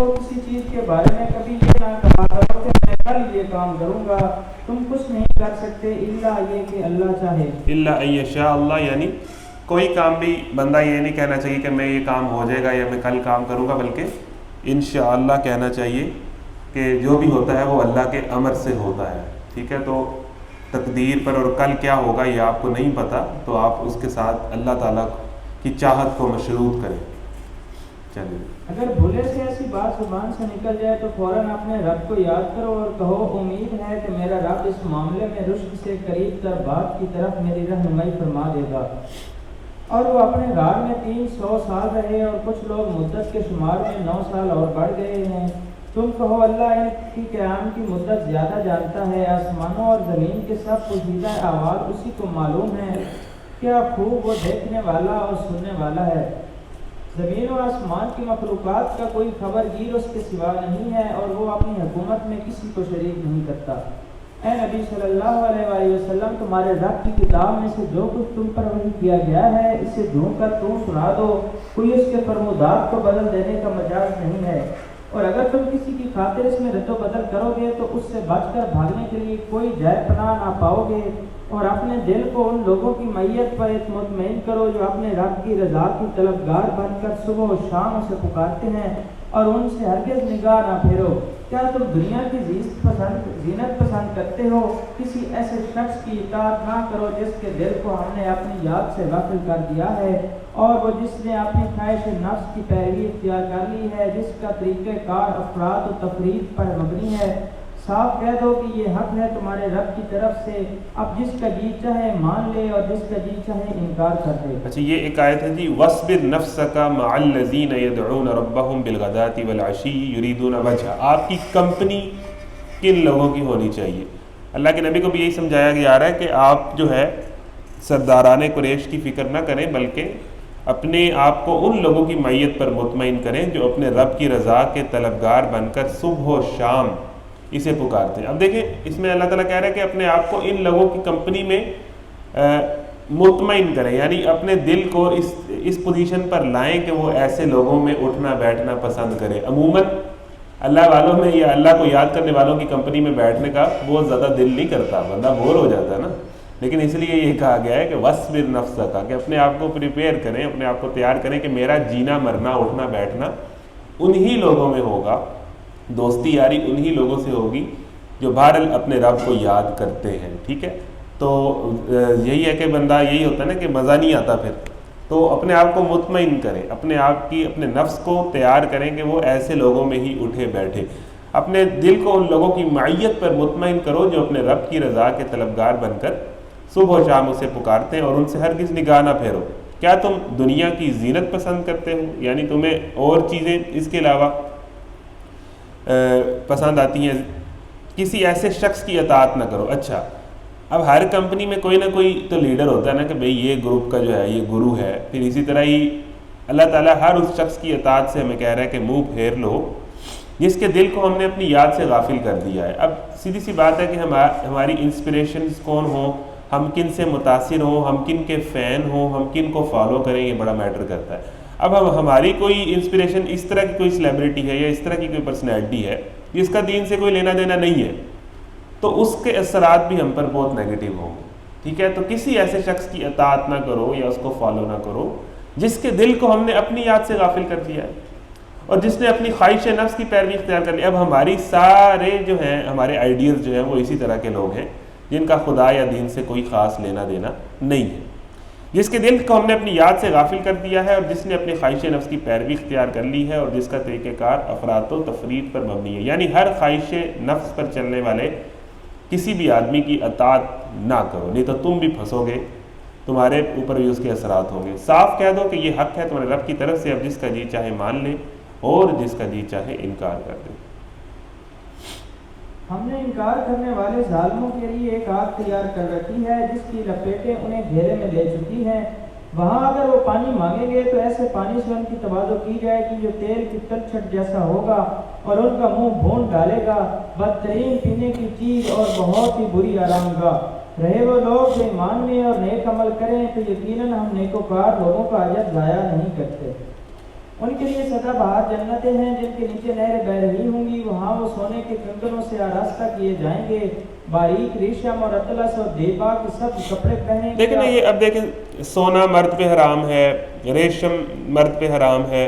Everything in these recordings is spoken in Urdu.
کو کسی چیز کے بارے میں کبھی یہ نہ کہا کرو کہ میں کل یہ کام کروں گا، تم کچھ نہیں کر سکتے الا یہ کہ اللہ چاہے۔ الا ان یشاء اللہ، یعنی کوئی کام بھی بندہ یہ نہیں کہنا چاہیے کہ میں یہ کام ہو جائے گا یا میں کل کام کروں گا، بلکہ انشاءاللہ کہنا چاہیے کہ جو بھی ہوتا ہے وہ اللہ کے امر سے ہوتا ہے، ٹھیک ہے۔ تو تقدیر پر اور کل کیا ہوگا یہ آپ کو نہیں پتہ، تو آپ اس کے ساتھ اللہ تعالیٰ کی چاہت کو مشروط کریں۔ چلیے، اگر بھولے سے ایسی بات زبان سے نکل جائے تو فوراً اپنے رب کو یاد کرو اور کہو امید ہے کہ میرا رب اس معاملے میں رشد سے قریب تر بات کی طرف میری رہنمائی فرما دے گا۔ اور وہ اپنے غار میں 300 سال رہے اور کچھ لوگ مدت کے شمار میں 9 سال اور بڑھ گئے ہیں۔ تم کہو اللہ ان کی قیام کی مدت زیادہ جانتا ہے، آسمانوں اور زمین کے سب پوشیدہ احوال اسی کو معلوم ہے، کیا خوب وہ دیکھنے والا اور سننے والا ہے۔ زمین و آسمان کی مخلوقات کا کوئی خبر گیر اس کے سوا نہیں ہے، اور وہ اپنی حکومت میں کسی کو شریک نہیں کرتا۔ اے نبی صلی اللہ علیہ وآلہ وسلم، تمہارے رب کی کتاب میں سے جو کچھ تم پر وحی کیا گیا ہے اسے ڈھونڈ کر تم سنا دو، کوئی اس کے فرمودات کو بدل دینے کا مجاز نہیں ہے، اور اگر تم کسی کی خاطر اس میں رد و بدل کرو گے تو اس سے بچ کر بھاگنے کے لیے کوئی جائے پناہ نہ پاؤ گے۔ اور اپنے دل کو ان لوگوں کی معیت پر مطمئن کرو جو اپنے رب کی رضا کی طلبگار بن کر صبح و شام اسے پکارتے ہیں، اور ان سے ہرگز نگاہ نہ پھیرو۔ کیا تم دنیا کی زینت پسند کرتے ہو؟ کسی ایسے شخص کی اطاعت نہ کرو جس کے دل کو ہم نے اپنی یاد سے غافل کر دیا ہے، اور وہ جس نے اپنی خواہش نفس کی پیروی اختیار کر لی ہے، جس کا طریقہ کار افراط و تفریط پر مبنی ہے۔ صاف کہہ دو کہ یہ حق ہے تمہارے رب کی طرف سے، اب جس کا جی چاہے مان لے اور جس کا جی چاہے انکار کر دے۔ اچھا، یہ ایک آیت ہے جی، وَاصْبِرْ نَفْسَكَ مَعَ الَّذِينَ يَدْعُونَ رَبَّهُمْ بِالْغَدَاةِ وَالْعَشِيِّ يُرِيدُونَ وَجْهَهُ۔ آپ کی کمپنی کن لوگوں کی ہونی چاہیے؟ اللہ کے نبی کو بھی یہی سمجھایا جا رہا ہے کہ آپ جو ہے سرداران قریش کی فکر نہ کریں، بلکہ اپنے آپ کو ان لوگوں کی معیت پر مطمئن کریں جو اپنے رب کی رضا کے طلبگار بن کر صبح و شام اسے پکارتے ہیں۔ اب دیکھیں، اس میں اللہ تعالیٰ کہہ رہا ہے کہ اپنے آپ کو ان لوگوں کی کمپنی میں مطمئن کریں، یعنی اپنے دل کو اس پوزیشن پر لائیں کہ وہ ایسے لوگوں میں اٹھنا بیٹھنا پسند کرے۔ عموماً اللہ والوں میں یا اللہ کو یاد کرنے والوں کی کمپنی میں بیٹھنے کا بہت زیادہ دل نہیں کرتا، بندہ بور ہو جاتا ہے نا، لیکن اس لیے یہ کہا گیا ہے کہ وَاصْبِرْ نَفْسَكَ، کہ اپنے آپ کو پریپیئر کریں، اپنے آپ کو تیار کریں کہ میرا جینا مرنا اٹھنا بیٹھنا انہی لوگوں میں ہوگا، دوستی یاری انہی لوگوں سے ہوگی جو بہرحال اپنے رب کو یاد کرتے ہیں، ٹھیک ہے۔ تو یہی ہے کہ بندہ یہی ہوتا ہے نا کہ مزہ نہیں آتا پھر، تو اپنے آپ کو مطمئن کریں، اپنے آپ کی اپنے نفس کو تیار کریں کہ وہ ایسے لوگوں میں ہی اٹھے بیٹھے، اپنے دل کو ان لوگوں کی معیت پر مطمئن کرو جو اپنے رب کی رضا کے طلبگار بن کر صبح و شام اسے پکارتے ہیں، اور ان سے ہرگز نگاہ نہ پھیرو۔ کیا تم دنیا کی زینت پسند کرتے ہو؟ یعنی تمہیں اور چیزیں اس کے علاوہ پسند آتی ہیں؟ کسی ایسے شخص کی اطاعت نہ کرو۔ اچھا، اب ہر کمپنی میں کوئی نہ کوئی تو لیڈر ہوتا ہے نا کہ بھئی یہ گروپ کا جو ہے یہ گرو ہے، پھر اسی طرح ہی اللہ تعالیٰ ہر اس شخص کی اطاعت سے ہمیں کہہ رہا ہے کہ منہ پھیر لو جس کے دل کو ہم نے اپنی یاد سے غافل کر دیا ہے۔ اب سیدھی سی بات ہے کہ ہماری انسپریشنز کون ہوں، ہم کن سے متاثر ہوں، ہم کن کے فین ہوں، ہم کن کو فالو کریں، یہ بڑا میٹر کرتا ہے۔ اب ہماری کوئی انسپریشن اس طرح کی کوئی سیلیبریٹی ہے یا اس طرح کی کوئی پرسنالٹی ہے جس کا دین سے کوئی لینا دینا نہیں ہے، تو اس کے اثرات بھی ہم پر بہت نیگیٹو ہوں گے، ٹھیک ہے۔ تو کسی ایسے شخص کی اطاعت نہ کرو یا اس کو فالو نہ کرو جس کے دل کو ہم نے اپنی یاد سے غافل کر دیا ہے اور جس نے اپنی خواہش نفس کی پیروی اختیار کر لی۔ اب ہماری سارے جو ہیں ہمارے آئیڈیلز جو ہیں وہ اسی طرح کے لوگ ہیں جن کا خدا یا دین سے کوئی خاص لینا دینا نہیں ہے، جس کے دل کو ہم نے اپنی یاد سے غافل کر دیا ہے اور جس نے اپنی خواہش نفس کی پیروی اختیار کر لی ہے اور جس کا طریقہ کار افراط و تفریط پر مبنی ہے۔ یعنی ہر خواہش نفس پر چلنے والے کسی بھی آدمی کی اطاعت نہ کرو، نہیں تو تم بھی پھنسو گے، تمہارے اوپر بھی اس کے اثرات ہوں گے۔ صاف کہہ دو کہ یہ حق ہے تمہارے رب کی طرف سے، اب جس کا جی چاہے مان لے اور جس کا جی چاہے انکار کر دے۔ ہم نے انکار کرنے والے ظالموں کے لیے ایک آگ تیار کر رکھی ہے جس کی لپیٹیں انہیں گھیرے میں لے چکی ہیں، وہاں اگر وہ پانی مانگیں گے تو ایسے پانی سے ان کی تواضع کی جائے گی جو تیل کی تلچھٹ جیسا ہوگا اور ان کا منہ بھون ڈالے گا، بدترین پینے کی چیز اور بہت ہی بری آرام گاہ۔ رہے وہ لوگ جو ایمان میں اور نیک عمل کریں تو یقیناً ہم نیکوکار لوگوں کا اجر ضائع نہیں کرتے۔ ان کے لیے سدا بہار جنتیں ہیں جن کے نیچے نہریں بہ رہی ہوں گی، وہاں وہ سونے کے کنگنوں سے آراستہ کیے جائیں گے، باریک ریشم اور اطلس اور دیبا کے سب کپڑے پہنیں گے۔ دیکھیں نا یہ اب دیکھیں سونا مرد پہ حرام ہے، ریشم مرد پہ حرام ہے،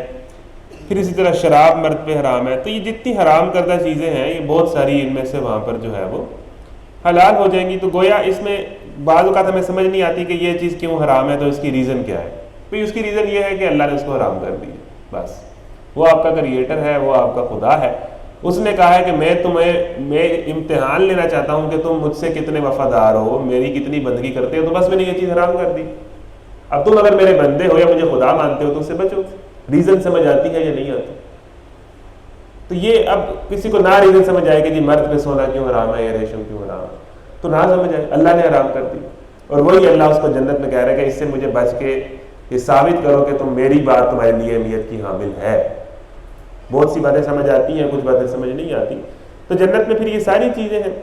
پھر اسی طرح شراب مرد پہ حرام ہے، تو یہ جتنی حرام کردہ چیزیں ہیں یہ بہت ساری ان میں سے وہاں پر جو ہے وہ حلال ہو جائیں گی۔ تو گویا اس میں بعض اوقات ہمیں سمجھ نہیں آتی کہ یہ چیز کیوں حرام ہے، تو اس کی ریزن کیا ہے؟ تو اس کی ریزن یہ ہے کہ اللہ نے اس کو حرام کر دی ہے، بس وہ آپ کا کریٹر ہے، وہ آپ کا خدا ہے، اس نے کہا ہے کہ میں امتحان لینا چاہتا ہوں کہ تم مجھ سے کتنے وفادار ہو، میری کتنی بندگی کرتے ہو، تو بس میں نے یہ چیز حرام کر دی۔ اب تم اگر میرے بندے ہو یا مجھے خدا مانتے ہو تو اس سے بچو۔ ریزن سمجھ آتی ہے یا نہیں آتی؟ تو یہ اب کسی کو نہ ریزن سمجھ آئے کہ جی مرد پہ سونا کیوں حرام ہے یا ریشم کیوں حرام ہے، تو نہ سمجھ آئے، اللہ نے حرام کر دی، اور وہی اللہ اس کو جنت میں کہہ رہا ہے کہ اس سے مجھے بچ کے یہ ثابت کرو کہ تم میری بات تمہارے لیے اہمیت کی حامل ہے۔ بہت سی باتیں سمجھ آتی ہیں، کچھ باتیں سمجھ نہیں آتی۔ تو جنت میں پھر یہ ساری چیزیں ہیں،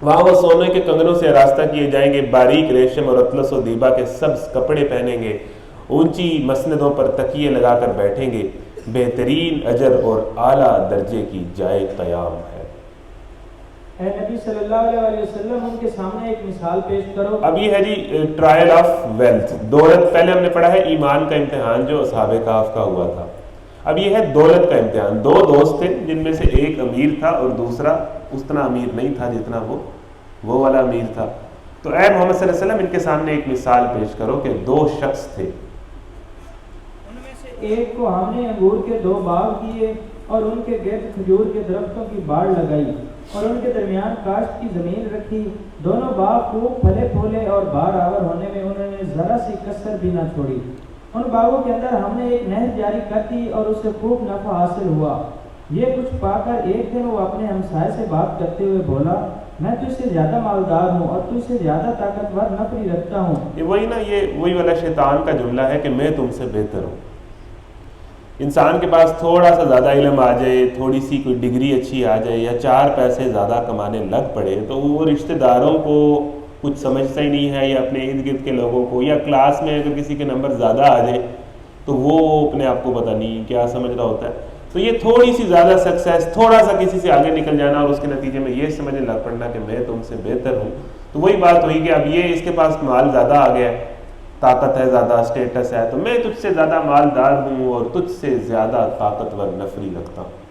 وہاں وہ سونے کے کنگنوں سے آراستہ کیے جائیں گے، باریک ریشم اور اطلس و دیبا کے سبز کپڑے پہنیں گے، اونچی مسندوں پر تکیے لگا کر بیٹھیں گے، بہترین اجر اور اعلیٰ درجے کی جائے قیام ہے۔ اے نبی صلی اللہ علیہ وسلم ان کے سامنے ایک مثال پیش کرو۔ اب یہ ہے جی ٹرائل آف ویلتھ، دولت۔ پہلے ہم نے پڑھا ہے ایمان کا امتحان جو اصحاب کہف کا ہوا تھا، اب یہ ہے دولت کا امتحان۔ دو دوست تھے جن میں سے ایک امیر تھا اور دوسرا اتنا امیر نہیں تھا جتنا وہ والا امیر تھا۔ تو اے محمد صلی اللہ علیہ وسلم ان کے سامنے ایک مثال پیش کرو کہ دو شخص تھے، ان میں سے ایک کو ہم نے انگور کے 2 باغ دیے اور ان کے گرد کھجور کے درختوں کی باڑ لگائی اور ان کے درمیان کاشت کی زمین رکھی، دونوں باغ خوب پھلے پھولے اور بار آور ہونے میں انہوں نے ذرا سی کسر بھی نہ چھوڑی۔ ان باغوں کے اندر ہم نے ایک نہر جاری کر دی اور اس سے خوب نفع حاصل ہوا۔ یہ کچھ پا کر ایک دن وہ اپنے ہمسائے سے بات کرتے ہوئے بولا، میں تجھ سے زیادہ مالدار ہوں اور تجھ سے زیادہ طاقتور نفری رکھتا ہوں۔ یہ وہی والا شیطان کا جملہ ہے کہ میں تم سے بہتر ہوں۔ انسان کے پاس تھوڑا سا زیادہ علم آ جائے، تھوڑی سی کوئی ڈگری اچھی آ جائے، یا 4 پیسے زیادہ کمانے لگ پڑے، تو وہ رشتہ داروں کو کچھ سمجھتا ہی نہیں ہے، یا اپنے ارد گرد کے لوگوں کو، یا کلاس میں اگر کسی کے نمبر زیادہ آ جائے تو وہ اپنے آپ کو پتہ نہیں کیا سمجھ رہا ہوتا ہے۔ تو یہ تھوڑی سی زیادہ سکسیس، تھوڑا سا کسی سے آگے نکل جانا اور اس کے نتیجے میں یہ سمجھنے لگ پڑنا کہ میں تم سے بہتر ہوں، تو وہی بات ہوئی کہ اب یہ اس کے پاس مال زیادہ آ گیا ہے، طاقت ہے زیادہ، اسٹیٹس ہے، تو میں تجھ سے زیادہ مالدار ہوں اور تجھ سے زیادہ طاقتور نفری رکھتا ہوں۔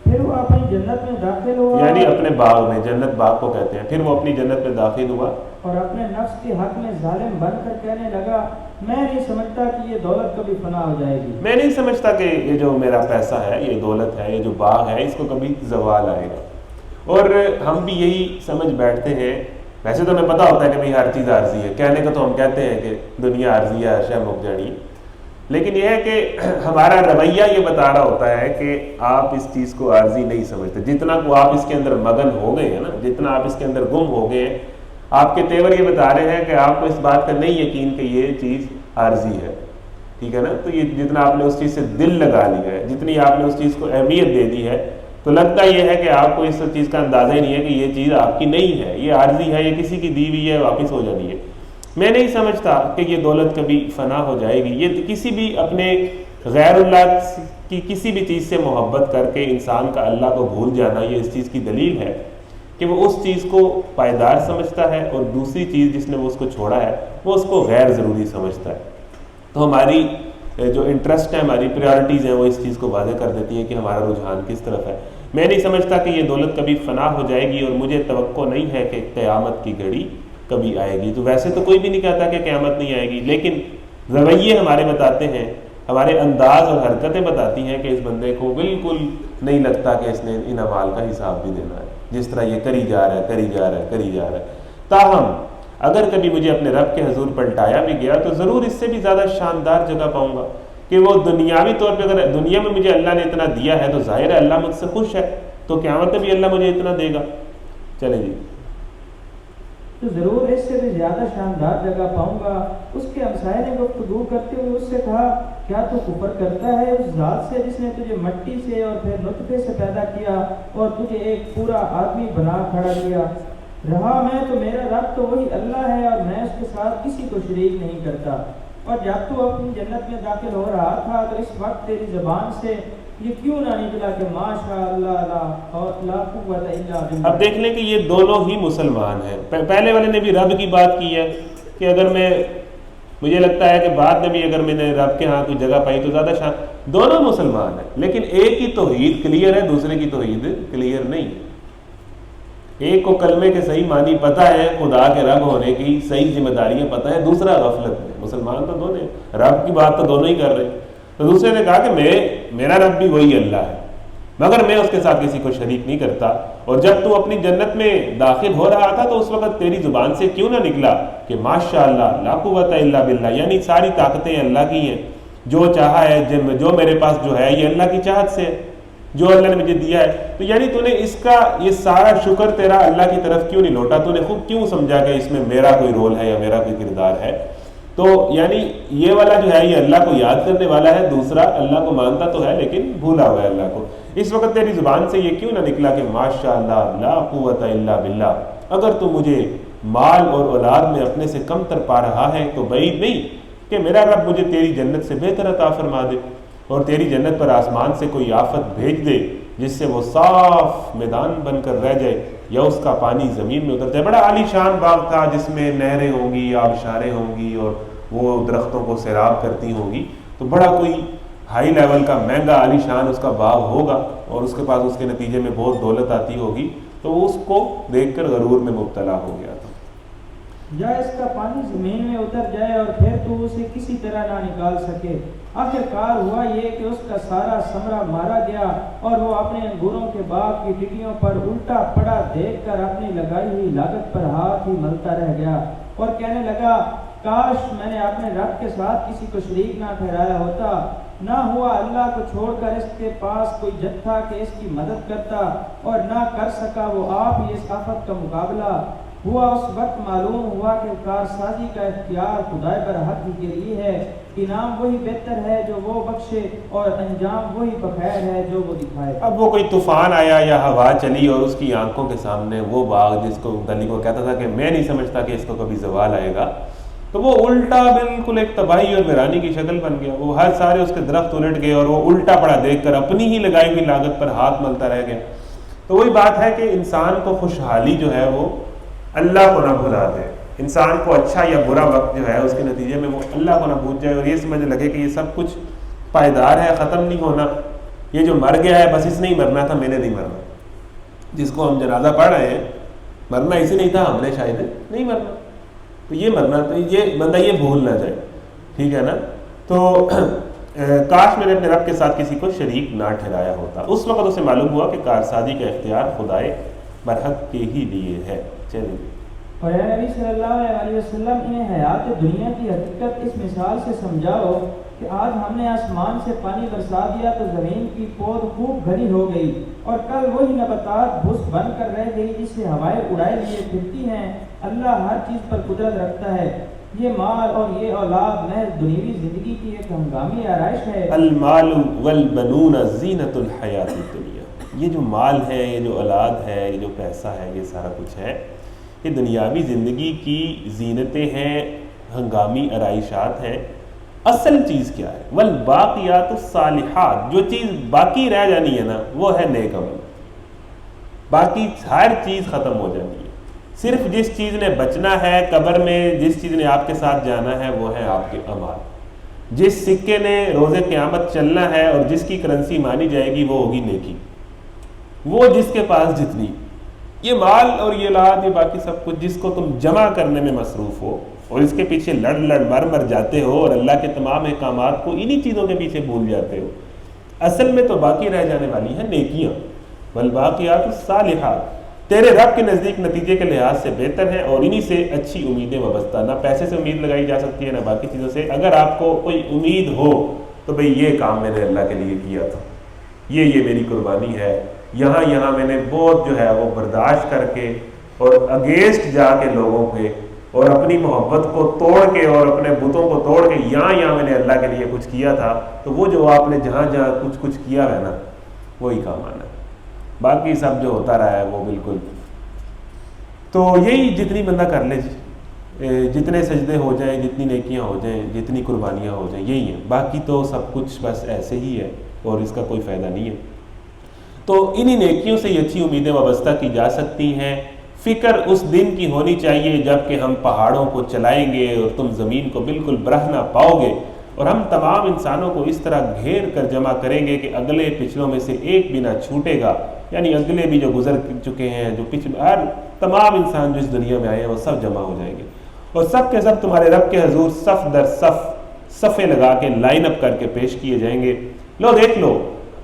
پھر وہ اپنی جنت میں داخل ہوا، یعنی اپنے باغ میں، جنت باغ کو کہتے ہیں، پھر وہ اپنی جنت میں داخل ہوا اور اپنے نفس کے حق میں ظالم بن کر کہنے لگا، میں نہیں سمجھتا کہ یہ دولت کبھی فنا ہو جائے گی۔ میں نہیں سمجھتا کہ یہ جو میرا پیسہ ہے، یہ دولت ہے، یہ جو باغ ہے، اس کو کبھی زوال آئے گا۔ اور ہم بھی یہی سمجھ بیٹھتے ہیں، ویسے تو ہمیں پتہ ہوتا ہے کہ بھئی ہر چیز عارضی ہے، کہنے کا تو ہم کہتے ہیں کہ دنیا عارضی ہے، اشیاء مک جانی، لیکن یہ ہے کہ ہمارا رویہ یہ بتا رہا ہوتا ہے کہ آپ اس چیز کو عارضی نہیں سمجھتے۔ جتنا کو آپ اس کے اندر مگن ہو گئے ہیں نا، جتنا آپ اس کے اندر گم ہو گئے ہیں، آپ کے تیور یہ بتا رہے ہیں کہ آپ کو اس بات کا نہیں یقین کہ یہ چیز عارضی ہے، ٹھیک ہے نا۔ تو یہ جتنا آپ نے اس چیز سے دل لگا لیا ہے، جتنی آپ نے اس چیز کو اہمیت دے دی ہے، تو لگتا یہ ہے کہ آپ کو اس چیز کا اندازہ ہی نہیں ہے کہ یہ چیز آپ کی نہیں ہے، یہ عارضی ہے، یہ کسی کی دی ہوئی ہے، واپس ہو جانی ہے۔ میں نہیں سمجھتا کہ یہ دولت کبھی فنا ہو جائے گی۔ یہ کسی بھی اپنے غیر اللہ کی کسی بھی چیز سے محبت کر کے انسان کا اللہ کو بھول جانا، یہ اس چیز کی دلیل ہے کہ وہ اس چیز کو پائیدار سمجھتا ہے، اور دوسری چیز جس نے وہ اس کو چھوڑا ہے وہ اس کو غیر ضروری سمجھتا ہے۔ تو ہماری جو انٹرسٹ ہے، ہماری پریارٹیز ہیں، وہ اس چیز کو واضح کر دیتی ہیں کہ ہمارا رجحان کس طرف ہے۔ میں نہیں سمجھتا کہ یہ دولت کبھی فنا ہو جائے گی، اور مجھے توقع نہیں ہے کہ قیامت کی گھڑی کبھی آئے گی۔ تو ویسے تو کوئی بھی نہیں کہتا کہ قیامت نہیں آئے گی، لیکن رویے ہمارے بتاتے ہیں، ہمارے انداز اور حرکتیں بتاتی ہیں کہ اس بندے کو بالکل نہیں لگتا کہ اس نے ان اعمال کا حساب بھی دینا ہے، جس طرح یہ کری جا رہا ہے۔ تاہم اگر کبھی مجھے اپنے رب کے حضور پلٹایا بھی گیا تو ضرور اس سے بھی زیادہ شاندار جگہ پاؤں گا، کہ وہ دنیاوی طور پہ اگر دنیا میں مجھے اللہ نے اتنا دیا ہے تو ظاہر ہے اللہ مجھ سے خوش ہے، تو قیامت میں بھی اللہ مجھے اتنا دے گا۔ چلیں جی، تو ضرور اس سے بھی زیادہ شاندار جگہ پاؤں گا۔ اس کے ہمسائے نے گفتگو کرتے ہوئے اس سے کہا، کیا تو کفر کرتا ہے اس ذات سے جس نے تجھے مٹی سے اور پھر نطفے سے پیدا کیا اور تجھے ایک پورا آدمی بنا کھڑا کیا؟ رہا میں تو میرا رب تو وہی اللہ ہے اور میں اس کے ساتھ کسی کو شریک نہیں کرتا۔ اور جب تو اپنی جنت میں داخل ہو رہا تھا تو اس وقت تیری زبان سے یہ کیوں نہ نکلا کہ ماشاء اللہ لا قوت الا باللہ؟ اب دیکھ لیں کہ یہ دونوں ہی مسلمان ہیں. پہلے والے نے بھی رب کی بات کی ہے کہ اگر مجھے لگتا ہے کہ بعد میں بھی اگر میں نے رب کے ہاں کوئی جگہ پائی تو زیادہ شان. دونوں مسلمان ہیں لیکن ایک کی توحید کلیئر ہے, دوسرے کی توحید کلیئر نہیں ہے. ایک کو کلمے کے صحیح معنی پتہ ہے, خدا کے رب ہونے کی صحیح ذمہ داریاں پتہ ہے, دوسرا غفلت میں. مسلمان تو دونوں ہیں, رب کی بات تو دونوں ہی کر رہے ہیں. تو دوسرے نے کہا کہ میرا رب بھی وہی اللہ ہے مگر میں اس کے ساتھ کسی کو شریک نہیں کرتا. اور جب تو اپنی جنت میں داخل ہو رہا تھا تو اس وقت تیری زبان سے کیوں نہ نکلا کہ ماشاء اللہ لا قوت الا باللہ, یعنی ساری طاقتیں اللہ کی ہیں, جو چاہا ہے جو میرے پاس جو ہے یہ اللہ کی چاہت سے ہے, جو اللہ نے مجھے دیا ہے. تو یعنی تو نے اس کا یہ سارا شکر تیرا اللہ کی طرف کیوں نہیں لوٹا, تو نے خود کیوں سمجھا کہ اس میں میرا کوئی رول ہے یا میرا کوئی کردار ہے. تو یعنی یہ والا جو ہے یہ اللہ کو یاد کرنے والا ہے, دوسرا اللہ کو مانتا تو ہے لیکن بھولا ہوا ہے اللہ کو. اس وقت تیری زبان سے یہ کیوں نہ نکلا کہ ماشاء اللہ لا قوت الا باللہ. اگر تو مجھے مال اور اولاد میں اپنے سے کم تر پا رہا ہے تو بعید نہیں کہ میرا رب مجھے تیری جنت سے بہتر عطا فرما دے اور تیری جنت پر آسمان سے کوئی آفت بھیج دے جس سے وہ صاف میدان بن کر رہ جائے یا اس کا پانی زمین میں اتر جائے. بڑا عالی شان باغ تھا جس میں نہریں ہوں گی, آبشاریں ہوں گی اور وہ درختوں کو سیراب کرتی ہوں گی. تو بڑا کوئی ہائی لیول کا مہنگا عالی شان اس کا باغ ہوگا اور اس کے پاس اس کے نتیجے میں بہت دولت آتی ہوگی. تو اس کو دیکھ کر غرور میں مبتلا ہو گیا تھا. یا اس کا پانی زمین میں اتر جائے اور پھر تو اسے کسی طرح نہ نکال سکے. آخر کار ہوا یہ کہ اس کا سارا ثمرہ مارا گیا اور وہ اپنے انگوروں کے باغ کی ٹکیوں پر الٹا پڑا دیکھ کر اپنی لگائی ہوئی لاگت پر ہاتھ ہی ملتا رہ گیا اور کہنے لگا کاش میں نے اپنے رب کے ساتھ کسی کو شریک نہ ٹھہرایا ہوتا. نہ ہوا اللہ کو چھوڑ کر اس کے پاس کوئی جتھا کہ اس کی مدد کرتا اور نہ کر سکا وہ آپ ہی اس آفت کا مقابلہ. ہوا اس وقت معلوم ہوا کہ کارسازی کا اختیار خدائے برحق ہی کے لیے ہے. انعام وہی بہتر ہے جو وہ بخشے اور انجام وہی بخیر ہے جو وہ دکھائے. اب وہ کوئی طوفان آیا یا ہوا چلی اور اس کی آنکھوں کے سامنے وہ باغ جس کو دلی کو کہتا تھا کہ میں نہیں سمجھتا کہ اس کو کبھی زوال آئے گا, تو وہ الٹا بالکل ایک تباہی اور ویرانی کی شکل بن گیا. وہ ہر سارے اس کے درخت الٹ گئے اور وہ الٹا پڑا دیکھ کر اپنی ہی لگائی ہوئی لاگت پر ہاتھ ملتا رہ گیا. تو وہی بات ہے کہ انسان کو خوشحالی جو ہے وہ اللہ کو نہ بھلا دے. انسان کو اچھا یا برا وقت جو ہے اس کے نتیجے میں وہ اللہ کو نہ بھول جائے اور یہ سمجھ لگے کہ یہ سب کچھ پائیدار ہے, ختم نہیں ہونا. یہ جو مر گیا ہے بس اس نے ہی مرنا تھا, میں نے نہیں مرنا. جس کو ہم جنازہ پڑھ رہے ہیں مرنا اسی نہیں تھا, ہم نے شاید نہیں مرنا, تو یہ مرنا, تو یہ بندہ یہ بھول نہ جائے. ٹھیک ہے نا. تو کاش میں نے اپنے رب کے ساتھ کسی کو شریک نہ ٹھہرایا ہوتا. اس وقت اسے معلوم ہوا کہ کارسازی کا اختیار خدائے برحق کے ہی لیے ہے. چلیے. اور اے نبی صلی اللہ علیہ وسلم انہیں حیات دنیا کی حقیقت اس مثال سے سمجھاؤ کہ آج ہم نے آسمان سے پانی برسا دیا تو زمین کی پود خوب گھری ہو گئی اور کل وہی نباتات بھس بن کر رہ گئی جس سے ہوائیں اڑائے لیے پھرتی ہیں. اللہ ہر چیز پر قدرت رکھتا ہے. یہ مال اور یہ اولاد محض دنیوی زندگی کی ایک ہنگامی آرائش ہے. المال والبنون زینت الحیات الدنیا. یہ جو مال ہے, یہ جو اولاد ہے, یہ جو پیسہ ہے, یہ سارا کچھ ہے, یہ دنیاوی زندگی کی زینتیں ہیں, ہنگامی آرائشات ہیں. اصل چیز کیا ہے؟ والباقیات الصالحات. جو چیز باقی رہ جانی ہے نا وہ ہے نیک عمل. باقی ہر چیز ختم ہو جانی ہے. صرف جس چیز نے بچنا ہے قبر میں, جس چیز نے آپ کے ساتھ جانا ہے وہ ہے آپ کے اعمال. جس سکے نے روز قیامت چلنا ہے اور جس کی کرنسی مانی جائے گی وہ ہوگی نیکی. وہ جس کے پاس جتنی یہ مال اور یہ اولاد, یہ باقی سب کچھ جس کو تم جمع کرنے میں مصروف ہو اور اس کے پیچھے لڑ مر جاتے ہو اور اللہ کے تمام احکامات کو انہی چیزوں کے پیچھے بھول جاتے ہو, اصل میں تو باقی رہ جانے والی ہیں نیکیاں. والباقیات الصالحات تیرے رب کے نزدیک نتیجے کے لحاظ سے بہتر ہیں اور انہی سے اچھی امیدیں وابستہ. نہ پیسے سے امید لگائی جا سکتی ہے نہ باقی چیزوں سے. اگر آپ کو کوئی امید ہو تو بھئی یہ کام میں نے اللہ کے لیے کیا تھا, یہ میری قربانی ہے, یہاں میں نے بہت جو ہے وہ برداشت کر کے اور اگینسٹ جا کے لوگوں پہ اور اپنی محبت کو توڑ کے اور اپنے بتوں کو توڑ کے یہاں میں نے اللہ کے لیے کچھ کیا تھا. تو وہ جو آپ نے جہاں کچھ کیا ہے نا وہی کام آنا ہے. باقی سب جو ہوتا رہا ہے وہ بالکل. تو یہی جتنی بندہ کر لے جی, جتنے سجدے ہو جائیں، جتنی نیکیاں ہو جائیں، جتنی قربانیاں ہو جائیں، یہی ہیں، باقی تو سب کچھ بس ایسے ہی ہے اور اس کا کوئی فائدہ نہیں ہے۔ تو انہی نیکیوں سے یہ اچھی امیدیں وابستہ کی جا سکتی ہیں۔ فکر اس دن کی ہونی چاہیے جب کہ ہم پہاڑوں کو چلائیں گے اور تم زمین کو بالکل برہنہ پاؤ گے، اور ہم تمام انسانوں کو اس طرح گھیر کر جمع کریں گے کہ اگلے پچھلوں میں سے ایک بھی نہ چھوٹے گا، یعنی اگلے بھی جو گزر چکے ہیں، جو پچھلے، ہر تمام انسان جو اس دنیا میں آئے ہیں وہ سب جمع ہو جائیں گے، اور سب کے سب تمہارے رب کے حضور صف در صف صفے لگا کے لائن اپ کر کے پیش کیے جائیں گے۔ لو دیکھ لو،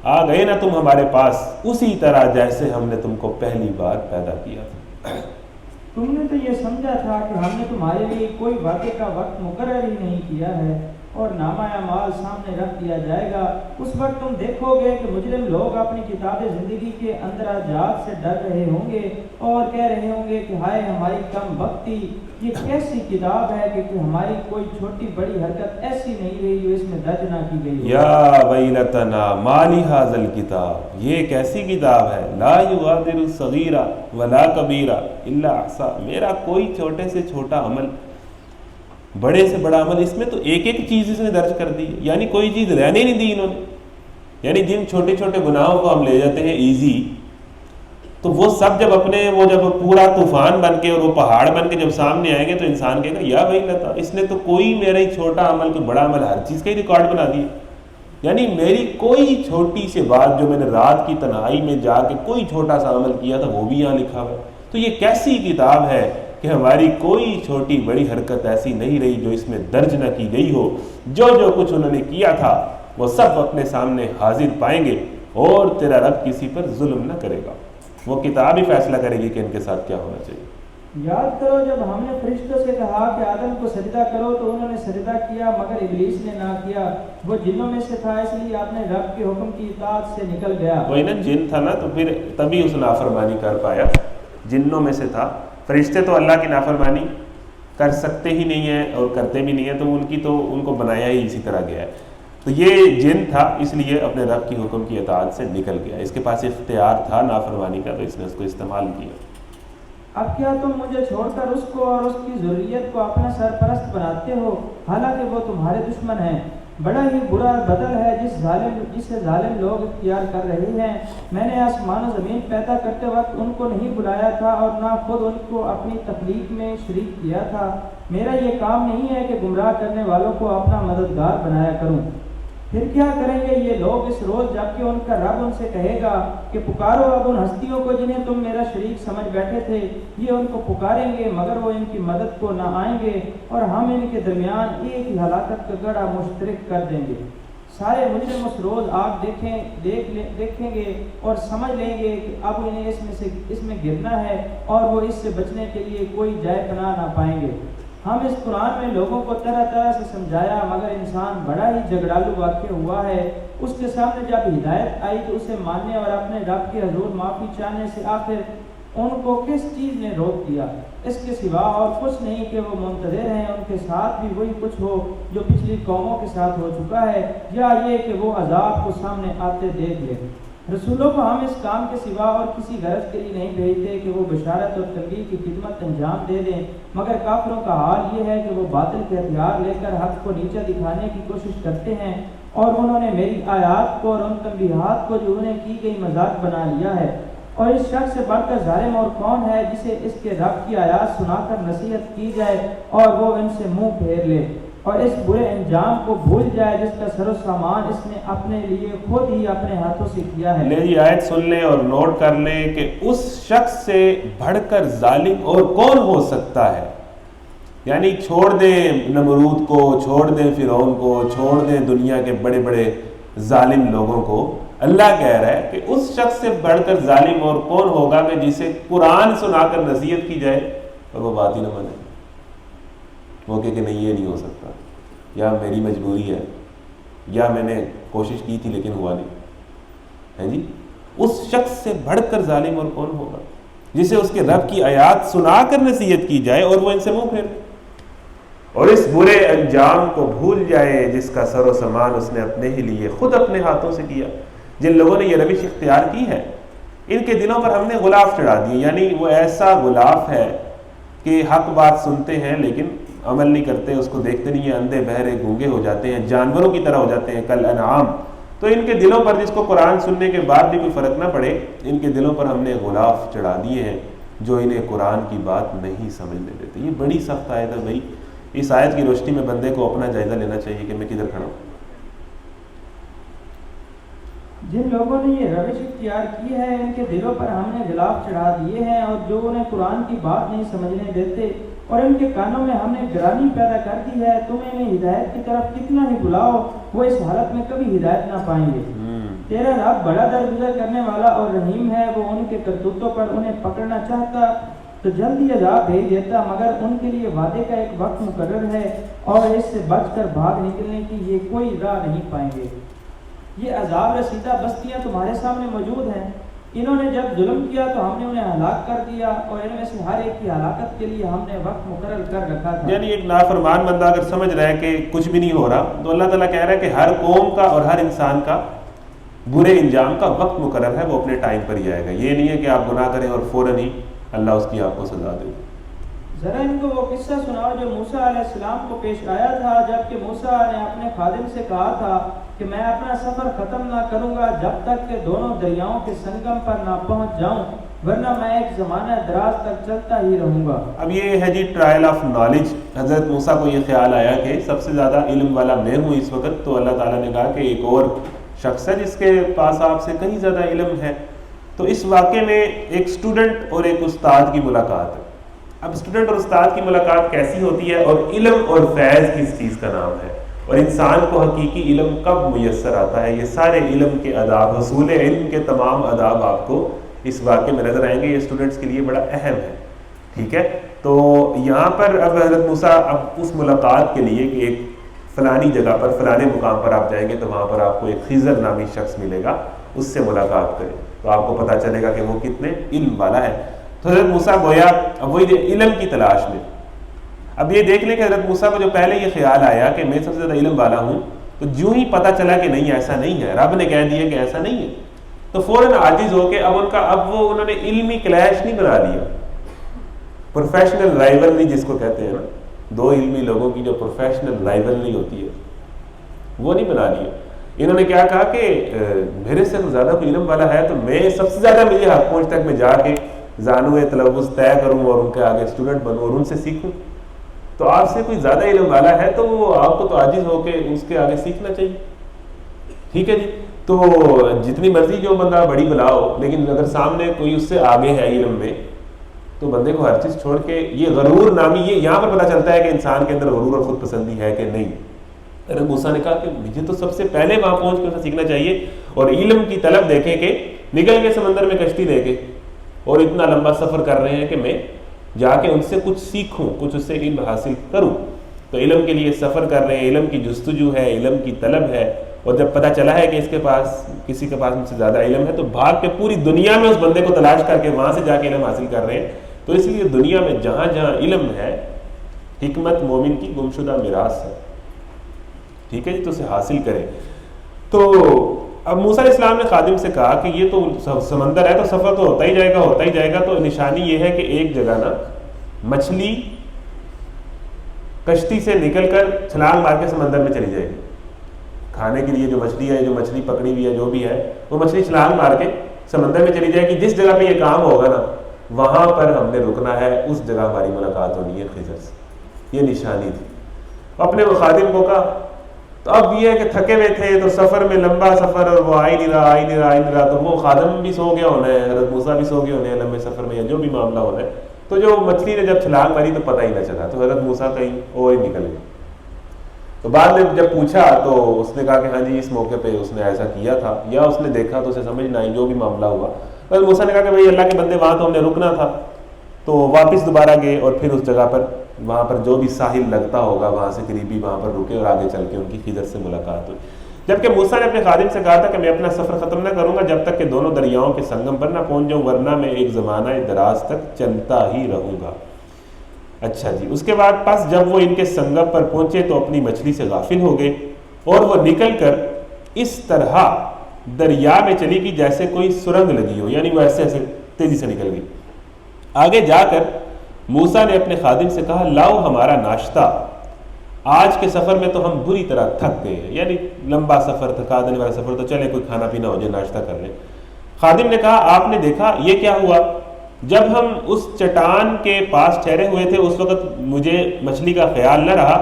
آ گئے نا تم ہمارے پاس اسی طرح جیسے ہم نے تم کو پہلی بار پیدا کیا تھا۔ تم نے تو یہ سمجھا تھا کہ ہم نے تمہارے لیے کوئی واقعے کا وقت مقرر ہی نہیں کیا ہے اور نامہ اعمال سامنے رکھ دیا جائے گا۔ اس وقت تم دیکھو گے کہ مجرم لوگ اپنی کتاب زندگی کے اندراجات سے ڈر رہے ہوں گے اور کہہ رہے ہوں گے کہ ہائے ہماری کم بختی، یہ کیسی کتاب ہے کہ ہماری کوئی چھوٹی بڑی حرکت ایسی نہیں رہی جو اس میں درج نہ کی گئی ہو۔ یا ویلتنا ما لہذا الکتاب، یہ ایک ایسی کتاب ہے، لا یغادر صغیرہ ولا کبیرہ الا احصاها، میرا کوئی چھوٹے سے چھوٹا عمل، بڑے سے بڑا عمل، اس میں تو ایک ایک چیز اس نے درج کر دی، یعنی کوئی چیز رہنے نہیں دی انہوں نے۔ یعنی جن چھوٹے چھوٹے گناہوں کو ہم لے جاتے ہیں ایزی، تو وہ سب جب جب پورا طوفان بن کے اور وہ پہاڑ بن کے جب سامنے آئیں گے تو انسان کہے گا یا بھائی لتا، اس نے تو کوئی میرا ہی چھوٹا عمل کوئی بڑا عمل ہر چیز کا ہی ریکارڈ بنا دیا، یعنی میری کوئی چھوٹی سی بات جو میں نے رات کی تنہائی میں جا کے کوئی چھوٹا سا عمل کیا تھا وہ بھی یہاں لکھا ہوا ہے۔ تو یہ کیسی کتاب ہے کہ ہماری کوئی چھوٹی بڑی حرکت ایسی نہیں رہی جو اس میں درج نہ کی گئی ہو، جو کچھ انہوں نے کیا تھا وہ سب اپنے سامنے حاضر پائیں گے، اور تیرا رب کسی پر ظلم نہ کرے گا، وہ کتاب ہی فیصلہ کرے گی کہ ان کے ساتھ کیا ہونا چاہیے۔ یاد کرو جب ہم نے فرشتوں سے کہا کہ آدم کو سجدہ کرو تو انہوں نے سجدہ کیا مگر ابلیس نے نہ کیا، وہ جنوں میں سے تھا اس لیے آپ نے رب کے حکم کی اطاعت سے نکل گیا۔ وہی نا، جن تھا نا تو پھر تبھی اس نافرمانی کر پایا، جنوں میں سے تھا۔ فرشتے تو اللہ کی نافرمانی کر سکتے ہی نہیں ہیں اور کرتے بھی نہیں ہیں، تو ان کو بنایا ہی اسی طرح گیا ہے۔ تو یہ جن تھا اس لیے اپنے رب کی حکم کی اطاعت سے نکل گیا، اس کے پاس اختیار تھا نافرمانی کا، تو اس نے اس کو استعمال کیا۔ اب کیا تم مجھے چھوڑ کر اس کو اور اس کی ذریت کو اپنا سرپرست بناتے ہو، حالانکہ وہ تمہارے دشمن ہیں؟ بڑا ہی برا بدل ہے جسے ظالم لوگ اختیار کر رہے ہیں۔ میں نے آسمان و زمین پیدا کرتے وقت ان کو نہیں بلایا تھا اور نہ خود ان کو اپنی تخلیق میں شریک کیا تھا۔ میرا یہ کام نہیں ہے کہ گمراہ کرنے والوں کو اپنا مددگار بنایا کروں۔ پھر کیا کریں گے یہ لوگ اس روز جب کہ ان کا رب ان سے کہے گا کہ پکارو اب ان ہستیوں کو جنہیں تم میرا شریک سمجھ بیٹھے تھے، یہ ان کو پکاریں گے مگر وہ ان کی مدد کو نہ آئیں گے، اور ہم ان کے درمیان ایک ہی ہلاکت کا گڑھا مشترک کر دیں گے۔ سارے مجرم اس روز آگ دیکھیں گے اور سمجھ لیں گے کہ اب انہیں اس میں گرنا ہے اور وہ اس سے بچنے کے لیے کوئی جائے پناہ نہ پائیں گے۔ ہم اس قرآن میں لوگوں کو طرح طرح سے سمجھایا مگر انسان بڑا ہی جھگڑالو واقع ہوا ہے۔ اس کے سامنے جب ہدایت آئی تو اسے ماننے اور اپنے رب کے حضور معافی چاہنے سے آخر ان کو کس چیز نے روک دیا؟ اس کے سوا اور کچھ نہیں کہ وہ منتظر ہیں ان کے ساتھ بھی وہی کچھ ہو جو پچھلی قوموں کے ساتھ ہو چکا ہے، یا یہ کہ وہ عذاب کو سامنے آتے دیکھ لے۔ رسولوں کو ہم اس کام کے سوا اور کسی غرض کے لیے نہیں بھیجتے کہ وہ بشارت اور تبلیغ کی خدمت انجام دے دیں، مگر کافروں کا حال یہ ہے کہ وہ باطل کے ہتھیار لے کر حق کو نیچا دکھانے کی کوشش کرتے ہیں، اور انہوں نے میری آیات کو اور ان تنبیہات کو جو انہیں کی گئی مذاق بنا لیا ہے۔ اور اس شخص سے بڑھ کر ظالم اور کون ہے جسے اس کے رب کی آیات سنا کر نصیحت کی جائے اور وہ ان سے منہ پھیر لے اور اس برے انجام کو بھول جائے جس کا سر و سامان اس نے اپنے لیے خود ہی اپنے ہاتھوں سے کیا ہے۔ لے جی آیت سن لیں اور نوٹ کر لیں کہ اس شخص سے بڑھ کر ظالم اور کون ہو سکتا ہے، یعنی چھوڑ دیں نمرود کو، چھوڑ دیں فرعون کو، چھوڑ دیں دنیا کے بڑے بڑے ظالم لوگوں کو، اللہ کہہ رہا ہے کہ اس شخص سے بڑھ کر ظالم اور کون ہوگا کہ جسے قرآن سنا کر نصیحت کی جائے اور وہ بات ہی نہ مانے، وہ کہ نہیں یہ نہیں ہو سکتا، یا میری مجبوری ہے، یا میں نے کوشش کی تھی لیکن ہوا نہیں ہے۔ جی اس شخص سے بڑھ کر ظالم اور کون ہوگا جسے اس کے رب کی آیات سنا کر نصیحت کی جائے اور وہ ان سے منہ پھیر اور اس برے انجام کو بھول جائے جس کا سر و سامان اس نے اپنے ہی لیے خود اپنے ہاتھوں سے کیا۔ جن لوگوں نے یہ روش اختیار کی ہے ان کے دلوں پر ہم نے غلاف چڑھا دیے، یعنی وہ ایسا غلاف ہے کہ حق بات سنتے ہیں لیکن عمل نہیں کرتے, اس کو دیکھتے نہیں ہیں, اندھے بہرے گونگے ہو جاتے ہیں, جانوروں کی طرح ہو جاتے ہیں, کل انعام. تو ان کے دلوں پر, جس کو قرآن سننے کے بعد بھی کوئی فرق نہ پڑے, ان کے دلوں پر ہم نے غلاف چڑھا دیے ہیں جو انہیں قرآن کی بات نہیں سمجھنے دیتے. یہ بڑی سخت آیت ہے بھائی. اس آیت کی روشنی میں بندے کو اپنا جائزہ لینا چاہیے کہ میں کدھر کھڑا ہوں. جن لوگوں نے یہ روش اختیار کی ہے ان کے دلوں پر ہم نے غلاف چڑھا دیے ہیں, اور جو انہیں قرآن کی بات نہیں سمجھنے دیتے, اور ان کے کانوں میں ہم نے گرانی پیدا کر دی ہے. تم انہیں ہدایت کی طرف کتنا ہی بلاؤ, وہ اس حالت میں کبھی ہدایت نہ پائیں گے. تیرا رب بڑا درگزر کرنے والا اور رحیم ہے. وہ ان کے کرتوتوں پر انہیں پکڑنا چاہتا تو جلدی عذاب بھیج دیتا, مگر ان کے لیے وعدے کا ایک وقت مقرر ہے, اور اس سے بچ کر بھاگ نکلنے کی یہ کوئی راہ نہیں پائیں گے. یہ عذاب رسیدہ بستیاں تمہارے سامنے موجود ہیں. انہوں نے جب ظلم کیا تو ہم نے انہیں ہلاک کر دیا, اور ان میں سے ہر ایک کی ہلاکت کے لیے ہم نے وقت مقرر کر رکھا تھا. یعنی ایک نافرمان بندہ اگر سمجھ رہا ہے کہ کچھ بھی نہیں ہو رہا, تو اللہ تعالیٰ کہہ رہا ہے کہ ہر قوم کا اور ہر انسان کا برے انجام کا وقت مقرر ہے, وہ اپنے ٹائم پر ہی آئے گا. یہ نہیں ہے کہ آپ گناہ کریں اور فوراً ہی اللہ اس کی آپ کو سزا دے. ذرا ان کو وہ قصہ سناؤ جو موسیٰ علیہ السلام کو پیش آیا تھا, جبکہ موسیٰ نے اپنے خادم سے کہا تھا کہ میں اپنا سفر ختم نہ کروں گا جب تک کہ دونوں دریاؤں کے سنگم پر نہ پہنچ جاؤں, ورنہ میں ایک زمانہ دراز تک چلتا ہی رہوں گا. اب یہ ہے جی ٹرائل آف نالج. حضرت موسیٰ کو یہ خیال آیا کہ سب سے زیادہ علم والا میں ہوں اس وقت, تو اللہ تعالیٰ نے کہا کہ ایک اور شخص ہے جس کے پاس آپ سے کہیں زیادہ علم ہے. تو اس واقعے میں ایک اسٹوڈنٹ اور ایک استاد کی ملاقات ہے. اب اسٹوڈنٹ اور استاد کی ملاقات کیسی ہوتی ہے, اور علم اور فیض کس چیز کا نام ہے, اور انسان کو حقیقی علم کب میسر آتا ہے, یہ سارے علم کے آداب, حصول علم کے تمام آداب آپ کو اس واقعے میں نظر آئیں گے. یہ اسٹوڈنٹس کے لیے بڑا اہم ہے. ٹھیک ہے, تو یہاں پر اب حضرت موسیٰ اب اس ملاقات کے لیے کہ ایک فلانی جگہ پر فلانے مقام پر آپ جائیں گے تو وہاں پر آپ کو ایک خضر نامی شخص ملے گا, اس سے ملاقات کریں تو آپ کو پتہ چلے گا کہ وہ کتنے علم والا ہے. تو حضرت موسیٰ گویا اب وہی علم کی تلاش میں. اب یہ دیکھ لیں کہ حضرت موسیٰ کو جو پہلے یہ خیال آیا کہ میں سب سے زیادہ علم والا ہوں, تو جو ہی پتہ چلا کہ نہیں ایسا نہیں ہے, رب نے کہہ دیا کہ ایسا نہیں ہے, تو فوراً عاجز ہو کے اب وہ انہوں نے علمی کلیش نہیں بنا لیا, پروفیشنل رائیولری جس کو کہتے ہیں نا, دو علمی لوگوں کی جو پروفیشنل رائیولری ہوتی ہے وہ نہیں بنا لیا. انہوں نے کیا کہا کہ میرے سے زیادہ کوئی علم والا ہے تو میں سب سے زیادہ مجھے حق پہنچ تک میں جا کے زانو تلوث طے کروں اور ان کے آگے اسٹوڈنٹ بنوں اور ان سے سیکھوں. تو آپ سے کوئی زیادہ علم والا ہے تو وہ آپ کو تو عاجز ہو کے اس کے آگے سیکھنا چاہیے. ٹھیک ہے جی, تو جتنی مرضی جو بندہ بڑی بلا ہو, لیکن اگر سامنے کوئی اس سے آگے ہے علم میں تو بندے کو ہر چیز چھوڑ کے, یہ غرور نامی, یہ یہاں پر پتہ چلتا ہے کہ انسان کے اندر غرور اور خود پسندی ہے کہ نہیں. حضرت موسیٰ نے کہا کہ مجھے تو سب سے پہلے وہاں پہنچ کے اسے سیکھنا چاہیے, اور علم کی طلب دیکھیں کہ نکل کے سمندر میں کشتی دے کے اور اتنا لمبا سفر کر رہے ہیں کہ میں جا کے ان سے کچھ سیکھوں, کچھ اس سے علم حاصل کروں. تو علم کے لیے سفر کر رہے ہیں, علم کی جستجو ہے, علم کی طلب ہے, اور جب پتہ چلا ہے کہ اس کے پاس کسی کے پاس مجھ سے زیادہ علم ہے تو بھاگ کے پوری دنیا میں اس بندے کو تلاش کر کے وہاں سے جا کے علم حاصل کر رہے ہیں. تو اس لیے دنیا میں جہاں جہاں علم ہے, حکمت مومن کی گمشدہ میراث ہے. ٹھیک ہے جی, تو اسے حاصل کریں. تو اب موسیٰ علیہ السلام نے خادم سے کہا کہ یہ تو سمندر ہے تو سفر تو ہوتا ہی جائے گا. تو نشانی یہ ہے کہ ایک جگہ نا مچھلی کشتی سے نکل کر چھلانگ مار کے سمندر میں چلی جائے گی. کھانے کے لیے جو مچھلی ہے, جو مچھلی پکڑی ہوئی ہے, جو بھی ہے, وہ مچھلی چھلانگ مار کے سمندر میں چلی جائے گی. جس جگہ پہ یہ کام ہوگا نا وہاں پر ہم نے رکنا ہے, اس جگہ ہماری ملاقات ہونی ہے خضر سے. یہ نشانی تھی. اپنے وہ خادم کو کہا. تو اب یہ ہے کہ تھکے ہوئے تھے تو سفر میں لمبا سفر, اور وہ آ ہی نہیں رہا, تو وہ خادم بھی سو گیا ہونا ہے, حضرت موسیٰ بھی سو گئے ہونے ہیں لمبے سفر میں, یا جو بھی معاملہ ہونا ہے. تو جو مچھلی نے جب چھلانگ ماری تو پتہ ہی نہ چلا, تو حضرت موسیٰ کہیں اور ہی نکل گئے. تو بعد میں جب پوچھا تو اس نے کہا کہ ہاں جی اس موقع پہ اس نے ایسا کیا تھا, یا اس نے دیکھا تو اسے سمجھ نہ آئی, جو بھی معاملہ ہوا. حضرت موسیٰ نے کہا کہ بھائی اللہ کے بندے وہاں تو ہم نے رکنا تھا. تو واپس دوبارہ گئے اور پھر اس جگہ پر وہاں پر جو بھی ساحل لگتا ہوگا وہاں سے قریبی وہاں پر رکے, اور آگے چل کے ان کی خضر سے ملاقات ہوئی. جبکہ موسیٰ نے اپنے خادم سے کہا تھا کہ میں اپنا سفر ختم نہ کروں گا جب تک کہ دونوں دریاؤں کے سنگم پر نہ پہنچ جاؤں, ورنہ میں ایک زمانہ دراز تک چلتا ہی رہوں گا. اچھا جی, اس کے بعد پس جب وہ ان کے سنگم پر پہنچے تو اپنی مچھلی سے غافل ہو گئے, اور وہ نکل کر اس طرح دریا میں چلی گئی جیسے کوئی سرنگ لگی ہو, یعنی وہ ایسے ایسے تیزی سے نکل گئی. آگے جا کر موسیٰ نے اپنے خادم سے کہا لاؤ ہمارا ناشتہ، آج کے سفر میں تو ہم بری طرح تھک گئے ہیں، یعنی لمبا سفر، تھکا دینے والا سفر، تو چلے کوئی کھانا پینا ہو جائے، ناشتہ کر لیں۔ خادم نے کہا آپ نے دیکھا یہ کیا ہوا؟ جب ہم اس چٹان کے پاس ٹھہرے ہوئے تھے اس وقت مجھے مچھلی کا خیال نہ رہا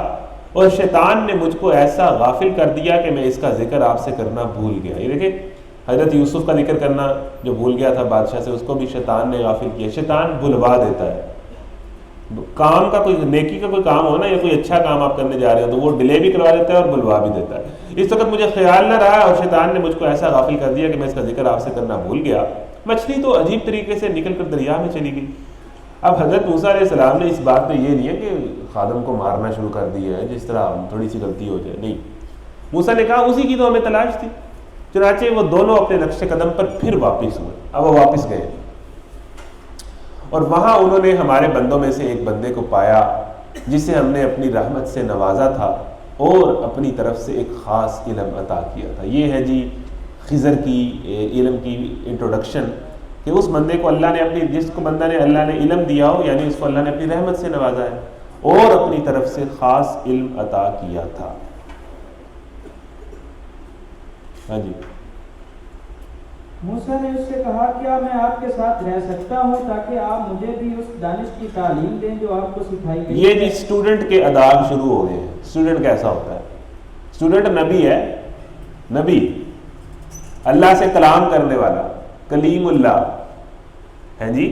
اور شیطان نے مجھ کو ایسا غافل کر دیا کہ میں اس کا ذکر آپ سے کرنا بھول گیا۔ یہ دیکھیں حضرت یوسف کا ذکر کرنا جو بھول گیا تھا بادشاہ سے، اس کو بھی شیطان نے غافل کیا۔ شیطان بھلوا دیتا ہے کام کا، کوئی نیکی کا کوئی کام ہو نا یا کوئی اچھا کام آپ کرنے جا رہے ہو تو وہ ڈیلے بھی کروا دیتا ہے اور بھلوا بھی دیتا ہے۔ اس وقت مجھے خیال نہ رہا اور شیطان نے مجھ کو ایسا غافل کر دیا کہ میں اس کا ذکر آپ سے کرنا بھول گیا۔ مچھلی تو عجیب طریقے سے نکل کر دریا میں چلی گئی۔ اب حضرت موسیٰ علیہ السلام نے اس بات پہ یہ نہیں ہے کہ خادم کو مارنا شروع کر دیا ہے جس طرح تھوڑی سی غلطی ہو جائے، نہیں، موسیٰ نے کہا اسی کی تو ہمیں تلاش تھی۔ چنانچہ وہ دونوں اپنے نقش قدم پر پھر واپس ہوئے۔ اب وہ واپس گئے اور وہاں انہوں نے ہمارے بندوں میں سے ایک بندے کو پایا جسے ہم نے اپنی رحمت سے نوازا تھا اور اپنی طرف سے ایک خاص علم عطا کیا تھا۔ یہ ہے جی خضر کی علم کی انٹروڈکشن، کہ اس بندے کو اللہ نے اپنی، جس کو بندہ نے اللہ نے علم دیا ہو یعنی اس کو اللہ نے اپنی رحمت سے نوازا ہے اور اپنی طرف سے خاص علم عطا کیا تھا۔ ہاں جی، موسیٰ نے اس سے کہا کیا میں آپ کے ساتھ رہ سکتا ہوں تاکہ آپ مجھے بھی اس دانش کی تعلیم دیں جو آپ کو سکھائی گئی؟ یہ جی اسٹوڈنٹ کے آداب شروع ہو گئے ہیں۔ اسٹوڈنٹ کیسا ہوتا ہے؟ اسٹوڈنٹ نبی ہے، نبی اللہ سے کلام کرنے والا، کلیم اللہ ہے جی،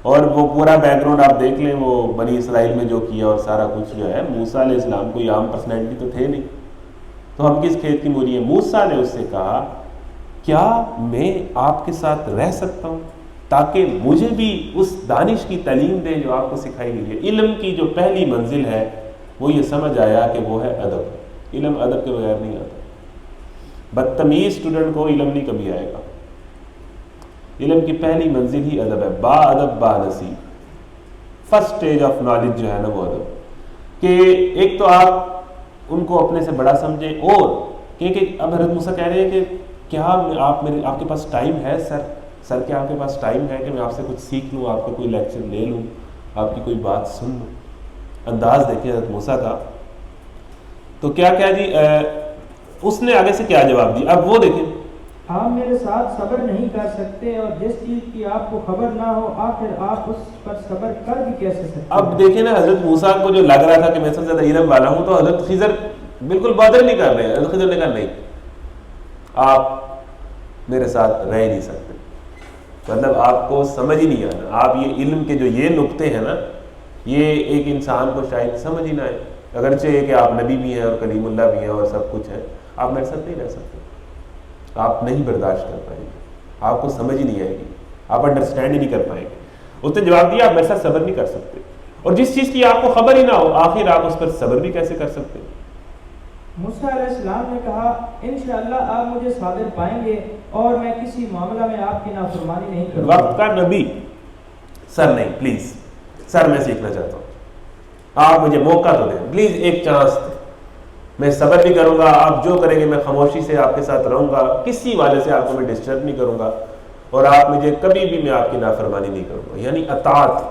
اور وہ پورا بیک گراؤنڈ آپ دیکھ لیں، وہ بنی اسرائیل میں جو کیا اور سارا کچھ جو ہے، موسیٰ علیہ السلام کوئی عام پرسنالٹی تو تھے نہیں، تو ہم کس کھیت کی موری ہیں؟ موسیٰ نے اس سے کہا کیا میں آپ کے ساتھ رہ سکتا ہوں تاکہ مجھے بھی اس دانش کی تعلیم دیں جو آپ کو سکھائی گئی ہے۔ علم کی جو پہلی منزل ہے وہ یہ سمجھ آیا کہ وہ ہے ادب۔ علم ادب کے بغیر نہیں آتا۔ بدتمیز اسٹوڈنٹ کو علم نہیں کبھی آئے گا۔ علم کی پہلی منزل ہی ادب ہے، با ادب با نصیب۔ فرسٹ اسٹیج آف نالج جو ہے نا وہ ادب، کہ ایک تو آپ ان کو اپنے سے بڑا سمجھیں، اور کہ اب حضرت موسیٰ کہہ رہے ہیں کہ کیا آپ کے پاس ٹائم ہے سر کیا آپ کے پاس ٹائم ہے کہ میں آپ سے کچھ سیکھ لوں، آپ کا کوئی لیکچر لے لوں، آپ کی کوئی بات سن لوں؟ انداز دیکھیں حضرت موسیٰ کا۔ تو کیا جی اس نے آگے سے کیا جواب دیا، اب وہ دیکھیں، آپ میرے ساتھ صبر نہیں کر سکتے اور جس چیز کی آپ کو خبر نہ ہو آخر آپ اس پر صبر کر بھی کیسے سکتے؟ اب دیکھیں نا حضرت موسیٰ کو جو لگ رہا تھا کہ میں سب سے زیادہ علم والا ہوں، تو حضرت خضر بالکل بادر نہیں کر رہے ہیں۔ حضرت خضر نے کہا نہیں، آپ میرے ساتھ رہ ہی نہیں سکتے، مطلب آپ کو سمجھ ہی نہیں آنا، آپ یہ علم کے جو یہ نقطے ہیں نا، یہ ایک انسان کو شاید سمجھ ہی نہ آئے، اگرچہ کہ آپ نبی بھی ہیں اور کلیم اللہ بھی ہیں اور سب کچھ ہے، آپ میرے ساتھ نہیں رہ سکتے، آپ نہیں برداشت کر پائیں گے، آپ کو سمجھ ہی نہیں آئے گی، آپ انڈرسٹینڈ ہی نہیں کر پائیں گے۔ اس نے جواب دیا آپ میرے ساتھ صبر نہیں کر سکتے، اور جس چیز کی آپ کو خبر ہی نہ ہو آخر آپ اس پر صبر بھی کیسے کر سکتے؟ موسیٰ علیہ السلام نے کہا انشاءاللہ آپ مجھے صابر پائیں گے اور میں کسی معاملہ میں آپ کی نافرمانی نہیں کروں گا۔ وقت کا نبی، سر نہیں پلیز، سر میں سیکھنا چاہتا ہوں، آپ مجھے موقع تو دیں پلیز، ایک چانس دیں، میں صبر بھی کروں گا، آپ جو کریں گے میں خاموشی سے آپ کے ساتھ رہوں گا، کسی والے سے آپ کو میں ڈسٹرب نہیں کروں گا، اور آپ مجھے کبھی بھی میں آپ کی نافرمانی نہیں کروں گا۔ یعنی اطاعت،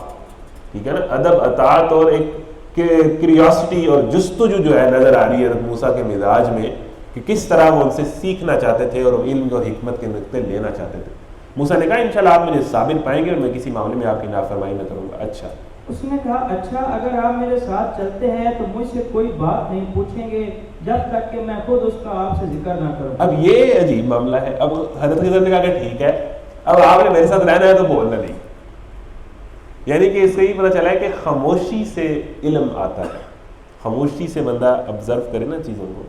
ٹھیک ہے نا، ادب، اطاعت اور ایک کیوریاسٹی اور جستجو جو ہے نظر آ رہی ہے حضرت موسیٰ کے مزاج میں، کہ کس طرح وہ ان سے سیکھنا چاہتے تھے اور علم اور حکمت کے نقطے لینا چاہتے تھے۔ موسیٰ نے کہا انشاءاللہ آپ مجھے صابر پائیں گے اور میں کسی معاملے میں آپ کی نافرمانی نہ کروں گا۔ اچھا، اس نے کہا اچھا اگر آپ میرے ساتھ چلتے ہیں تو مجھ سے کوئی بات نہیں پوچھیں گے جب تک کہ میں خود اس کا آپ سے ذکر نہ کروں۔ اب یہ عجیب معاملہ ہے۔ اب حضرت خضر نے کہا کہ ٹھیک ہے، اب آپ نے میرے ساتھ رہنا ہے تو بولنا نہیں، یعنی کہ اس سے یہ پتہ چلا ہے کہ خاموشی سے علم آتا ہے، خاموشی سے بندہ آبزرو کرے نا چیزوں کو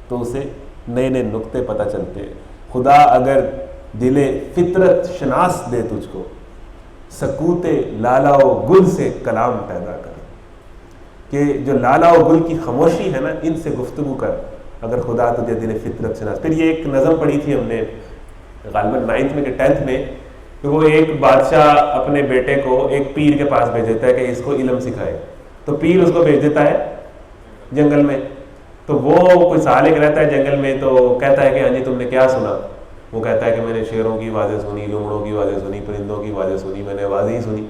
تو اسے نئے نئے نقطے پتہ چلتے ہیں۔ خدا اگر دل فطرت شناس دے تجھ کو، سکوت لالا و گل سے کلام پیدا کر، کہ جو لالا و گل کی خاموشی ہے نا ان سے گفتگو کر، اگر خدا تجھے دل فطرت شناس۔ پھر یہ ایک نظم پڑھی تھی ہم نے غالباً 9th میں کہ 10th میں، کہ وہ ایک بادشاہ اپنے بیٹے کو ایک پیر کے پاس بھیج دیتا ہے کہ اس کو علم سکھائے، تو پیر اس کو بھیج دیتا ہے جنگل میں، تو وہ کوئی سال ایک رہتا ہے جنگل میں، تو کہتا ہے کہ ہاں جی تم نے کیا سنا؟ وہ کہتا ہے کہ میں نے شیروں کی آوازیں سنی، لومڑوں کی آوازیں سنی، پرندوں کی آوازیں سنی، میں نے آوازیں ہی سنی۔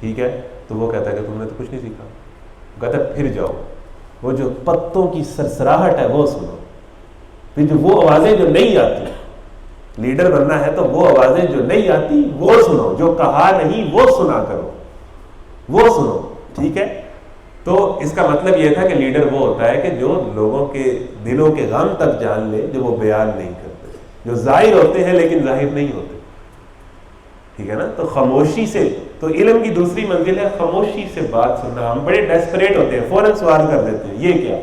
ٹھیک ہے. تو وہ کہتا ہے کہ تم نے تو کچھ نہیں سیکھا. وہ کہتا ہے پھر جاؤ, وہ جو پتوں کی سرسراہٹ ہے وہ سنو, پھر جو وہ آوازیں جو نہیں آتی, لیڈر بننا ہے تو وہ آوازیں جو نہیں آتی وہ سنو, جو کہا نہیں وہ سنا کرو, وہ سنو. ٹھیک ہے. تو اس کا مطلب یہ تھا کہ لیڈر وہ ہوتا ہے کہ جو لوگوں کے دلوں کے غم تک جان لے, جو وہ بیان نہیں کرتے, جو ظاہر ہوتے ہیں لیکن ظاہر نہیں ہوتے. ٹھیک ہے نا. تو خاموشی سے, تو علم کی دوسری منزل ہے خاموشی سے بات سننا. ہم بڑے ڈیسپریٹ ہوتے ہیں, فوراً سوال کر دیتے ہیں یہ کیا.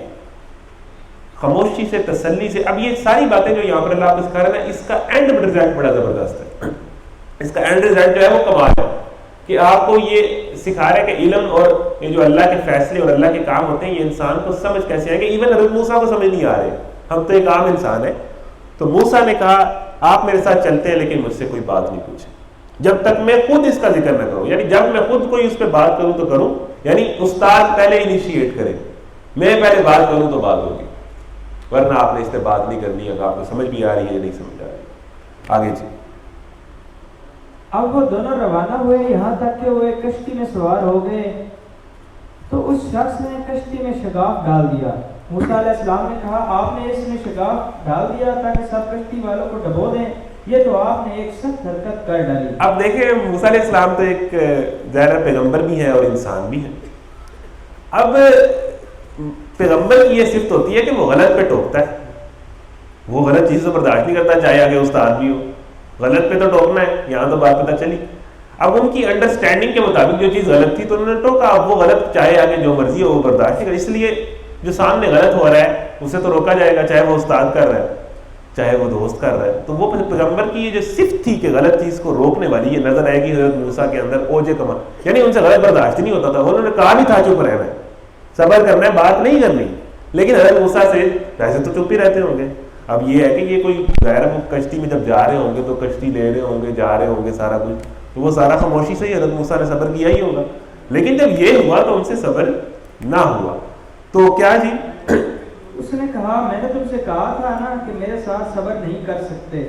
خاموشی سے, تسلی سے. اب یہ ساری باتیں جو یہاں پر اللہ آپ کو سکھا رہے ہیں, اس کا اینڈ ریزلٹ بڑا زبردست ہے. اس کا اینڈ ریزلٹ جو ہے وہ کمال ہے کہ آپ کو یہ سکھا رہے ہیں کہ علم اور یہ جو اللہ کے فیصلے اور اللہ کے کام ہوتے ہیں یہ انسان کو سمجھ کیسے آئے. کہ ایون حضرت موسیٰ کو سمجھ نہیں آ رہے, ہم تو ایک عام انسان ہے. تو موسیٰ نے کہا آپ میرے ساتھ چلتے ہیں لیکن مجھ سے کوئی بات نہیں پوچھے جب تک میں خود اس کا ذکر نہ کروں. یعنی جب میں خود کوئی اس پہ بات کروں تو کروں, یعنی استاد پہلے انیشیٹ کرے, میں پہلے بات کروں تو بات ہوگی, ورنہ آپ نے اس پہ بات نہیں کرنی. اگر آپ کو سمجھ بھی آ رہی ہے یا نہیں سمجھ آ رہی ہے. آگے جی. اب وہ دونوں روانہ ہوئے یہاں تک کہ وہ ایک کشتی میں سوار ہو گئے. تو اس شخص نے کشتی میں شگاف ڈال دیا. موسیٰ علیہ السلام نے کہا آپ نے اس میں شگاف ڈال دیا تاکہ سب کشتی والوں کو ڈبو دیں, یہ تو آپ نے ایک سخت حرکت کر ڈالی. اب دیکھیں موسیٰ علیہ السلام تو ایک ظاہر پیغمبر بھی ہے اور انسان بھی ہے. اب پیغمبر کی یہ صفت ہوتی ہے کہ وہ غلط پہ ٹوکتا ہے, وہ غلط چیز تو برداشت نہیں کرتا, چاہے آگے استاد بھی ہو. غلط پہ تو ٹوکنا ہے, یہاں تو بات پتہ چلی. اب ان کی انڈرسٹینڈنگ کے مطابق جو چیز غلط تھی تو انہوں نے ٹوکا. اب وہ غلط چاہے آگے جو مرضی ہو وہ برداشت نہیں کرے. اس لیے جو سامنے غلط ہو رہا ہے اسے تو روکا جائے گا, چاہے وہ استاد کر رہا ہے چاہے وہ دوست کر رہا ہے. تو وہ پیغمبر کی یہ جو صفت تھی کہ غلط چیز کو روکنے والی, یہ نظر آئے گی حضرت موسیٰ کے اندر اوج کمال. یعنی ان سے غلط برداشت نہیں ہوتا تھا. انہوں نے کہا بھی تھا چپ رہنا ہے, صبر کرنا ہے, بات نہیں کرنی. لیکن حضرت موسیٰ سے ویسے تو چپ ہی رہتے ہوں گے. اب یہ ہے کہ یہ کوئی غیر کشتی میں جب جا رہے ہوں گے تو کشتی لے رہے ہوں گے, جا رہے ہوں گے, سارا کچھ تو وہ سارا خاموشی سے ہی حضرت موسیٰ نے صبر کیا ہی ہوگا. لیکن جب یہ ہوا تو ان سے صبر نہ ہوا. تو کیا جی اس نے کہا میں نے تم سے کہا تھا نا کہ میرے ساتھ صبر نہیں کر سکتے.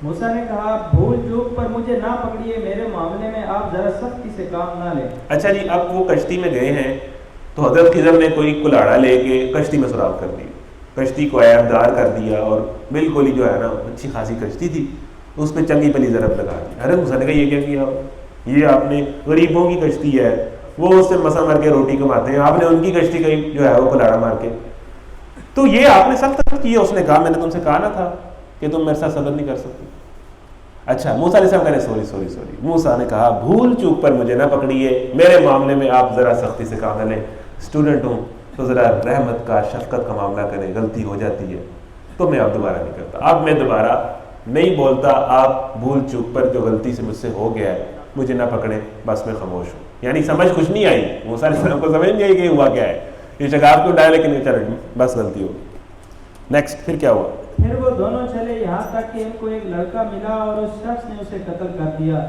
موسیٰ نے کہا بھول چوک پر مجھے نہ پکڑیے, میرے معاملے میں آپ ذرا سختی سے کام نہ لیں. اچھا جی, اب وہ کشتی میں گئے ہیں تو حضرت خضر نے کوئی کلاڑا لے کے کشتی میں سوراخ کر دی, کشتی کو عیبدار کر دیا اور بالکل ہی جو ہے نا اچھی خاصی کشتی تھی, اس پہ چنگی پلی ضرب لگا دی. حضرت موسیٰ نے کہا یہ کیا کیا, یہ آپ نے غریبوں کی کشتی ہے, وہ اس سے مسا مار کے روٹی کماتے ہیں, آپ نے ان کی کشتی کا جو ہے وہ کلاڑا مار کے. تو یہ آپ نے سخت کیا. اس نے کہا میں نے تم سے کہا نہ تھا کہ تم میرے ساتھ صبر نہیں کر سکتے. اچھا موسیٰ علیہ السلام کہنے سوری. موسیٰ نے کہا بھول چوک پر مجھے نہ پکڑیے, میرے معاملے میں آپ ذرا سختی سے کام نہ لیں. اسٹوڈنٹ ہوں تو ذرا رحمت کا شفقت کا معاملہ کریں, غلطی ہو جاتی ہے تو میں اب دوبارہ نہیں کرتا, اب میں دوبارہ نہیں بولتا. آپ بھول چوک پر جو غلطی سے مجھ سے ہو گیا ہے مجھے نہ پکڑیں, بس میں خاموش ہوں. یعنی سمجھ کچھ نہیں آئی, موسیٰ علیہ السلام کو سمجھ نہیں آئی کہ ہوا کیا ہے, یہ شگاف کیوں ڈالا, لیکن چلو بس غلطی ہو. نیکسٹ پھر کیا ہوا. پھر وہ دونوں چلے یہاں تک کہ ان کو ایک لڑکا ملا اور اس شخص نے اسے قتل کر دیا.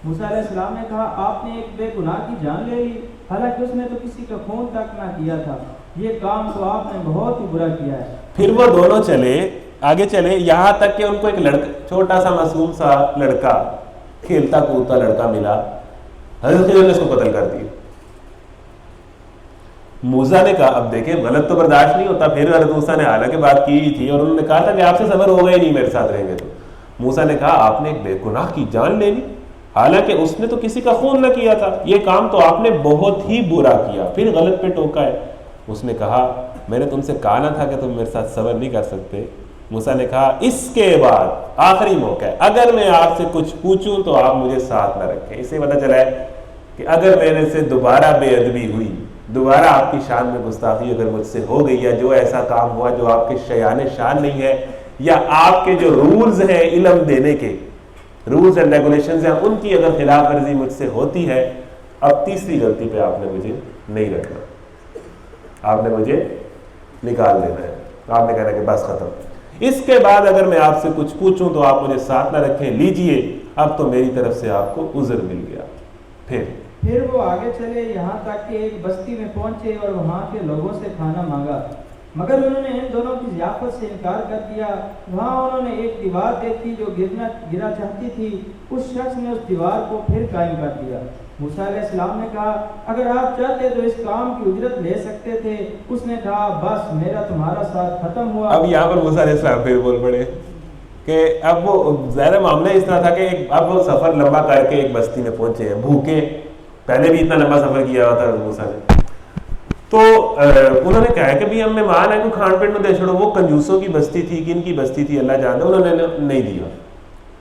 موسیٰ علیہ السلام نے کہا آپ نے ایک بے گناہ کی جان لے لی, حالانکہ اس نے تو کسی کا خون تک نہ کیا تھا. یہ کام تو آپ نے بہت ہی برا کیا ہے. پھر وہ دونوں چلے آگے چلے یہاں تک کہ ان کو ایک لڑکا, چھوٹا سا معصوم سا لڑکا, کھیلتا کودتا لڑکا ملا. حضرت خضر نے اس کو قتل کر دیا. موسیٰ نے کہا اب دیکھیں غلط تو برداشت نہیں ہوتا. پھر حضرت موسیٰ نے حالانکہ بات کی ہی تھی اور انہوں نے کہا تھا کہ آپ سے صبر ہوگا ہی نہیں میرے ساتھ رہیں گے. تو موسیٰ نے کہا آپ نے ایک بے گناہ کی جان لے لی, حالانکہ اس نے تو کسی کا خون نہ کیا تھا. یہ کام تو آپ نے بہت ہی برا کیا, پھر غلط پہ ٹوکا ہے. اس نے کہا میں نے تم سے کہا نہ تھا کہ تم میرے ساتھ صبر نہیں کر سکتے. موسیٰ نے کہا اس کے بعد آخری موقع ہے, اگر میں آپ سے کچھ پوچھوں تو آپ مجھے ساتھ نہ رکھیں. اس سے پتہ چلا ہے کہ اگر میرے سے دوبارہ بے ادبی ہوئی, دوبارہ آپ کی شان میں گستاخی اگر مجھ سے ہو گئی, یا جو ایسا کام ہوا جو آپ کے شیان شان نہیں ہے, یا آپ کے جو رولز ہیں علم دینے کے رولز اینڈ ریگولیشنز ہیں ان کی اگر خلاف ورزی مجھ سے ہوتی ہے, اب تیسری غلطی پہ آپ نے مجھے نہیں رکھنا, آپ نے مجھے نکال دینا ہے. آپ نے کہنا کہ بس ختم. اس کے بعد اگر میں آپ سے کچھ پوچھوں تو آپ مجھے ساتھ نہ رکھیں, لیجئے اب تو میری طرف سے آپ کو عذر مل گیا. پھر وہ آگے چلے یہاں تک کہ ایک بستی میں پہنچے اور وہاں کے لوگوں سے کھانا مانگا. مگر انہوں نے ان دونوں کی ضیافت سے انکار کر دیا۔ وہاں انہوں نے ایک دیوار دیکھی جو گرا چاہتی تھی، اس شخص نے اس دیوار کو پھر قائم کر دیا۔ موسیٰ علیہ السلام نے کہا اگر آپ چاہتے تو اس کام کی اجرت لے سکتے تھے۔ اس نے کہا بس میرا تمہارا ساتھ ختم ہوا۔ اب یہاں پر موسیٰ علیہ السلام پھر بول پڑے کہ اب وہ ظاہر معاملہ اس طرح تھا کہ اب وہ سفر لمبا کر کے ایک بستی میں پہنچے ہیں بھوکے، پہلے بھی اتنا لمبا سفر کیا ہوا تھا موسیٰ نے، تو انہوں نے کہا کہ بھی ہم مہمان ہیں کوئی کھان پین میں دے چھوڑو۔ وہ کنجوسوں کی بستی تھی، کن کی بستی تھی اللہ جانتا، انہوں نے نہیں دیا،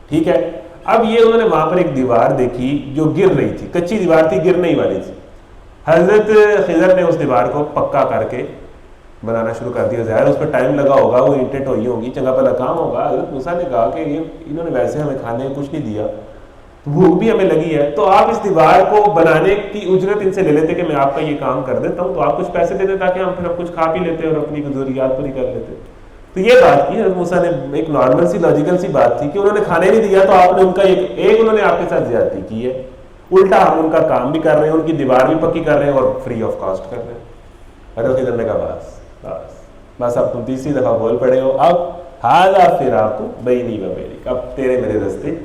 ٹھیک ہے۔ اب یہ انہوں نے وہاں پر ایک دیوار دیکھی جو گر رہی تھی، کچی دیوار تھی، گرنے ہی والی تھی۔ حضرت خضر نے اس دیوار کو پکا کر کے بنانا شروع کر دیا، ظاہر اس پہ ٹائم لگا ہوگا، وہ اینٹیں ٹوئی ہوں گی، چنگا پلا کام ہوگا۔ حضرت موسیٰ نے کہا کہ انہوں نے ویسے ہمیں کھانے کچھ نہیں دیا، بھوک بھی ہمیں لگی ہے، تو آپ اس دیوار کو بنانے کی اجرت ان سے لے لیتے کہ میں آپ کا یہ کام کر دیتا ہوں، تو آپ کچھ پیسے دے دیں تاکہ ہم پھر کچھ کھا پی لیتے اور اپنی ضروریات پوری کر لیتے۔ تو یہ بات کی حضرت موسیٰ نے، ایک نارمل سی لاجیکل سی بات تھی کہ انہوں نے کھانے نہیں دیا تو آپ نے ان کا ایک انہوں نے آپ کے ساتھ زیادتی کی ہے، الٹا ہم ان کا کام بھی کر رہے ہیں، ان کی دیوار بھی پکی کر رہے ہیں اور فری آف کاسٹ کر رہے ہیں۔ حضرت خضر نے کہا بس اب تم تیسری دفعہ بول پڑے ہو، اب ھذا فراق بینی و بینک، اب تیرے میرے راستے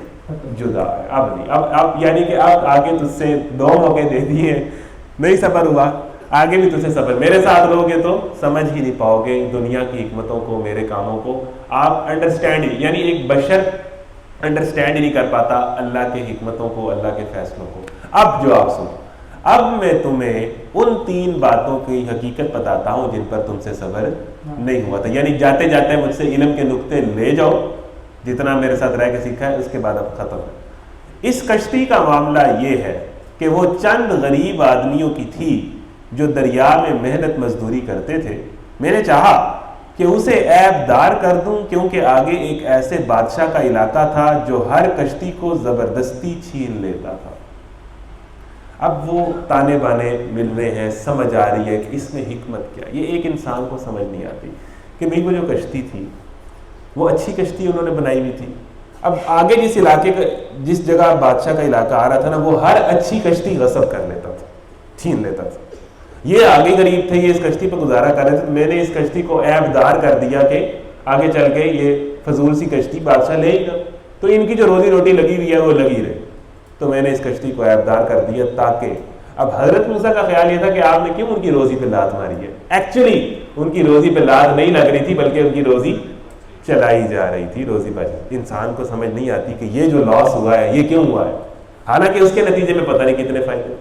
جدا ہے، اب نہیں، اب یعنی کہ اب آگے تجھ سے 2 موقع دے دیے، نہیں سفر ہوا، آگے بھی تجھ سے سفر، میرے ساتھ رہو گے تو سمجھ ہی نہیں پاؤ گے دنیا کی حکمتوں کو، میرے کاموں کو، آپ انڈرسٹینڈ ہی، یعنی ایک بشر انڈرسٹینڈ ہی نہیں کر پاتا اللہ کے حکمتوں کو، اللہ کے فیصلوں کو۔ اب جو آپ سنو، اب میں تمہیں ان 3 باتوں کی حقیقت بتاتا ہوں جن پر تم سے صبر نہیں ہوا تھا، یعنی جاتے جاتے مجھ سے علم کے نقطے لے جاؤ، جتنا میرے ساتھ رہ کے سیکھا ہے، اس کے بعد اب ختم ہے۔ اس کشتی کا معاملہ یہ ہے کہ وہ چند غریب آدمیوں کی تھی جو دریا میں محنت مزدوری کرتے تھے۔ میں نے چاہا کہ اسے عیب دار کر دوں کیونکہ آگے ایک ایسے بادشاہ کا علاقہ تھا جو ہر کشتی کو زبردستی چھین لیتا تھا۔ اب وہ تانے بانے مل رہے ہیں، سمجھ آ رہی ہے کہ اس میں حکمت کیا۔ یہ ایک انسان کو سمجھ نہیں آتی کہ بھئی وہ جو کشتی تھی وہ اچھی کشتی انہوں نے بنائی ہوئی تھی، اب آگے جس علاقے کا، جس جگہ بادشاہ کا علاقہ آ رہا تھا نا، وہ ہر اچھی کشتی غصب کر لیتا تھا، چھین لیتا تھا۔ یہ آگے غریب تھے، یہ اس کشتی پہ گزارا کر رہے تھے، میں نے اس کشتی کو عیب دار کر دیا کہ آگے چل کے یہ فضول سی کشتی بادشاہ لے ہی نہ، تو ان کی جو روزی روٹی لگی ہوئی ہے وہ لگی رہے، تو میں نے اس کشتی کو عیب دار کر دیا تاکہ۔ اب حضرت موسیٰ کا خیال یہ تھا کہ آپ نے کیوں ان کی روزی پہ لات ماری ہے، ایکچولی ان کی روزی پہ لات نہیں لگ رہی تھی بلکہ ان کی روزی چلائی جا رہی تھی، روزی بچ۔ انسان کو سمجھ نہیں آتی کہ یہ جو لاس ہوا ہے یہ کیوں ہوا ہے، حالانکہ اس کے نتیجے میں پتہ نہیں کتنے فائدے۔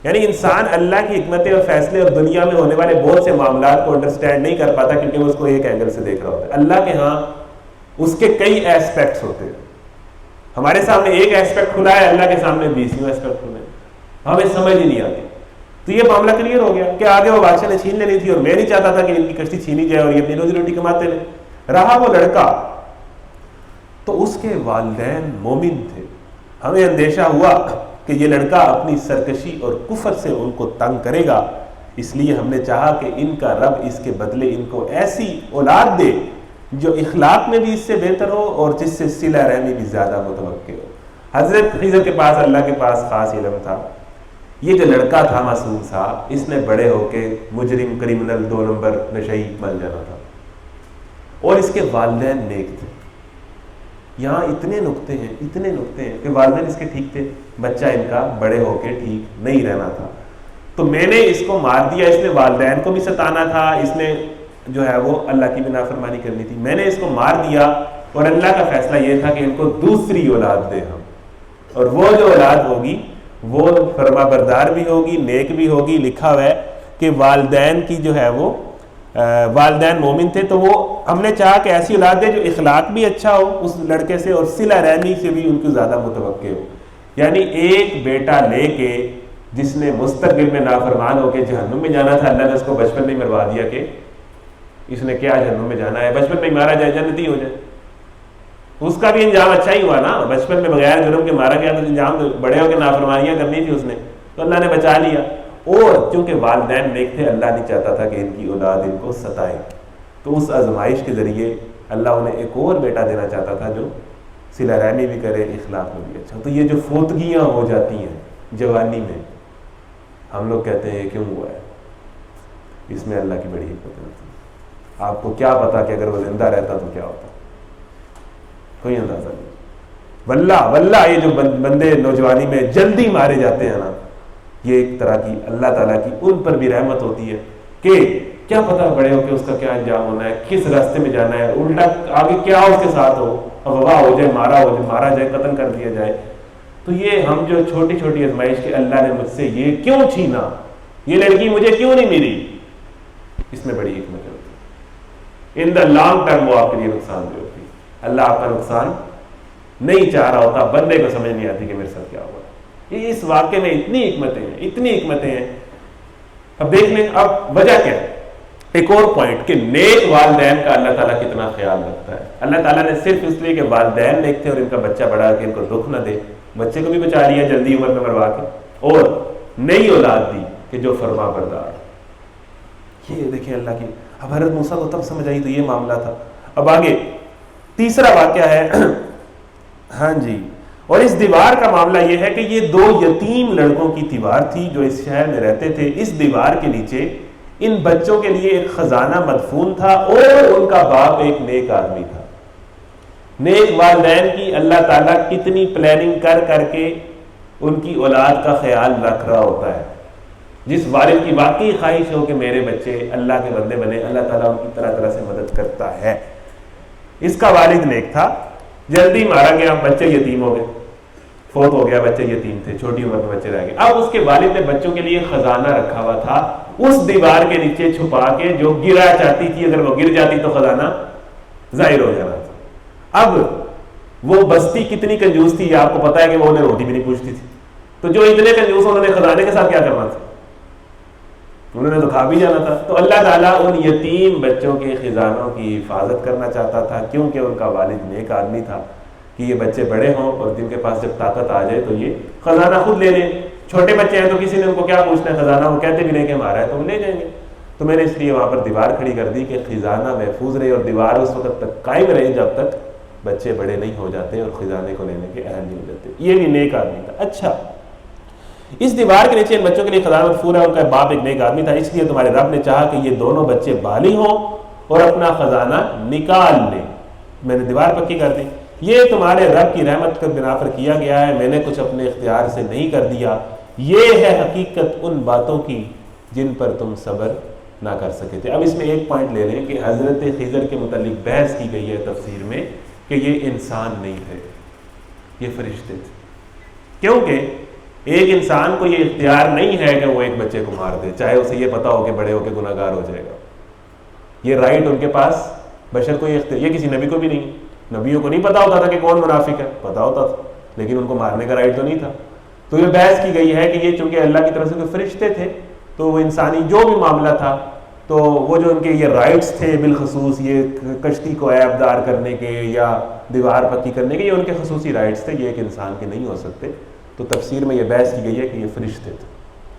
یعنی انسان اللہ کی حکمتیں اور فیصلے اور دنیا میں ہونے والے بہت سے معاملات کو انڈرسٹینڈ نہیں کر پاتا کیونکہ وہ اس کو ایک اینگل سے دیکھ رہا ہوتا ہے۔ اللہ کے ہاں اس کے کئی ایسپیکٹس ہوتے ہیں، ہمارے سامنے ایک ایسپیکٹ کھلا ہے، اللہ کے سامنے 20 ایسپیکٹ کھلے ہیں، ہمیں سمجھ ہی نہیں آتی۔ تو یہ معاملہ کلیئر ہو گیا کہ آگے وہ بادشاہ نے چھین لینی تھی اور میں نہیں چاہتا تھا کہ ان کی کشتی چھینی جائے اور یہ اپنی روزی روٹی کماتے رہے۔ رہا وہ لڑکا تو اس کے والدین مومن تھے، ہمیں اندیشہ ہوا کہ یہ لڑکا اپنی سرکشی اور کفر سے ان کو تنگ کرے گا، اس لیے ہم نے چاہا کہ ان کا رب اس کے بدلے ان کو ایسی اولاد دے جو اخلاق میں بھی اس سے بہتر ہو اور جس سے صلہ رحمی بھی زیادہ متوقع ہو۔ حضرت خضر کے پاس اللہ کے پاس خاص علم تھا، یہ جو لڑکا تھا معصوم سا، اس نے بڑے ہو کے مجرم، کرمنل، 2 نمبر نشئی بن جانا تھا، اور اس کے والدین نیک تھے۔ یہاں اتنے نقطے ہیں کہ والدین اس کے ٹھیک تھے، بچہ ان کا بڑے ہو کے ٹھیک نہیں رہنا تھا، تو میں نے اس کو مار دیا، اس نے والدین کو بھی ستانا تھا، اس نے جو ہے وہ اللہ کی بھی نافرمانی کرنی تھی، میں نے اس کو مار دیا، اور اللہ کا فیصلہ یہ تھا کہ ان کو دوسری اولاد دے ہم، اور وہ جو اولاد ہوگی وہ فرما بردار بھی ہوگی، نیک بھی ہوگی۔ لکھا ہوا ہے کہ والدین کی جو ہے وہ والدین مومن تھے، تو وہ ہم نے چاہا کہ ایسی اولاد دے جو اخلاق بھی اچھا ہو اس لڑکے سے اور صلہ رحمی سے بھی ان کو زیادہ متوقع ہو۔ یعنی ایک بیٹا لے کے جس نے مستقبل میں نافرمان ہو کے جہنم میں جانا تھا، اللہ نے اس کو بچپن میں مروا دیا کہ اس نے کیا جہنم میں جانا ہے، بچپن میں مارا جائے جنتی ہو جائے۔ اس کا بھی انجام اچھا ہی ہوا نا، بچپن میں بغیر جرم کے مارا گیا تو انجام بڑے ہو کے نافرمانیاں کرنی تھی اس نے، تو اللہ نے بچا لیا۔ اور چونکہ والدین نیک تھے، اللہ نہیں چاہتا تھا کہ ان کی اولاد ان کو ستائے، تو اس آزمائش کے ذریعے اللہ انہیں ایک اور بیٹا دینا چاہتا تھا جو صلہ رحمی بھی کرے، اخلاق میں بھی اچھا۔ تو یہ جو فوتگیاں ہو جاتی ہیں جوانی میں، ہم لوگ کہتے ہیں کیوں ہوا ہے، اس میں اللہ کی بڑی حکمت ہے۔ آپ کو کیا پتا کہ اگر وہ زندہ رہتا تو کیا ہوتا، کوئی اندازہ نہیں. واللہ یہ جو بندے نوجوانی میں جلدی مارے جاتے ہیں نا، یہ ایک طرح کی اللہ تعالیٰ کی ان پر بھی رحمت ہوتی ہے کہ کیا پتا بڑے ہو کے اس کا کیا انجام ہونا ہے، کس راستے میں جانا ہے، الٹا آگے کیا اس کے ساتھ ہو، وبا ہو جائے، مارا جائے، قتل کر دیا جائے. تو یہ ہم جو چھوٹی چھوٹی آزمائش کہ اللہ نے مجھ سے یہ کیوں چھینا، یہ لڑکی مجھے کیوں نہیں ملی، اس میں بڑی حکمت ہوتی ہے. ان دا لانگ ٹرم وہ آپ کے لیے نقصان دہ ہوتی ہے. اللہ آپ کا نقصان نہیں چاہ رہا ہوتا، بندے کو سمجھ نہیں آتی کہ میرے ساتھ کیا ہوا. یہ اس واقعے میں اتنی حکمتیں ہیں. اب دیکھ لیں اب وجہ کیا ہے. ایک اور پوائنٹ کہ نیک والدین کا اللہ تعالیٰ کتنا خیال رکھتا ہے. اللہ تعالیٰ نے صرف اس لیے کہ والدین نیک تھے اور ان کا بچہ بڑا کہ ان کو دکھ نہ دے، بچے کو بھی بچا لیا جلدی عمر میں مروا کے، اور نئی اولاد دی کہ جو فرما بردار. یہ دیکھیں اللہ کی. اب حضرت موسیٰ کو تب سمجھ آئی تو یہ معاملہ تھا. اب آگے تیسرا واقعہ ہے. ہاں جی، اور اس دیوار کا معاملہ یہ ہے کہ یہ 2 یتیم لڑکوں کی دیوار تھی جو اس شہر میں رہتے تھے. اس دیوار کے نیچے ان بچوں کے لیے ایک خزانہ مدفون تھا اور ان کا باپ ایک نیک آدمی تھا. نیک والدین کی اللہ تعالیٰ کتنی پلاننگ کر کے ان کی اولاد کا خیال رکھ رہا ہوتا ہے. جس والد کی واقعی خواہش ہو کہ میرے بچے اللہ کے بندے بنے، اللہ تعالیٰ ان کی طرح سے مدد کرتا ہے. اس کا والد نیک تھا، جلدی مارا گیا، بچے یتیم ہو گئے، فوت ہو گیا، بچے یتیم تھے، چھوٹی عمر میں بچے رہ گئے. اب اس کے والد نے بچوں کے لیے خزانہ رکھا ہوا تھا اس دیوار کے نیچے چھپا کے، جو گرا چاہتی تھی، اگر وہ گر جاتی تو خزانہ ظاہر ہو جانا تھا. اب وہ بستی کتنی کنجوس تھی، آپ کو پتا ہے کہ وہ انہیں روٹی بھی نہیں پوچھتی تھی. تو جو اتنے کنجوس، انہوں نے خزانے کے ساتھ کیا کرنا تھا، انہوں نے تو کھا بھی جانا تھا. تو اللہ تعالیٰ ان یتیم بچوں کے خزانوں کی حفاظت کرنا چاہتا تھا، کیونکہ ان کا والد نیک آدمی تھا کہ یہ بچے بڑے ہوں اور جن کے پاس جب طاقت آ جائے تو یہ خزانہ خود لے لیں. چھوٹے بچے ہیں تو کسی نے ان کو کیا پوچھنا ہے خزانہ، وہ کہتے بھی نہیں کہ ہمارا ہے تو وہ لے جائیں گے. تو میں نے اس لیے وہاں پر دیوار کھڑی کر دی کہ خزانہ محفوظ رہے، اور دیوار اس وقت تک قائم رہے جب تک بچے بڑے نہیں ہو جاتے اور خزانے کو لینے کے اہل نہیں ہو جاتے. یہ بھی نیک آدمی تھا. اچھا، اس دیوار کے نیچے ان بچوں کے لیے خزانہ محفوظ ہے، ان کا باپ ایک نیک آدمی تھا، اس لیے تمہارے رب نے چاہا کہ یہ دونوں بچے بالغ ہوں اور اپنا خزانہ نکال لیں. میں نے دیوار پکی کر دی. یہ تمہارے رب کی رحمت کے بنا پر کیا گیا ہے، میں نے کچھ اپنے اختیار سے نہیں کر دیا. یہ ہے حقیقت ان باتوں کی جن پر تم صبر نہ کر سکے تھے. اب اس میں ایک پوائنٹ لے لیں کہ حضرت خضر کے متعلق بحث کی گئی ہے تفسیر میں کہ یہ انسان نہیں تھے، یہ فرشتے تھے. کیونکہ ایک انسان کو یہ اختیار نہیں ہے کہ وہ ایک بچے کو مار دے، چاہے اسے یہ پتا ہو کہ بڑے ہو کے گناہ گار ہو جائے گا. یہ رائٹ ان کے پاس بشر کو یہ کسی نبی کو بھی نہیں. نبیوں کو نہیں پتا ہوتا تھا کہ کون منافق ہے، پتا ہوتا تھا لیکن ان کو مارنے کا رائٹ تو نہیں تھا. تو یہ بحث کی گئی ہے کہ یہ چونکہ اللہ کی طرف سے کوئی فرشتے تھے تو وہ انسانی جو بھی معاملہ تھا تو وہ جو ان کے یہ رائٹس تھے، بالخصوص یہ کشتی کو عیب دار کرنے کے یا دیوار پکی کرنے کے، یہ ان کے خصوصی رائٹس تھے، یہ ایک انسان کے نہیں ہو سکتے. تو تفسیر میں یہ بحث کی گئی ہے کہ یہ فرشتے تھے.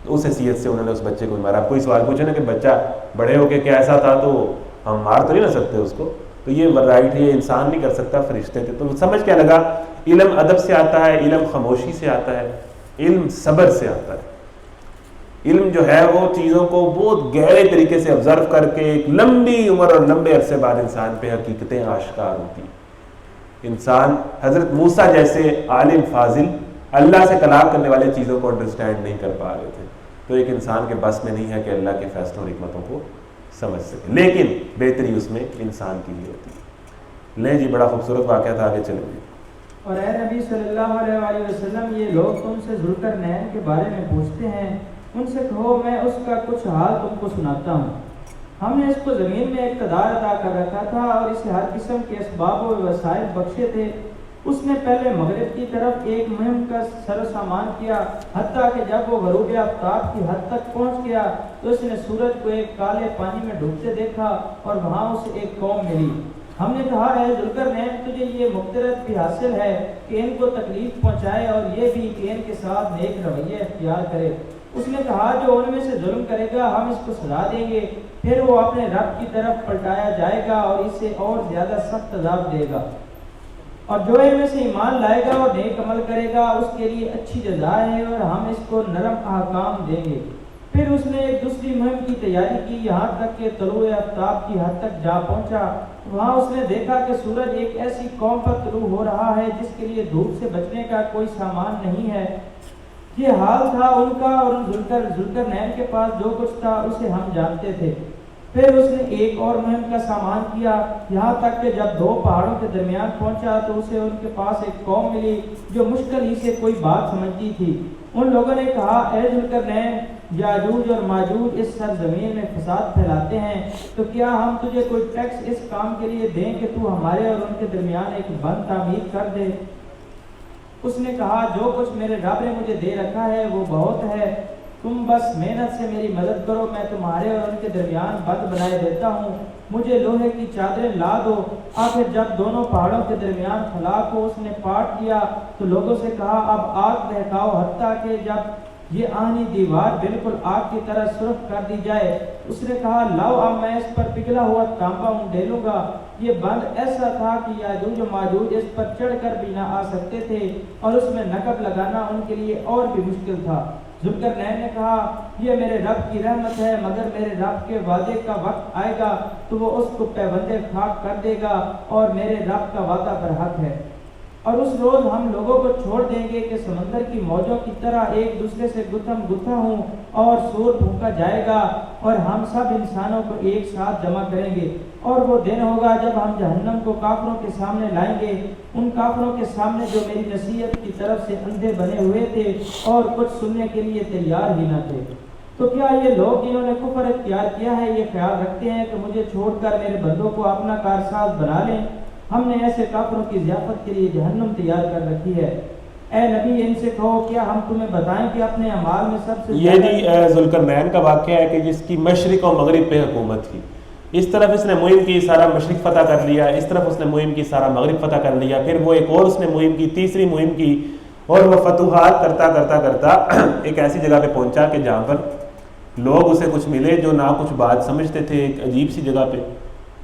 تو اس حیثیت سے انہوں نے اس بچے کو مارا. آپ کوئی سوال پوچھے نا کہ بچہ بڑے ہو کے کیسا تھا تو ہم مار تو نہیں نہ سکتے اس کو، تو یہ رائٹ ہے، یہ انسان نہیں کر سکتا، فرشتے تھے. تو سمجھ کیا لگا؟ علم ادب سے آتا ہے، علم خاموشی سے آتا ہے، علم صبر سے آتا ہے. علم جو ہے وہ چیزوں کو بہت گہرے طریقے سے آبزرو کر کے ایک لمبی عمر اور لمبے عرصے بعد انسان پہ حقیقتیں آشکار ہوتی ہیں. انسان حضرت موسیٰ جیسے عالم فاضل اللہ سے کلام کرنے والے چیزوں کو انڈرسٹینڈ نہیں کر پا رہے تھے، تو ایک انسان کے بس میں نہیں ہے کہ اللہ کے فیصلوں اور حکمتوں کو سمجھ سکے، لیکن بہتری اس میں انسان کی بھی ہوتی ہے. لیں جی، بڑا خوبصورت واقعہ تھا، آگے چلیں گے. اور اے نبی صلی اللہ علیہ وآلہ وسلم، یہ لوگ تم سے ذوالقرنین کے بارے میں پوچھتے ہیں، ان سے کہو میں اس کا کچھ حال تم کو سناتا ہوں. ہم نے اس کو زمین میں اقتدار عطا کر رکھا تھا اور اسے ہر قسم کے اسباب و وسائل بخشے تھے. اس نے پہلے مغرب کی طرف ایک مہم کا سر و سامان کیا، حتیٰ کہ جب وہ غروب آفتاب کی حد تک پہنچ گیا تو اس نے سورج کو ایک کالے پانی میں ڈوبتے دیکھا اور وہاں اسے ایک قوم ملی. ہم نے کہا اے ذوالقرنین، تجھے یہ مقتدرت بھی حاصل ہے کہ ان کو تکلیف پہنچائے اور یہ بھی کہ ان کے ساتھ نیک رویہ اختیار کرے. اس نے کہا جو ان میں سے ظلم کرے گا ہم اس کو سزا دیں گے، پھر وہ اپنے رب کی طرف پلٹایا جائے گا اور اسے اور زیادہ سخت عذاب دے گا. اور جو ان میں سے ایمان لائے گا اور نیک عمل کرے گا اس کے لیے اچھی جزا ہے اور ہم اس کو نرم احکام دیں گے. پھر اس نے ایک دوسری مہم کی تیاری کی، یہاں تک کہ طلوع آفتاب کی حد تک جا پہنچا۔ وہاں اس نے دیکھا کہ سورج ایک ایسی قوم پر طلوع ہو رہا ہے جس کے لیے دھوپ سے بچنے کا کوئی سامان نہیں ہے۔ یہ حال تھا ان کا، اور ذوالقرنین کے پاس جو کچھ تھا اسے ہم جانتے تھے۔ پھر اس نے ایک اور مہم کا سامان کیا، یہاں تک کہ جب دو پہاڑوں کے درمیان پہنچا تو اسے ان کے پاس ایک قوم ملی جو مشکل ہی سے کوئی بات سمجھتی تھی۔ ان لوگوں نے کہا، اے ذوالقرنین، یاجوج اور ماجوج اس سرزمین میں فساد پھیلاتے ہیں، تو کیا ہم تجھے کوئی ٹیکس اس کام کے لیے دیں کہ تو ہمارے اور ان کے درمیان ایک بند تعمیر کر دے؟ اس نے کہا، جو کچھ میرے رب نے مجھے دے رکھا ہے وہ بہت ہے، تم بس محنت سے میری مدد کرو، میں تمہارے اور ان کے درمیان بند بنائے دیتا ہوں، مجھے لوہے کی چادریں لا دو۔ آخر جب دونوں پہاڑوں کے درمیان خلا کو اس نے پاٹ دیا تو لوگوں سے کہا، اب آگ بہکاؤ، حتیٰ کہ جب یہ آہنی دیوار بالکل آگ کی طرح سرخ کر دی جائے۔ اس نے کہا، لاؤ اب میں اس پر پگھلا ہوا تانبا ڈھیلوں گا۔ یہ بند ایسا تھا کہ یاجوج و ماجوج اس پر چڑھ کر بھی نہ آ سکتے تھے، اور اس میں نقب لگانا ان کے لیے اور بھی مشکل تھا۔ ذوالقرنین نے کہا، یہ میرے رب کی رحمت ہے، مگر میرے رب کے وعدے کا وقت آئے گا تو وہ اس کو پیوند خاک کر دے گا، اور میرے رب کا وعدہ برحق ہے۔ اور اس روز ہم لوگوں کو چھوڑ دیں گے کہ سمندر کی موجوں کی طرح ایک دوسرے سے گتھم گتھا ہوں، اور سور پھونکا جائے گا، اور ہم سب انسانوں کو ایک ساتھ جمع کریں گے۔ اور وہ دن ہوگا جب ہم جہنم کو کافروں کے سامنے لائیں گے، ان کافروں کے سامنے جو میری نصیحت کی طرف سے اندھے بنے ہوئے تھے اور کچھ سننے کے لیے تیار ہی نہ تھے۔ تو کیا یہ لوگ جنہوں نے کفر اختیار کیا ہے یہ خیال رکھتے ہیں کہ مجھے چھوڑ کر میرے بندوں کو اپنا کارساز بنا لیں؟ ہم نے ایسے کافروں کی ضیافت کے لیے جہنم تیار کر رکھی ہے۔ اے نبی، ان سے کہو، کیا ہم تمہیں بتائیں کہ اپنے اعمال میں سب سے یہ جی ذوالقرنین کا واقعہ ہے کہ جس کی مشرق و مغرب پہ حکومت تھی۔ اس طرف اس نے مہم کی، سارا مشرق فتح کر لیا، اس طرف اس نے مہم کی، سارا مغرب فتح کر لیا، پھر وہ ایک اور اس نے مہم کی، تیسری مہم کی، اور وہ فتوحات کرتا کرتا کرتا ایک ایسی جگہ پہ پہنچا کہ جہاں پر لوگ اسے کچھ ملے جو نہ کچھ بات سمجھتے تھے، ایک عجیب سی جگہ پہ۔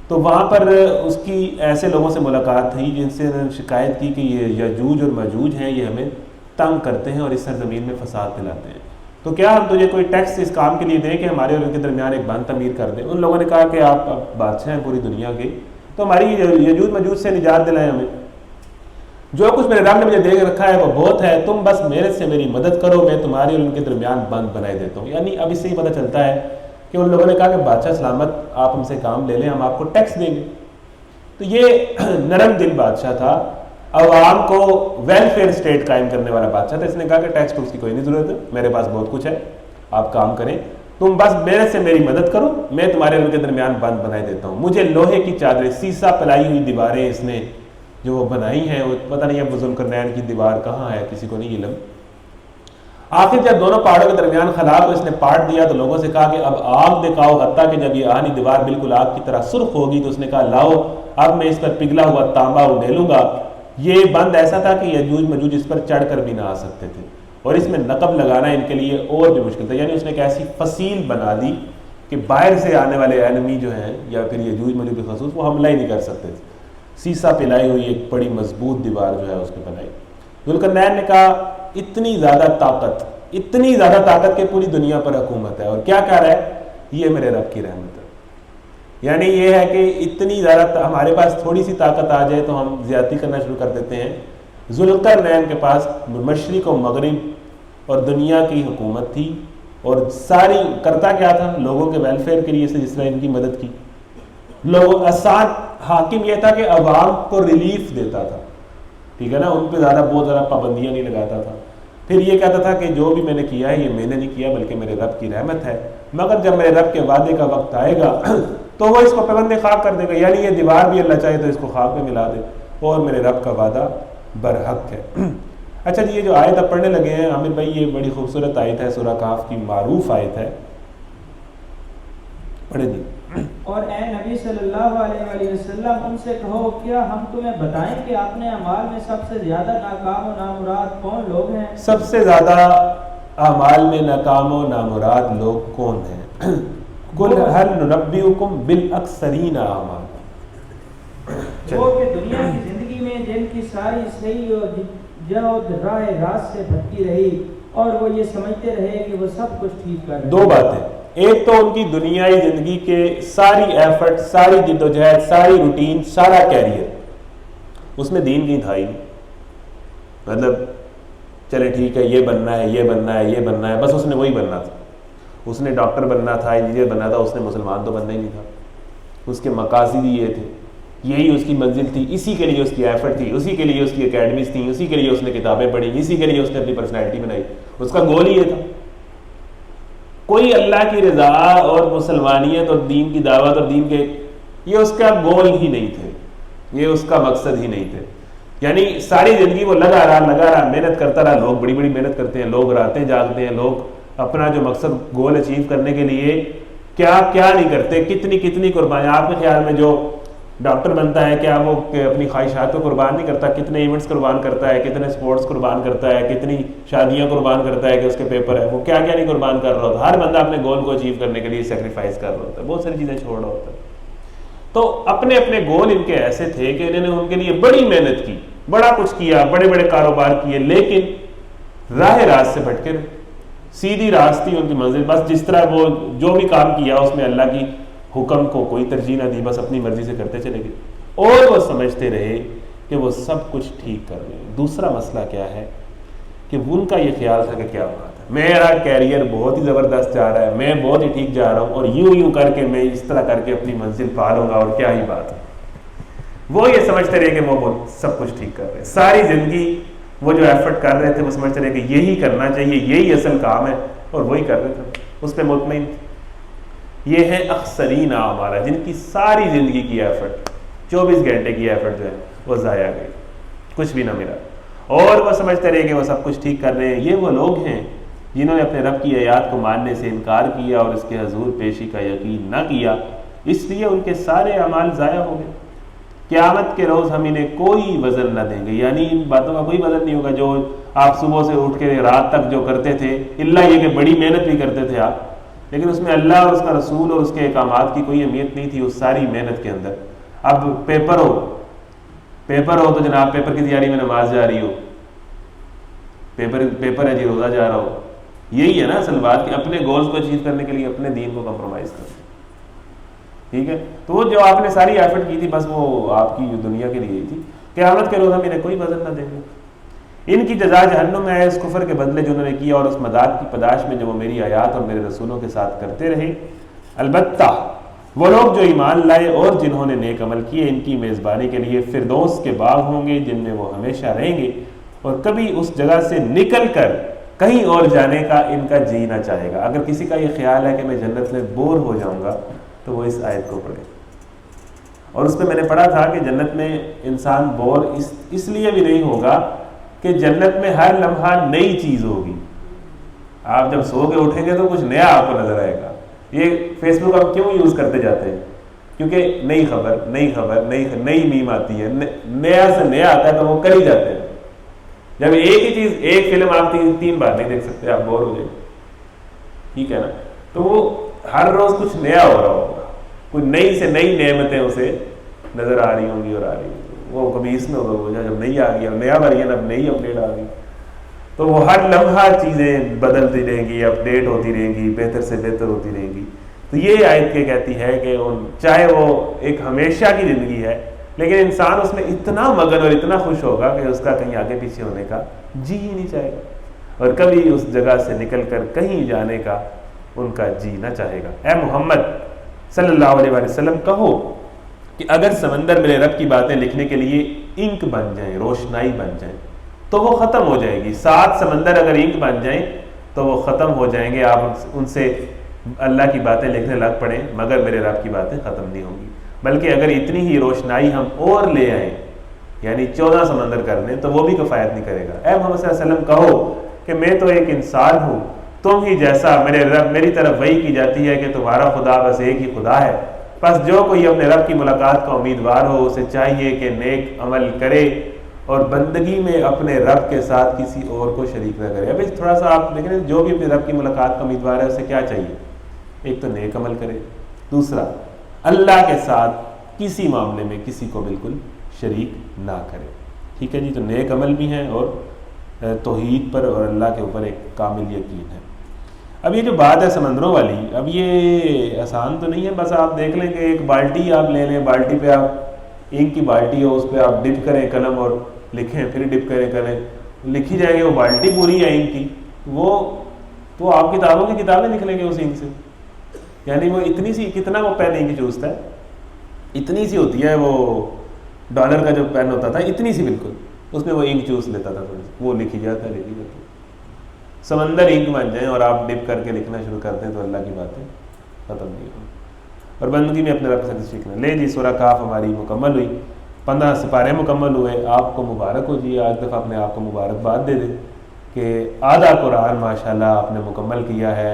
تو وہاں پر اس کی ایسے لوگوں سے ملاقات تھی جن سے انہوں نے شکایت کی کہ یہ یاجوج اور ماجوج ہیں، یہ ہمیں تنگ کرتے ہیں اور اس سرزمین میں فساد پھیلاتے ہیں، تو کیا ہم تجھے کوئی ٹیکس اس کام کے لیے دیں کہ ہمارے اور ان کے درمیان ایک بند تعمیر کر دیں؟ ان لوگوں نے کہا کہ آپ اب بادشاہ ہیں پوری دنیا کے، تو ہماری یاجوج ماجوج سے نجات دلائیں ہمیں، جو کچھ میرے رب نے مجھے دے کے رکھا ہے وہ بہت ہے، تم بس محنت سے میری مدد کرو، میں تمہاری اور ان کے درمیان بند بنائے دیتا ہوں۔ یعنی اب اس سے ہی پتہ چلتا ہے کہ ان لوگوں نے کہا کہ بادشاہ سلامت، آپ ہم سے کام لے لیں، ہم آپ کو ٹیکس دیں گے۔ تو یہ نرم دل بادشاہ تھا، عوام کو ویلفیئر اسٹیٹ قائم کرنے والا بادشاہ تھا۔ اس نے کہا کہ ٹیکس ٹوکس کی کوئی نہیں ضرورت ہے، میرے پاس بہت کچھ ہے، آپ کام کریں، تم بس محنت سے میری مدد کرو، میں تمہارے ان کے درمیان بند بنائے دیتا ہوں۔ مجھے لوہے کی چادریں، سیسا پلائی ہوئی دیواریں اس نے جو وہ بنائی ہیں، وہ پتہ نہیں اب ذوالقرنین کی دیوار کہاں ہے، کسی کو نہیں علم۔ آخر جب دونوں پہاڑوں کے درمیان خلا کو اس نے پاٹ دیا تو لوگوں سے کہا کہ اب آگ دکھاؤ، حتیٰ کہ جب یہ آہنی دیوار بالکل آگ کی طرح سرخ ہوگی تو اس نے کہا، لاؤ اب میں اس پر پگھلا ہوا تانبا اڈھیلوں گا۔ یہ بند ایسا تھا کہ یاجوج ماجوج اس پر چڑھ کر بھی نہ آ سکتے تھے، اور اس میں نقب لگانا ان کے لیے اور بھی مشکل تھا۔ یعنی اس نے ایک ایسی فصیل بنا دی کہ باہر سے آنے والے اینمی جو ہیں یا پھر یاجوج ماجوج بخصوص وہ حملہ ہی نہیں کر سکتے تھے۔ سیسا پلائی ہوئی ایک بڑی مضبوط دیوار جو ہے اس نے بنائی۔ ذوالقرنین نے کہا، اتنی زیادہ طاقت کہ پوری دنیا پر حکومت ہے، اور کیا کہہ رہا ہے، یہ میرے رب کی رحمت ہے۔ یعنی یہ ہے کہ اتنی زیادہ ہمارے پاس تھوڑی سی طاقت آ جائے تو ہم زیادتی کرنا شروع کر دیتے ہیں۔ ذوالقرنین کے پاس مشرق و مغرب اور دنیا کی حکومت تھی، اور ساری کرتا کیا تھا، لوگوں کے ویلفیئر کے لیے سے جس طرح ان کی مدد کی، لوگ آسان حاکم یہ تھا کہ عوام کو ریلیف دیتا تھا، ٹھیک ہے نا، ان پہ بہت زیادہ پابندیاں نہیں لگاتا تھا۔ پھر یہ کہتا تھا کہ جو بھی میں نے کیا ہے یہ میں نے نہیں کیا بلکہ میرے رب کی رحمت ہے، مگر جب میرے رب کے وعدے کا وقت آئے گا تو وہ اس کو پیوند خاک کر دے گا، یعنی یہ دیوار بھی اللہ چاہے تو اس کو خاک میں ملا دے، اور میرے رب کا وعدہ برحق ہے۔ اچھا جی، یہ جو آیت اب پڑھنے لگے ہیں عامر بھائی، یہ بڑی خوبصورت آیت ہے، سورہ کہف کی معروف آیت ہے، پڑھیں جی۔ اور اے نبی صلی اللہ علیہ وآلہ وسلم، ان سے کہو، کیا ہم تمہیں بتائیں کہ اپنے اعمال میں سب سے زیادہ ناکام و نامراد کون لوگ ہیں؟ سب سے زیادہ اعمال میں ناکام و نامراد لوگ کون ہیں؟ قل هل ننبئکم بالاکثرین اعمالا، وہ کہ دنیا کی زندگی میں جن کی ساری صحیح اور جہد راہ راست سے بھٹکی رہی، اور وہ یہ سمجھتے رہے کہ وہ سب کچھ ٹھیک کر رہے ہیں۔ دو باتیں، ایک تو ان کی دنیائی زندگی کے ساری ایفرٹ، ساری جدوجہد، ساری روٹین، سارا کیریئر، اس میں دین کی تھا ہی نہیں۔ مطلب چلے ٹھیک ہے، یہ بننا ہے، یہ بننا ہے، یہ بننا ہے، بس اس نے وہی بننا تھا۔ اس نے ڈاکٹر بننا تھا، انجینئر بننا تھا، اس نے مسلمان تو بننا ہی نہیں تھا۔ اس کے مقاصد ہی یہ تھے، یہی اس کی منزل تھی، اسی کے لیے اس کی ایفرٹ تھی، اسی کے لیے اس کی اکیڈمیز تھیں، اسی کے لیے اس نے کتابیں پڑھی، اسی کے لیے اس نے اپنی پرسنالٹی بنائی۔ اس کا گول ہی یہ تھا۔ کوئی اللہ کی رضا اور مسلمانیت اور دین کی دعوت اور دین کے، یہ اس کا گول ہی نہیں تھے، یہ اس کا مقصد ہی نہیں تھے۔ یعنی ساری زندگی وہ لگا رہا محنت کرتا رہا۔ لوگ بڑی بڑی محنت کرتے ہیں، لوگ راتیں جاگتے ہیں، لوگ اپنا جو مقصد گول اچیو کرنے کے لیے کیا کیا نہیں کرتے، کتنی قربانیاں۔ آپ کے خیال میں جو ڈاکٹر بنتا ہے کیا وہ اپنی خواہشات کو قربان نہیں کرتا؟ کتنے ایونٹس قربان کرتا ہے، کتنے سپورٹس قربان کرتا ہے، کتنی شادیاں قربان کرتا ہے کہ اس کے پیپر ہے، وہ کیا کیا نہیں قربان کر رہا ہوتا۔ ہر بندہ اپنے گول کو اچیو کرنے کے لیے سیکریفائس کر رہا ہوتا ہے، بہت ساری چیزیں چھوڑ رہا ہوتا ہے۔ تو اپنے اپنے گول ان کے ایسے تھے کہ انہوں نے ان کے لیے بڑی محنت کی، بڑا کچھ کیا، بڑے بڑے کاروبار کیے، لیکن راہ راست سے بھٹکے رہے۔ سیدھی راست تھی ان کی منزل، بس جس طرح وہ جو بھی کام کیا اس میں اللہ کی حکم کو کوئی ترجیح نہ دی، بس اپنی مرضی سے کرتے چلے گئے، اور وہ سمجھتے رہے کہ وہ سب کچھ ٹھیک کر رہے ہیں۔ دوسرا مسئلہ کیا ہے کہ ان کا یہ خیال تھا کہ کیا بات ہے، میرا کیریئر بہت ہی زبردست جا رہا ہے، میں بہت ہی ٹھیک جا رہا ہوں، اور یوں کر کے میں اس طرح کر کے اپنی منزل پا لوں گا، اور کیا ہی بات ہے۔ وہ یہ سمجھتے رہے کہ وہ سب کچھ ٹھیک کر رہے ہیں۔ ساری زندگی وہ جو ایفرٹ کر رہے تھے وہ سمجھتے رہے کہ یہی کرنا چاہیے، یہی اصل کام ہے، اور وہی کر رہے تھے، اس پہ مطمئن تھے۔ یہ ہے اخسرین اعمال، جن کی ساری زندگی کی ایفرٹ، 24 گھنٹے کی ایفرٹ جو ہے وہ ضائع گئی، کچھ بھی نہ ملا، اور وہ سمجھتے رہے کہ وہ سب کچھ ٹھیک کر رہے ہیں۔ یہ وہ لوگ ہیں جنہوں نے اپنے رب کی آیات کو ماننے سے انکار کیا اور اس کے حضور پیشی کا یقین نہ کیا، اس لیے ان کے سارے اعمال ضائع ہو گئے۔ قیامت کے روز ہم انہیں کوئی وزن نہ دیں گے، یعنی ان باتوں کا کوئی وزن نہیں ہوگا جو آپ صبح سے اٹھ کے رات تک جو کرتے تھے، اللہ یہ کہ بڑی محنت بھی کرتے تھے آپ، لیکن اس میں اللہ اور اس کا رسول اور اس کے احکامات کی کوئی اہمیت نہیں تھی اس ساری محنت کے اندر۔ اب پیپر ہو تو جناب پیپر کی تیاری میں نماز جا رہی ہو، پیپر ہے جی روزہ جا رہا ہو، یہی ہے نا اصل بات کہ اپنے گولز کو اچیو کرنے کے لیے اپنے دین کو کمپرومائز کرنا، ٹھیک ہے۔ تو وہ جو آپ نے ساری ایفرٹ کی تھی بس وہ آپ کی دنیا کے لیے ہی تھی۔ قیامت کے روز ہم انہیں کوئی وزن نہ دیں گے، ان کی جزا جہنم ہے اس کفر کے بدلے جو انہوں نے کیا اور اس مداد کی پداش میں جو وہ میری آیات اور میرے رسولوں کے ساتھ کرتے رہے۔ البتہ وہ لوگ جو ایمان لائے اور جنہوں نے نیک عمل کیے، ان کی میزبانی کے لیے فردوس کے باغ ہوں گے جن میں وہ ہمیشہ رہیں گے، اور کبھی اس جگہ سے نکل کر کہیں اور جانے کا ان کا جی نہ چاہے گا۔ اگر کسی کا یہ خیال ہے کہ میں جنت میں بور ہو جاؤں گا تو وہ اس آیت کو پڑھے، اور اس پہ میں نے پڑھا تھا کہ جنت میں انسان بور اس لیے بھی نہیں ہوگا کہ جنت میں ہر لمحہ نئی چیز ہوگی۔ آپ جب سو کے اٹھیں گے تو کچھ نیا آپ کو نظر آئے گا۔ یہ فیس بک آپ کیوں یوز کرتے جاتے ہیں؟ کیونکہ نئی خبر نئی میم آتی ہے، نیا سے نیا آتا ہے تو وہ کر ہی جاتے ہیں۔ جب ایک ہی چیز، ایک فلم آپ 3 بار نہیں دیکھ سکتے، آپ بور ہو جائیں، ٹھیک ہے نا؟ تو وہ ہر روز کچھ نیا ہو رہا ہوگا، کوئی نئی سے نئی نعمتیں اسے نظر آ رہی ہوں گی اور آ رہی ہوں گی۔ وہ کبھی اس میں ہوگا جب نئی آ گئی، اب نیا ورژن، اب نئی اپڈیٹ آ گئی، تو وہ ہر لمحہ چیزیں بدلتی رہیں گی، اپڈیٹ ہوتی رہیں گی، بہتر سے بہتر ہوتی رہیں گی۔ تو یہ آیت کے کہتی ہے کہ چاہے وہ ایک ہمیشہ کی زندگی ہے لیکن انسان اس میں اتنا مگن اور اتنا خوش ہوگا کہ اس کا کہیں آگے پیچھے ہونے کا جی ہی نہیں چاہے گا، اور کبھی اس جگہ سے نکل کر کہیں جانے کا ان کا جی نہ چاہے گا۔ اے محمد صلی اللہ علیہ وسلم کہو کہ اگر سمندر میرے رب کی باتیں لکھنے کے لیے انک بن جائیں، روشنائی بن جائیں تو وہ ختم ہو جائے گی۔ 7 سمندر اگر انک بن جائیں تو وہ ختم ہو جائیں گے، آپ ان سے اللہ کی باتیں لکھنے لگ پڑیں، مگر میرے رب کی باتیں ختم نہیں ہوں گی۔ بلکہ اگر اتنی ہی روشنائی ہم اور لے آئیں، یعنی 14 سمندر کر لیں، تو وہ بھی کفایت نہیں کرے گا۔ اے محمد صلی اللہ علیہ وسلم کہو کہ میں تو ایک انسان ہوں، تم ہی جیسا میرے رب، میری طرف وحی کی جاتی ہے کہ تمہارا خدا بس ایک ہی خدا ہے۔ بس جو کوئی اپنے رب کی ملاقات کا امیدوار ہو اسے چاہیے کہ نیک عمل کرے اور بندگی میں اپنے رب کے ساتھ کسی اور کو شریک نہ کرے۔ ابھی تھوڑا سا آپ دیکھیں، جو بھی اپنے رب کی ملاقات کا امیدوار ہے اسے کیا چاہیے؟ ایک تو نیک عمل کرے، دوسرا اللہ کے ساتھ کسی معاملے میں کسی کو بالکل شریک نہ کرے، ٹھیک ہے جی؟ تو نیک عمل بھی ہیں اور توحید پر اور اللہ کے اوپر ایک کامل یقین ہے۔ اب یہ جو بات ہے سمندروں والی، اب یہ آسان تو نہیں ہے، بس آپ دیکھ لیں کہ ایک بالٹی آپ لے لیں، بالٹی پہ آپ انک کی بالٹی ہو، اس پہ آپ ڈپ کریں قلم اور لکھیں، پھر ڈپ کریں قلم، لکھی جائے گی وہ بالٹی پوری ہے انک کی، وہ تو آپ کتابوں کی کتابیں نکلیں گے اس انک سے، یعنی وہ اتنی سی، کتنا وہ پین انک چوستا ہے، اتنی سی ہوتی ہے، وہ ڈالر کا جو پین ہوتا تھا اتنی سی بالکل، اس میں وہ انک چوس لیتا تھا تھوڑی سی، وہ لکھی جاتا ہے، لکھی جاتی ہے۔ سمندر انک بن جائیں اور آپ ڈپ کر کے لکھنا شروع کر دیں تو اللہ کی باتیں ختم نہیں ہوں، اور بندگی میں اپنے رب سے سیکھنا۔ لے جی سورہ کاف ہماری مکمل ہوئی، 15 سپارے مکمل ہوئے، آپ کو مبارک ہو جی، آج دفعہ اپنے آپ کو مبارکباد دے دیں کہ آدھا قرآن ماشاءاللہ آپ نے مکمل کیا ہے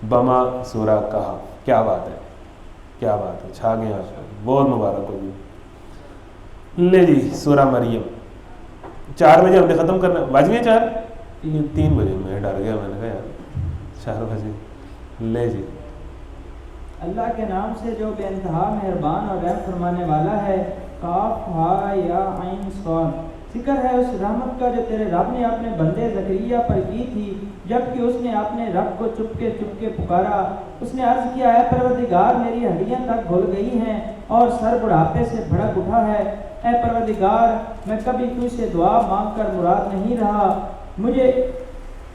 بما سورہ کہف، کیا بات ہے، کیا بات ہے، چھا گئے آپ، بہت مبارک ہو جی۔ لے جی سورہ مریم، 4 بجے ہم نے ختم کرنا، بج گئے 4، 3 بجے، میں ڈر گیا، میں نے کہا یار 4 بجے۔ لے جی اللہ کے نام سے جو بے انتہا مہربان اور رحم فرمانے والا ہے۔ قاف ہا یا عین صاد، ذکر ہے اس رحمت کا جو تیرے رب نے اپنے بندے زکریا پر کی تھی جبکہ اس نے اپنے رب کو چپکے چپکے پکارا۔ اس نے عرض کیا، اے پروردگار میری ہڈیاں تک گھل گئی ہیں اور سر بڑھاپے سے بھڑک اٹھا ہے۔ اے پروردگار میں کبھی تجھ سے دعا مانگ کر مراد نہیں رہا، مجھے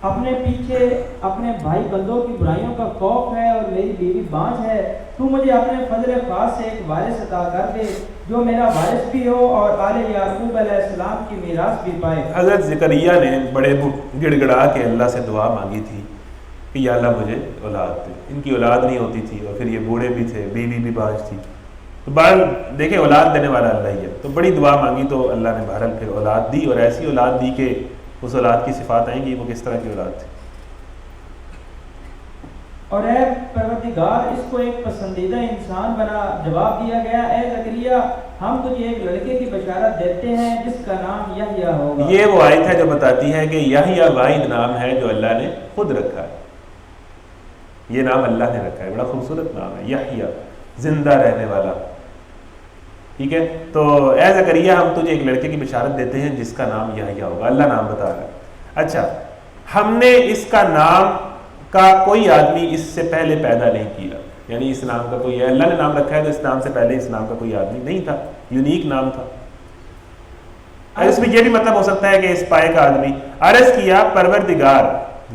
اپنے پیچھے اپنے بھائی بندوں کی برائیوں کا خوف ہے اور میری بیوی بانجھ ہے۔ تو مجھے اپنے فضل خاص سے ایک وارث عطا کر دے جو میرا وارث بھی ہو اور آل یعقوب علیہ السلام کی میراث بھی پائے۔ حضرت زکریا نے بڑے گڑ گڑا کے اللہ سے دعا مانگی تھی کہ یا اللہ مجھے اولاد دے، ان کی اولاد نہیں ہوتی تھی اور پھر یہ بوڑھے بھی تھے، بیوی بھی بانجھ تھی، تو بہرحال دیکھیں اولاد دینے والا اللہ ہی ہے، تو بڑی دعا مانگی تو اللہ نے بہرحال پھر اولاد دی، اور ایسی اولاد دی کہ اس اولاد کی صفات آئیں گی وہ کس طرح کی اولاد تھی۔ اور اے پروردگار اس کو ایک پسندیدہ انسان بنا۔ جواب دیا گیا، اے زکریا ہم تجھے ایک لڑکے کی بشارت دیتے ہیں جس کا نام یحییٰ ہوگا۔ یہ وہ آیت ہے جو بتاتی ہے کہ یحییٰ واحد نام ہے جو اللہ نے خود رکھا ہے، یہ نام اللہ نے رکھا ہے، بڑا خوبصورت نام ہے یحییٰ، زندہ رہنے والا، ٹھیک ہے۔ تو اے زکریا ہم تجھے ایک لڑکے کی بشارت دیتے ہیں جس کا نام یحییٰ ہوگا، اللہ نام بتا رہا ہے۔ اچھا، ہم نے اس کا نام کا کوئی آدمی اس سے پہلے پیدا نہیں کیا، یعنی اس نام کا کوئی، اللہ نے نام رکھا ہے تو اس نام سے پہلے اس نام کا کوئی آدمی نہیں تھا، یونیک نام تھا۔ اس میں یہ بھی مطلب ہو سکتا ہے کہ اس پائے کا آدمی۔ عرض کیا، پروردگار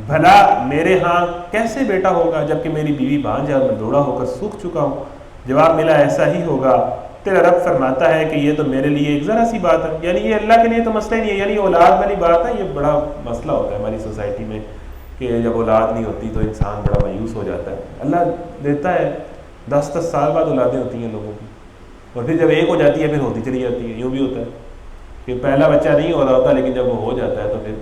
بھلا میرے ہاں کیسے بیٹا ہوگا جبکہ میری بیوی بانجھ ہے اور میں بوڑھا ہو کر سوکھ چکا ہوں؟ جواب ملا، ایسا ہی ہوگا، تیرا رب فرماتا ہے کہ یہ تو میرے لیے ایک ذرا سی بات ہے، یعنی یہ اللہ کے لیے تو مسئلہ ہی نہیں ہے، یعنی اولاد والی بات ہے، یہ بڑا مسئلہ ہوتا ہے ہماری سوسائٹی میں کہ جب اولاد نہیں ہوتی تو انسان بڑا مایوس ہو جاتا ہے۔ اللہ دیتا ہے، 10 سال بعد اولادیں ہوتی ہیں لوگوں کی، اور پھر جب ایک ہو جاتی ہے پھر ہوتی چلی جاتی ہے۔ یوں بھی ہوتا ہے کہ پہلا بچہ نہیں ہو رہا ہوتا لیکن جب وہ ہو جاتا ہے تو پھر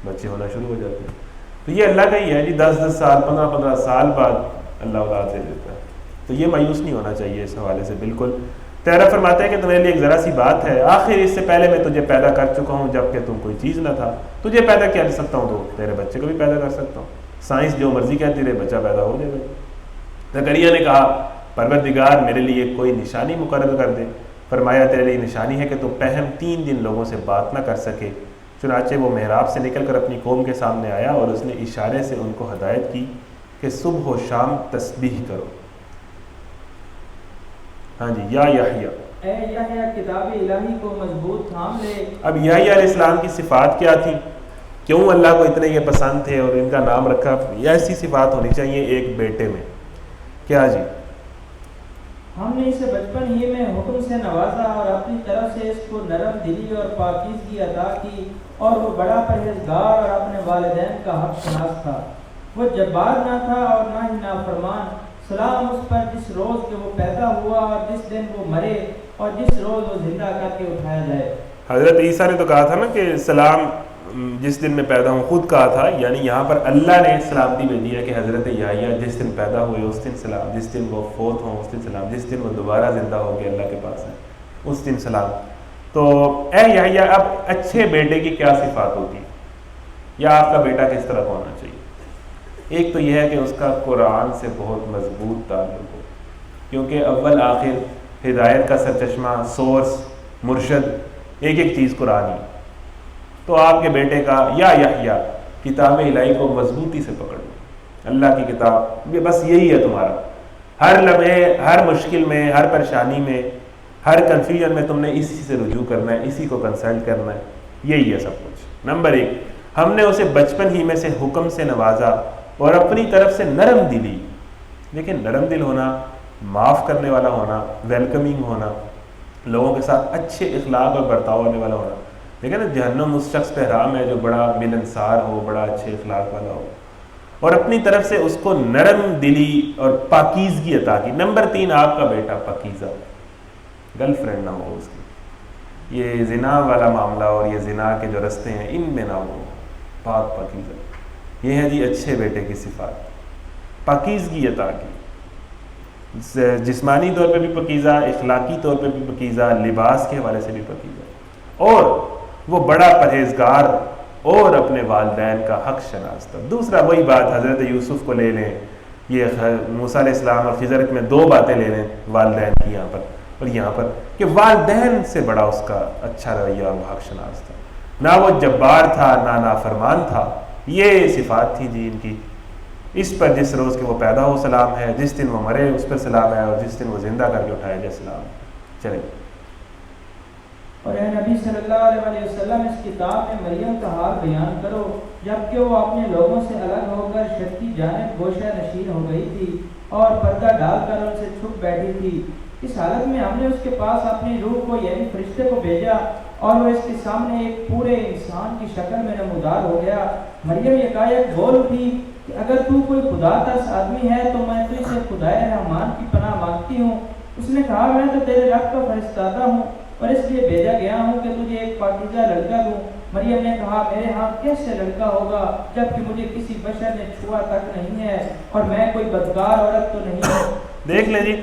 بچے ہونا شروع ہو جاتے ہیں۔ تو یہ اللہ کا ہی ہے جی، 10 سال 15 سال بعد اللہ اولاد دے دیتا ہے، تو یہ مایوس نہیں ہونا چاہیے اس حوالے سے بالکل۔ تیرا فرماتا ہے کہ تمہارے لیے ایک ذرا سی بات ہے، آخر اس سے پہلے میں تجھے پیدا کر چکا ہوں جبکہ تم کوئی چیز نہ تھا، تجھے پیدا کر سکتا ہوں تو تیرے بچے کو بھی پیدا کر سکتا ہوں، سائنس جو مرضی کہتی رہے بچہ پیدا ہو جائے گا۔ زکریا نے کہا، پروردگار میرے لیے کوئی نشانی مقرر کر دے۔ فرمایا، تیرے لیے نشانی ہے کہ تو پہم 3 دن لوگوں سے بات نہ کر سکے۔ چنانچہ وہ محراب سے نکل کر اپنی قوم کے سامنے آیا اور اس نے اشارے سے ان کو ہدایت کی کہ صبح و شام تسبیح کرو۔ ہاں جی، یا یحییٰ، اے یحییٰ کتاب الہی کو مضبوط تھام لے۔ اب یحییٰ علیہ السلام کی صفات کیا تھی، کیوں اللہ کو اتنے یہ پسند تھے اور ان کا نام رکھا؟ یہ ایسی صفات ہونی چاہیے ایک بیٹے میں، کیا جی؟ ہم نے اسے بچپن ہی میں حکم سے نوازا اور اپنی طرف سے اس کو نرم دلی اور پاکیزگی عطا کی، اور وہ بڑا پرہیزگار اور اپنے والدین کا حق شناس تھا۔ وہ جبار نہ تھا اور نہ ہی نافرمان۔ سلام اس پر جس روز کہ وہ پیدا ہوا اور جس دن وہ مرے اور جس روز وہ زندہ کر کے اٹھایا جائے۔ حضرت عیسیٰ نے تو کہا تھا نا کہ سلام جس دن میں پیدا ہوں، خود کہا تھا، یعنی یہاں پر اللہ نے سلامتی بھیجی ہے کہ حضرت یحییٰ جس دن پیدا ہوئے اس دن سلام، جس دن وہ فوت ہوں اس دن سلام، جس دن وہ دوبارہ زندہ ہو کے اللہ کے پاس ہیں اس دن سلام۔ تو اے یحییٰ، اب اچھے بیٹے کی کیا صفات ہوتی ہے، یا آپ کا بیٹا کس طرح ہونا چاہیے؟ ایک تو یہ ہے کہ اس کا قرآن سے بہت مضبوط تعلق ہو، کیونکہ اول آخر ہدایت کا سرچشمہ، سورس، مرشد، ایک ایک چیز قرآن ہی۔ تو آپ کے بیٹے کا یا یحییٰ کتاب الہی کو مضبوطی سے پکڑ لو، اللہ کی کتاب، یہ بس یہی ہے تمہارا، ہر لمحے، ہر مشکل میں، ہر پریشانی میں، ہر کنفیوژن میں تم نے اسی سے رجوع کرنا ہے، اسی کو کنسلٹ کرنا ہے، یہی ہے سب کچھ۔ نمبر 1، ہم نے اسے بچپن ہی میں سے حکم سے نوازا اور اپنی طرف سے نرم دلی، لیکن نرم دل ہونا، معاف کرنے والا ہونا، ویلکمنگ ہونا، لوگوں کے ساتھ اچھے اخلاق اور برتاؤ ہونے والا ہونا، لیکن نا جہنم اس شخص پہ حرام ہے جو بڑا ملنسار ہو، بڑا اچھے اخلاق والا ہو، اور اپنی طرف سے اس کو نرم دلی اور پاکیزگی عطا کی۔ نمبر 3، آپ کا بیٹا پاکیزہ، گرل فرینڈ نہ ہو اس کی، یہ زنا والا معاملہ اور یہ زنا کے جو رستے ہیں ان میں نہ ہو، پاک پاکیزہ، یہ ہے جی اچھے بیٹے کی صفات، پاکیزگی عطا کی، جسمانی طور پہ بھی پاکیزہ، اخلاقی طور پہ بھی پاکیزہ، لباس کے حوالے سے بھی پاکیزہ، اور وہ بڑا پرہیزگار اور اپنے والدین کا حق شناس تھا۔ دوسرا وہی بات، حضرت یوسف کو لے لیں، یہ موسیٰ علیہ السلام اور خضر میں 2 باتیں لے لیں والدین کی یہاں پر اور یہاں پر، کہ والدین سے بڑا اس کا اچھا رویہ اور حق شناس تھا، نہ وہ جبار تھا نہ نافرمان تھا، یہ صفات تھی جی ان کی۔ اس پر جس روز کے وہ پیدا ہو سلام ہے، جس دن وہ مرے اس پر سلام ہے، اور جس دن وہ زندہ کر کے اٹھایا جائے سلام ہے۔ چلیں، اور اے نبی صلی اللہ علیہ وسلم، اس کتاب میں مریم کا حال بیان کرو جبکہ وہ اپنے لوگوں سے الگ ہو کر شرک کی جانب گوشہ نشین ہو گئی تھی اور پردہ ڈال کر ان سے چھپ بیٹھی تھی۔ اس حالت میں ہم نے اس کے پاس اپنی روح کو یعنی فرشتے کو بھیجا اور وہ اس کے سامنے ایک پورے انسان کی شکل میں نمودار ہو گیا۔ مریم یکایک بول اٹھی کہ اگر تو کوئی خدا ترس آدمی ہے تو میں تجھ سے خدائے رحمان کی پناہ مانگتی ہوں۔ اس نے کہا میں تو تیرے رب کا فرستادہ ہوں اور اس لیے بھیجا گیا ہوں کہ تجھے ایک پاکیزہ لڑکا دوں۔ مریم نے کہا میرے ہاں کیسے لڑکا ہوگا جبکہ مجھے کسی بشر نے چھوا تک نہیں ہے اور میں کوئی بدکار عورت تو نہیں ہوں۔ دیکھ لیں جی،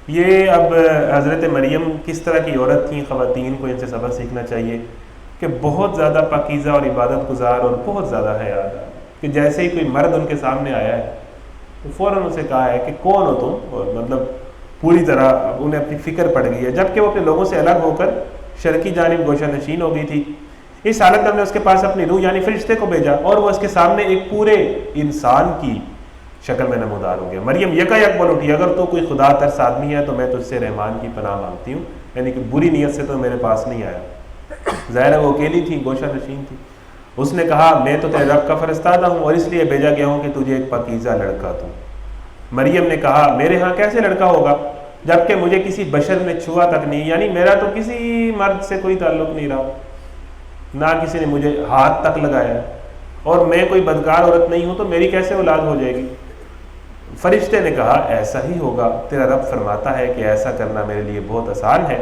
یہ اب حضرت مریم کس طرح کی عورت تھیں، خواتین کو ان سے سبق سیکھنا چاہیے کہ بہت زیادہ پاکیزہ اور عبادت گزار اور بہت زیادہ حیادار، کہ جیسے ہی کوئی مرد ان کے سامنے آیا ہے تو فوراً اسے کہا ہے کہ کون ہو تم، اور مطلب پوری طرح انہیں اپنی فکر پڑ گئی ہے، جبکہ وہ اپنے لوگوں سے الگ ہو کر شرکی جانب گوشہ نشین ہو گئی تھی۔ اس حالت میں ہم نے اس کے پاس اپنی روح یعنی فرشتے کو بھیجا اور وہ اس کے سامنے ایک پورے انسان کی شکل میں نمودار ہو گیا۔ مریم یکایک بول اٹھی اگر تو کوئی خدا ترس آدمی ہے تو میں تجھ سے رحمان کی پناہ مانگتی ہوں، یعنی کہ بری نیت سے تو میرے پاس نہیں آیا۔ ظاہر ہے وہ اکیلی تھی، گوشہ نشین تھی۔ اس نے کہا میں تو تیرے رب کا فرستادہ ہوں اور اس لیے بھیجا گیا ہوں کہ تجھے ایک پاکیزہ لڑکا دوں۔ مریم نے کہا میرے ہاں کیسے لڑکا ہوگا جبکہ مجھے کسی بشر نے چھوا تک نہیں، یعنی میرا تو کسی مرد سے کوئی تعلق نہیں رہا، نہ کسی نے مجھے ہاتھ تک لگایا، اور میں کوئی بدکار عورت نہیں ہوں تو میری کیسے اولاد ہو جائے گی؟ فرشتے نے کہا ایسا ہی ہوگا، تیرا رب فرماتا ہے کہ ایسا کرنا میرے لیے بہت آسان ہے،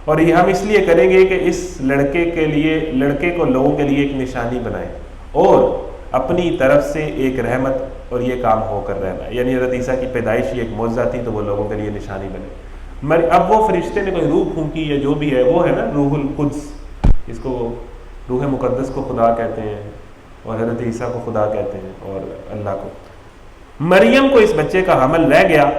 اور یہ ہم اس لیے کریں گے کہ اس لڑکے کو لوگوں کے لیے ایک نشانی بنائیں اور اپنی طرف سے ایک رحمت اور یہ کام ہو کر رہنا ہے، یعنی حضرت عیسیٰ کی پیدائش ہی ایک معجزہ تھی تو وہ لوگوں کے لیے نشانی بنے۔ اب وہ فرشتے نے کوئی روح پھونکی یا جو بھی ہے وہ ہے نا روح القدس، اس کو روح مقدس کو خدا کہتے ہیں اور حضرت عیسیٰ کو خدا کہتے ہیں اور اللہ کو۔ مریم کو اس بچے کا حمل رہ گیا،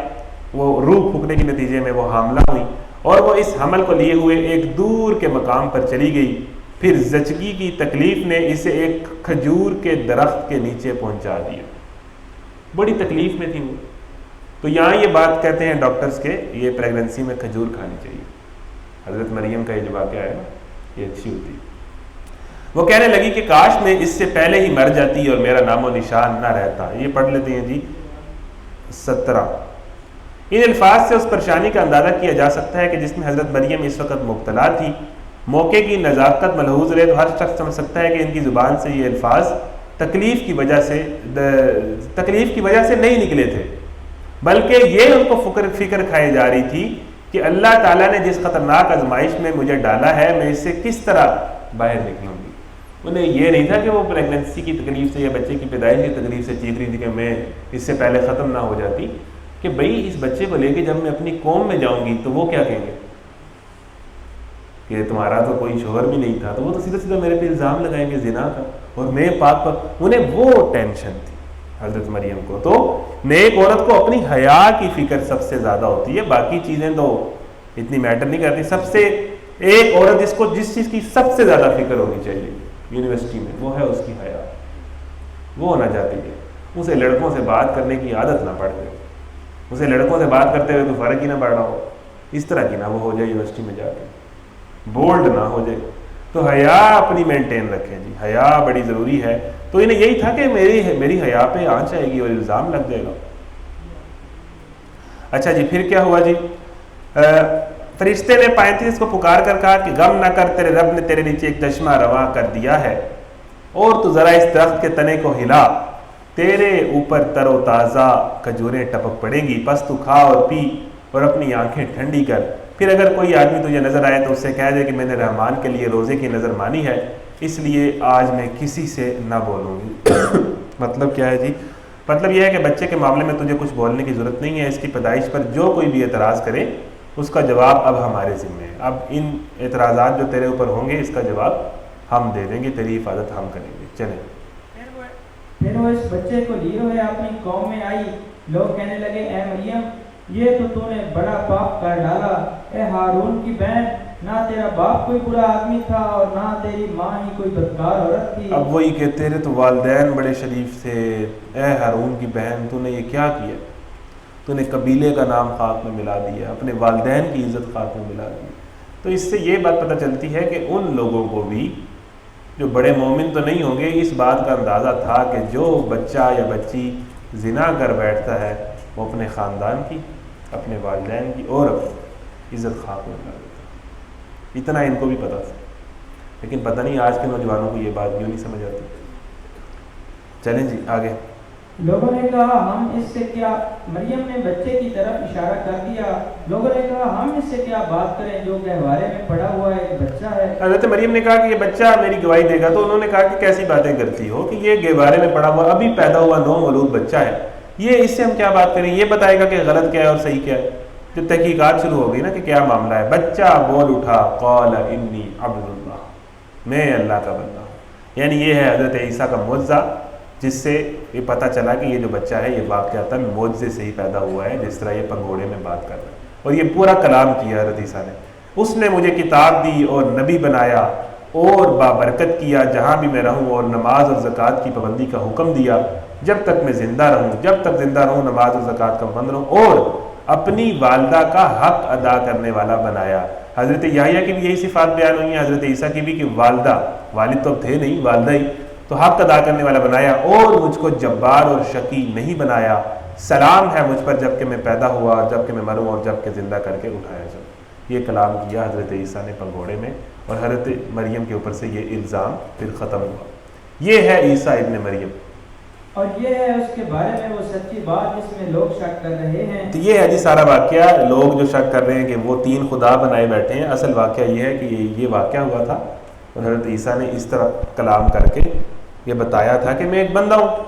وہ روح پھونکنے کے نتیجے میں وہ حاملہ ہوئی اور وہ اس حمل کو لیے ہوئے ایک دور کے مقام پر چلی گئی۔ پھر زچگی کی تکلیف نے اسے ایک کھجور کے درخت کے نیچے پہنچا دیا، بڑی تکلیف میں تھی وہ۔ تو یہاں یہ بات کہتے ہیں ڈاکٹرز کے یہ پریگننسی میں کھجور کھانی چاہیے۔ حضرت مریم کا یہ جو واقعہ ہے نا یہ اچھی ہوتی ہے۔ وہ کہنے لگی کہ کاش میں اس سے پہلے ہی مر جاتی اور میرا نام و نشان نہ رہتا۔ یہ پڑھ لیتے ہیں جی 17۔ ان الفاظ سے اس پریشانی کا اندازہ کیا جا سکتا ہے کہ جس میں حضرت مریم اس وقت مبتلا تھی۔ موقع کی نزاکت ملحوظ رہے تو ہر شخص سمجھ سکتا ہے کہ ان کی زبان سے یہ الفاظ تکلیف کی وجہ سے نہیں نکلے تھے، بلکہ یہ ان کو فکر کھائی جا رہی تھی کہ اللہ تعالیٰ نے جس خطرناک آزمائش میں مجھے ڈالا ہے میں اس سے کس طرح باہر نکلوں گی۔ انہیں یہ نہیں تھا کہ وہ پریگننسی کی تکلیف سے یا بچے کی پیدائش کی تکلیف سے چیخ رہی تھی کہ میں اس سے پہلے ختم نہ ہو جاتی، کہ بھئی اس بچے کو لے کے جب میں اپنی قوم میں جاؤں گی تو وہ کیا کہیں گے کہ تمہارا تو کوئی شوہر بھی نہیں تھا، تو وہ تو سیدھا سیدھا میرے پہ الزام لگائیں گے زنا کا، اور میں پاک انہیں وہ ٹینشن تھی حضرت مریم کو۔ تو نیک عورت کو اپنی حیا کی فکر سب سے زیادہ ہوتی ہے، باقی چیزیں تو اتنی میٹر نہیں کرتی۔ سب سے ایک عورت جس چیز کی سب سے زیادہ فکر ہونی چاہیے یونیورسٹی میں، وہ ہے اس کی حیا، وہ ہونا چاہتی ہے اسے لڑکوں سے بات کرنے کی عادت نہ پڑ جائے، اسے لڑکوں سے بات کرتے ہوئے کوئی فرق ہی نہ پڑ رہا ہو، اس طرح کی نہ وہ ہو جائے یونیورسٹی میں جا کے، بولڈ نہ ہو جائے۔ تو حیا اپنی مینٹین رکھیں جی، حیا بڑی ضروری ہے۔ تو انہیں یہی تھا کہ میری حیا پہ آنچ آئے گی اور الزام لگ جائے گا۔ اچھا جی، پھر کیا ہوا جی؟ فرشتے نے 35 کو پکار کر کہا کہ غم نہ کر، تیرے رب نے تیرے نیچے ایک چشمہ رواں کر دیا ہے، اور تو ذرا اس درخت کے تنے کو ہلا، تیرے اوپر تر و تازہ کھجوریں ٹپک پڑیں گی، پس تو کھا اور پی اور اپنی آنکھیں ٹھنڈی کر، پھر اگر کوئی آدمی تجھے نظر آئے تو اس سے کہہ دے کہ میں نے رحمان کے لیے روزے کی نظر مانی ہے، اس لیے آج میں کسی سے نہ بولوں گی۔ مطلب کیا ہے جی؟ مطلب یہ ہے کہ بچے کے معاملے میں تجھے کچھ بولنے کی ضرورت نہیں ہے، اس کی پیدائش پر جو کوئی بھی اعتراض کرے اس کا جواب اب ہمارے ذمہ ہے، اب ان اعتراضات جو تیرے اوپر ہوں گے اس کا جواب ہم دے دیں گے، تیری حفاظت ہم کریں گے۔ چلیں، پھر وہ اس بچے کو لیے ہوئے اپنی قوم میں آئی، لوگ کہنے لگے اے مریم یہ تو نے بڑا پاپ کر ڈالا، اے ہارون کی بہن، نہ تیرا باپ کوئی برا آدمی تھا اور نہ تیری ماں ہی کوئی بدکار عورت تھی۔ اب وہی کہ تیرے تو والدین بڑے شریف تھے، اے ہارون کی بہن تو نے یہ کیا کیا؟ تو نے قبیلے کا نام خاک میں ملا دیا، اپنے والدین کی عزت خاک میں ملا دی۔ تو اس سے یہ بات پتہ چلتی ہے کہ ان لوگوں کو بھی جو بڑے مومن تو نہیں ہوں گے، اس بات کا اندازہ تھا کہ جو بچہ یا بچی زنا کر بیٹھتا ہے وہ اپنے خاندان کی، اپنے والدین کی اور اپنی عزت خاک میں ملا دیتا ہے۔ اتنا ان کو بھی پتہ تھا، لیکن پتہ نہیں آج کے نوجوانوں کو یہ بات کیوں نہیں سمجھ آتی۔ چلیں جی آگے۔ لوگوں نے کہا ہم اس سے کیا، مریم نے بچے کی طرف اشارہ کر دیا، لوگوں نے کہا ہم اس سے کیا بات کریں جو گہوارے میں پڑا ہوا ایک بچہ ہے۔ حضرت مریم نے کہا کہ یہ بچہ میری گواہی دے گا، تو انہوں نے کہا کہ کیسی باتیں کرتی ہو کہ یہ گہوارے میں پڑا ہوا ابھی پیدا ہوا نو مولود بچہ ہے، یہ اس سے ہم کیا بات کریں؟ یہ بتائے گا کہ غلط کیا ہے اور صحیح کیا ہے۔ جو تحقیقات شروع ہو گئی نا کہ کیا معاملہ ہے، بچہ بول اٹھا قال انی عبد اللہ، میں اللہ کا بندہ ہوں۔ یعنی یہ ہے حضرت عیسیٰ کا معجزہ، جس سے یہ پتہ چلا کہ یہ جو بچہ ہے یہ واقعتاً معجزے سے ہی پیدا ہوا ہے، جس طرح یہ پنگوڑے میں بات کر رہا ہے اور یہ پورا کلام کیا حضرت عیسیٰ نے۔ اس نے مجھے کتاب دی اور نبی بنایا اور بابرکت کیا جہاں بھی میں رہوں، اور نماز اور زکوٰۃ کی پابندی کا حکم دیا جب تک میں زندہ رہوں، جب تک زندہ رہوں نماز اور زکوٰۃ کا پابند رہوں، اور اپنی والدہ کا حق ادا کرنے والا بنایا۔ حضرت یحییٰ کی بھی یہی صفات بیان ہوئی ہیں، حضرت عیسیٰ کی بھی، کہ والدہ، والد تو تھے نہیں، والدہ ہی، تو حق ادا کرنے والا بنایا، اور مجھ کو جبار اور شقی نہیں بنایا، سلام ہے مجھ پر جب کہ میں پیدا ہوا اور جب کہ میں مروں اور جب کہ زندہ کر کے اٹھایا جاؤں۔ یہ کلام کیا حضرت عیسیٰ نے پنگوڑے میں، اور حضرت مریم کے اوپر سے یہ الزام پھر ختم ہوا۔ یہ ہے عیسیٰ ابن مریم، اور یہ ہے اس کے بارے میں وہ سچی بات جس میں لوگ شک کر رہے ہیں۔ تو یہ ہے جی سارا واقعہ۔ لوگ جو شک کر رہے ہیں کہ وہ 3 خدا بنائے بیٹھے ہیں، اصل واقعہ یہ ہے کہ یہ واقعہ ہوا تھا، اور حضرت عیسیٰ نے اس طرح کلام کر کے یہ بتایا تھا کہ میں ایک بندہ ہوں،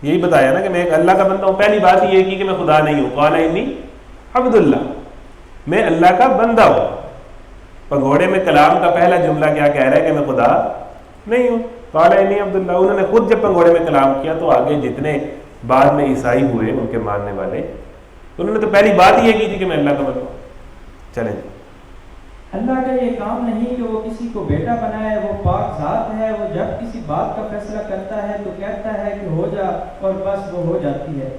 یہی بتایا نا کہ میں ایک اللہ کا بندہ ہوں۔ پہلی بات یہ کی کہ میں خدا نہیں ہوں، قال انی عبد اللہ، میں اللہ کا بندہ ہوں۔ پگوڑے میں کلام کا پہلا جملہ کیا کہہ رہا ہے کہ میں خدا نہیں ہوں، قال انی عبد اللہ۔ انہوں نے خود جب پگوڑے میں کلام کیا تو آگے جتنے بعد میں عیسائی ہوئے ان کے ماننے والے، انہوں نے تو پہلی بات یہ کی تھی کہ میں اللہ کا بندہ ہوں۔ چلیں، اللہ کا یہ کام نہیں کہ وہ کسی کو بیٹا بنائے، وہ پاک ذات ہے، وہ جب کسی بات کا فیصلہ کرتا ہے تو کہتا ہے کہ ہو جا، اور بس وہ ہو جاتی ہے۔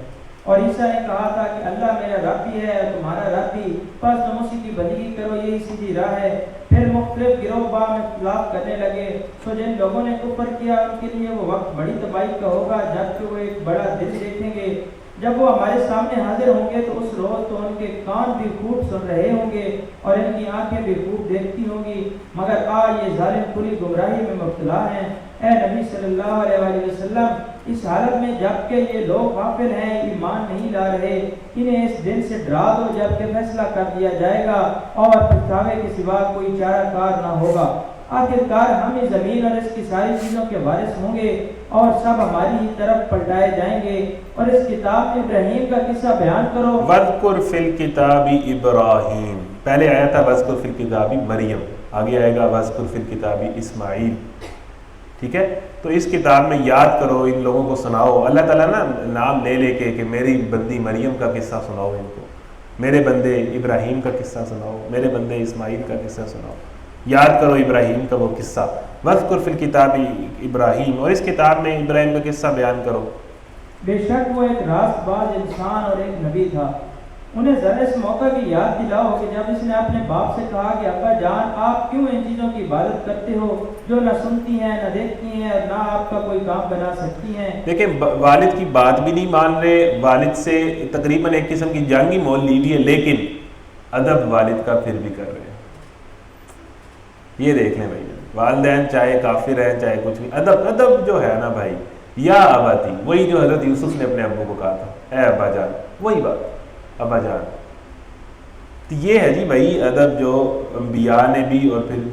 اور عیسیٰ نے کہا تھا کہ اللہ میرا رب بھی ہے اور تمہارا رب بھی، بس تم اسی کی بندگی کرو، یہی سیدھی راہ ہے۔ پھر مختلف گروہ با میں اختلاف کرنے لگے، تو جن لوگوں نے کفر کیا ان کے لیے وہ وقت بڑی تباہی کا ہوگا، جبکہ وہ ایک بڑا دن دیکھیں گے جب وہ ہمارے سامنے حاضر ہوں گے، تو اس روز تو ان کے کان بھی خوب سن رہے ہوں گے اور ان کی آنکھیں بھی خوب دیکھتی ہوں گی، مگر آج یہ ظالم پوری گمراہی میں مبتلا ہیں۔ اے نبی صلی اللہ علیہ وآلہ وسلم، اس حالت میں جب کہ یہ لوگ غافل ہیں، ایمان نہیں لا رہے، انہیں اس دن سے ڈرا دو جب کہ فیصلہ کر دیا جائے گا اور پچھتاوے کے سوا کوئی چارہ کار نہ ہوگا۔ آخرکار ہم اس زمین اور اس کی ساری چیزوں کے وارث ہوں گے اور سب ہماری ہی طرف پلٹائے جائیں گے۔ اور اس کتاب میں ابراہیم کا قصہ بیان کرو۔ وَاذْكُرْ فِي الْكِتَابِ ابراہیم، پہلے آیا تھا وَاذْكُرْ فِي الْكِتَابِ مریم، آگے آئے گا وَاذْكُرْ فِي الْكِتَابِ اسماعیل۔ ٹھیک ہے، تو اس کتاب میں یاد کرو، ان لوگوں کو سناؤ۔ اللہ تعالیٰ نا نام لے لے کے کہ میری بندی مریم کا قصہ سناؤ ان کو، میرے بندے ابراہیم کا قصہ سناؤ، میرے بندے اسماعیل کا قصہ سناؤ، یاد کرو ابراہیم کا وہ قصہ۔ وذکر فی الکتاب ابراہیم، اور اس کتاب میں ابراہیم کا قصہ بیان کرو۔ بے شک وہ ایک راست باز انسان اور ایک نبی تھا۔ انہیں ذرا اس موقع کی یاد دلاؤ کہ جب اس نے اپنے باپ سے کہا کہ ابا جان آپ کیوں ان چیزوں کی عبادت کرتے ہو جو نہ سنتی ہیں نہ دیکھتی ہیں اور نہ آپ کا کوئی کام بنا سکتی ہیں۔ دیکھیں والد کی بات بھی نہیں مان رہے، والد سے تقریباً ایک قسم کی جنگ ہی مول لی ہوئی ہے، لیکن ادب والد کا پھر بھی کر رہے ہیں۔ یہ دیکھ لیں بھائی، والدین چاہے کافر ہیں چاہے کچھ بھی، ادب جو ہے نا بھائی، یا اباتی، وہی جو حضرت یوسف نے اپنے ابو کو کہا تھا، اے ابا جان، وہی بات، ابا جان۔ تو یہ ہے جی بھائی ادب جو انبیاء نے بھی، اور پھر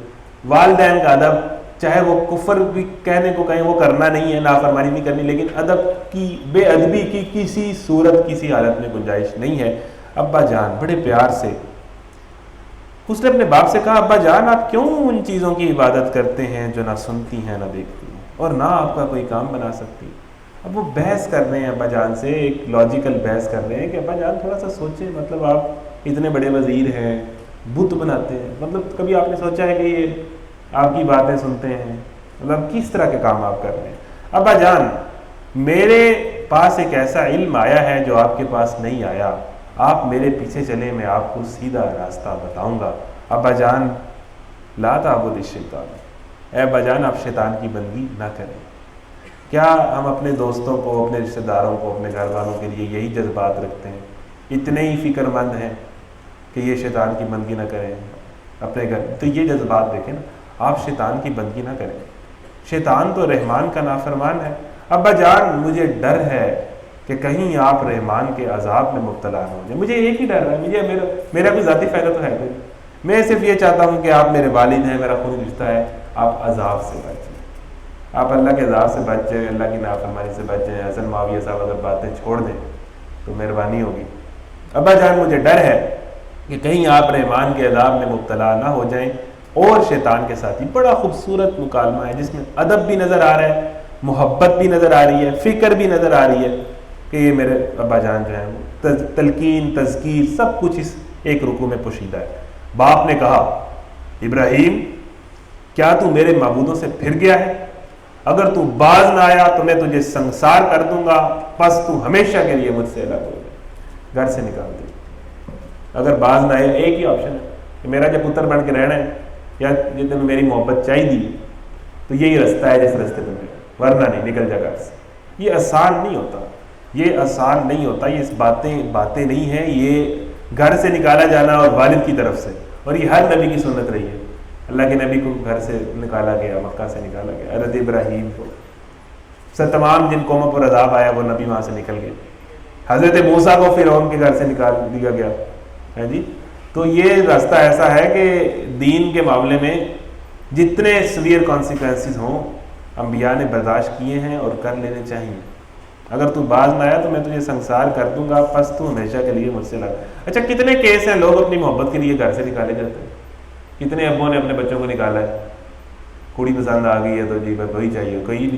والدین کا ادب، چاہے وہ کفر بھی کہنے کو کہیں وہ کرنا نہیں ہے، نافرمانی نہیں کرنی، لیکن ادب کی، بے ادبی کی کسی صورت کسی حالت میں گنجائش نہیں ہے۔ ابا جان بڑے پیار سے اس نے اپنے باپ سے کہا، ابا جان آپ کیوں ان چیزوں کی عبادت کرتے ہیں جو نہ سنتی ہیں نہ دیکھتی ہیں اور نہ آپ کا کوئی کام بنا سکتی۔ اب وہ بحث کر رہے ہیں ابا جان سے، ایک لاجیکل بحث کر رہے ہیں کہ ابا جان تھوڑا سا سوچیں، مطلب آپ اتنے بڑے وزیر ہیں، بت بناتے ہیں، مطلب کبھی آپ نے سوچا ہے کہ یہ آپ کی باتیں سنتے ہیں، مطلب کس طرح کے کام آپ کر رہے ہیں؟ ابا جان میرے پاس ایک ایسا علم آیا ہے جو آپ کے پاس نہیں آیا، آپ میرے پیچھے چلیں، میں آپ کو سیدھا راستہ بتاؤں گا۔ ابا جان لا تعبد الشیطان، اے ابا جان آپ شیطان کی بندگی نہ کریں۔ کیا ہم اپنے دوستوں کو، اپنے رشتہ داروں کو، اپنے گھر والوں کے لیے یہی جذبات رکھتے ہیں؟ اتنے ہی فکر مند ہیں کہ یہ شیطان کی بندگی نہ کریں اپنے گھر؟ تو یہ جذبات دیکھیں نا، آپ شیطان کی بندگی نہ کریں، شیطان تو رحمان کا نافرمان ہے۔ ابا جان مجھے ڈر ہے کہ کہیں آپ رحمان کے عذاب میں مبتلا نہ ہو جائیں، مجھے ایک ہی ڈر ہے، میرا کوئی ذاتی فائدہ تو ہے کوئی، میں صرف یہ چاہتا ہوں کہ آپ میرے والد ہیں، میرا خون رشتہ ہے، آپ عذاب سے بچیں، آپ اللہ کے عذاب سے بچ جائیں، اللہ کی نافرمانی سے بچ جائیں۔ حسن معاویہ صاحب اگر باتیں چھوڑ دیں تو مہربانی ہوگی۔ ابا جان مجھے ڈر ہے کہ کہیں آپ رحمان کے عذاب میں مبتلا نہ ہو جائیں۔ اور شیطان کے ساتھ ہی بڑا خوبصورت مکالمہ ہے جس میں ادب بھی نظر آ رہا ہے، محبت بھی نظر آ رہی ہے، فکر بھی نظر آ رہی ہے کہ یہ میرے ابا جان جو ہیں، تلقین، تذکیر، سب کچھ اس ایک رکوع میں پوشیدہ ہے۔ باپ نے کہا، ابراہیم کیا تو میرے معبودوں سے پھر گیا ہے؟ اگر تو باز نہ آیا تو میں تجھے سنسار کر دوں گا، پس تو ہمیشہ کے لیے مجھ سے الگ ہو جائے، گھر سے نکال دے۔ اگر باز نہ آیا، ایک ہی آپشن ہے کہ میرا جب پتر بن کے رہنا ہے، یا جس دن میری محبت چاہیے تو یہی رستہ ہے جس رستے پہ میں، ورنہ نہیں، نکل جا گھر سے۔ یہ آسان نہیں ہوتا، یہ آسان نہیں ہوتا، یہ باتیں نہیں ہیں، یہ گھر سے نکالا جانا اور والد کی طرف سے، اور یہ ہر نبی کی سنت رہی ہے۔ اللہ کے نبی کو گھر سے نکالا گیا، مکہ سے نکالا گیا، حضرت ابراہیم کو سر تمام جن قوموں پر عذاب آیا وہ نبی وہاں سے نکل گئے، حضرت موسیٰ کو فرعون کے گھر سے نکال دیا گیا ہے جی۔ تو یہ راستہ ایسا ہے کہ دین کے معاملے میں جتنے سویئر کانسیکوینسز ہوں انبیاء نے برداشت کیے ہیں اور کر لینے چاہیے۔ اگر تو باز نہ آیا تو میں تجھے سنسار کر دوں گا، پس تو ہمیشہ کے لیے مجھ سے لگ۔ اچھا کتنے کیس ہیں لوگ اپنی محبت کے لیے گھر سے نکالے جاتے ہیں؟ کتنے ابوں نے اپنے بچوں کو نکالا ہے؟ کڑی پسند آ گئی ہے تو جی بس وہی چاہیے، کوئی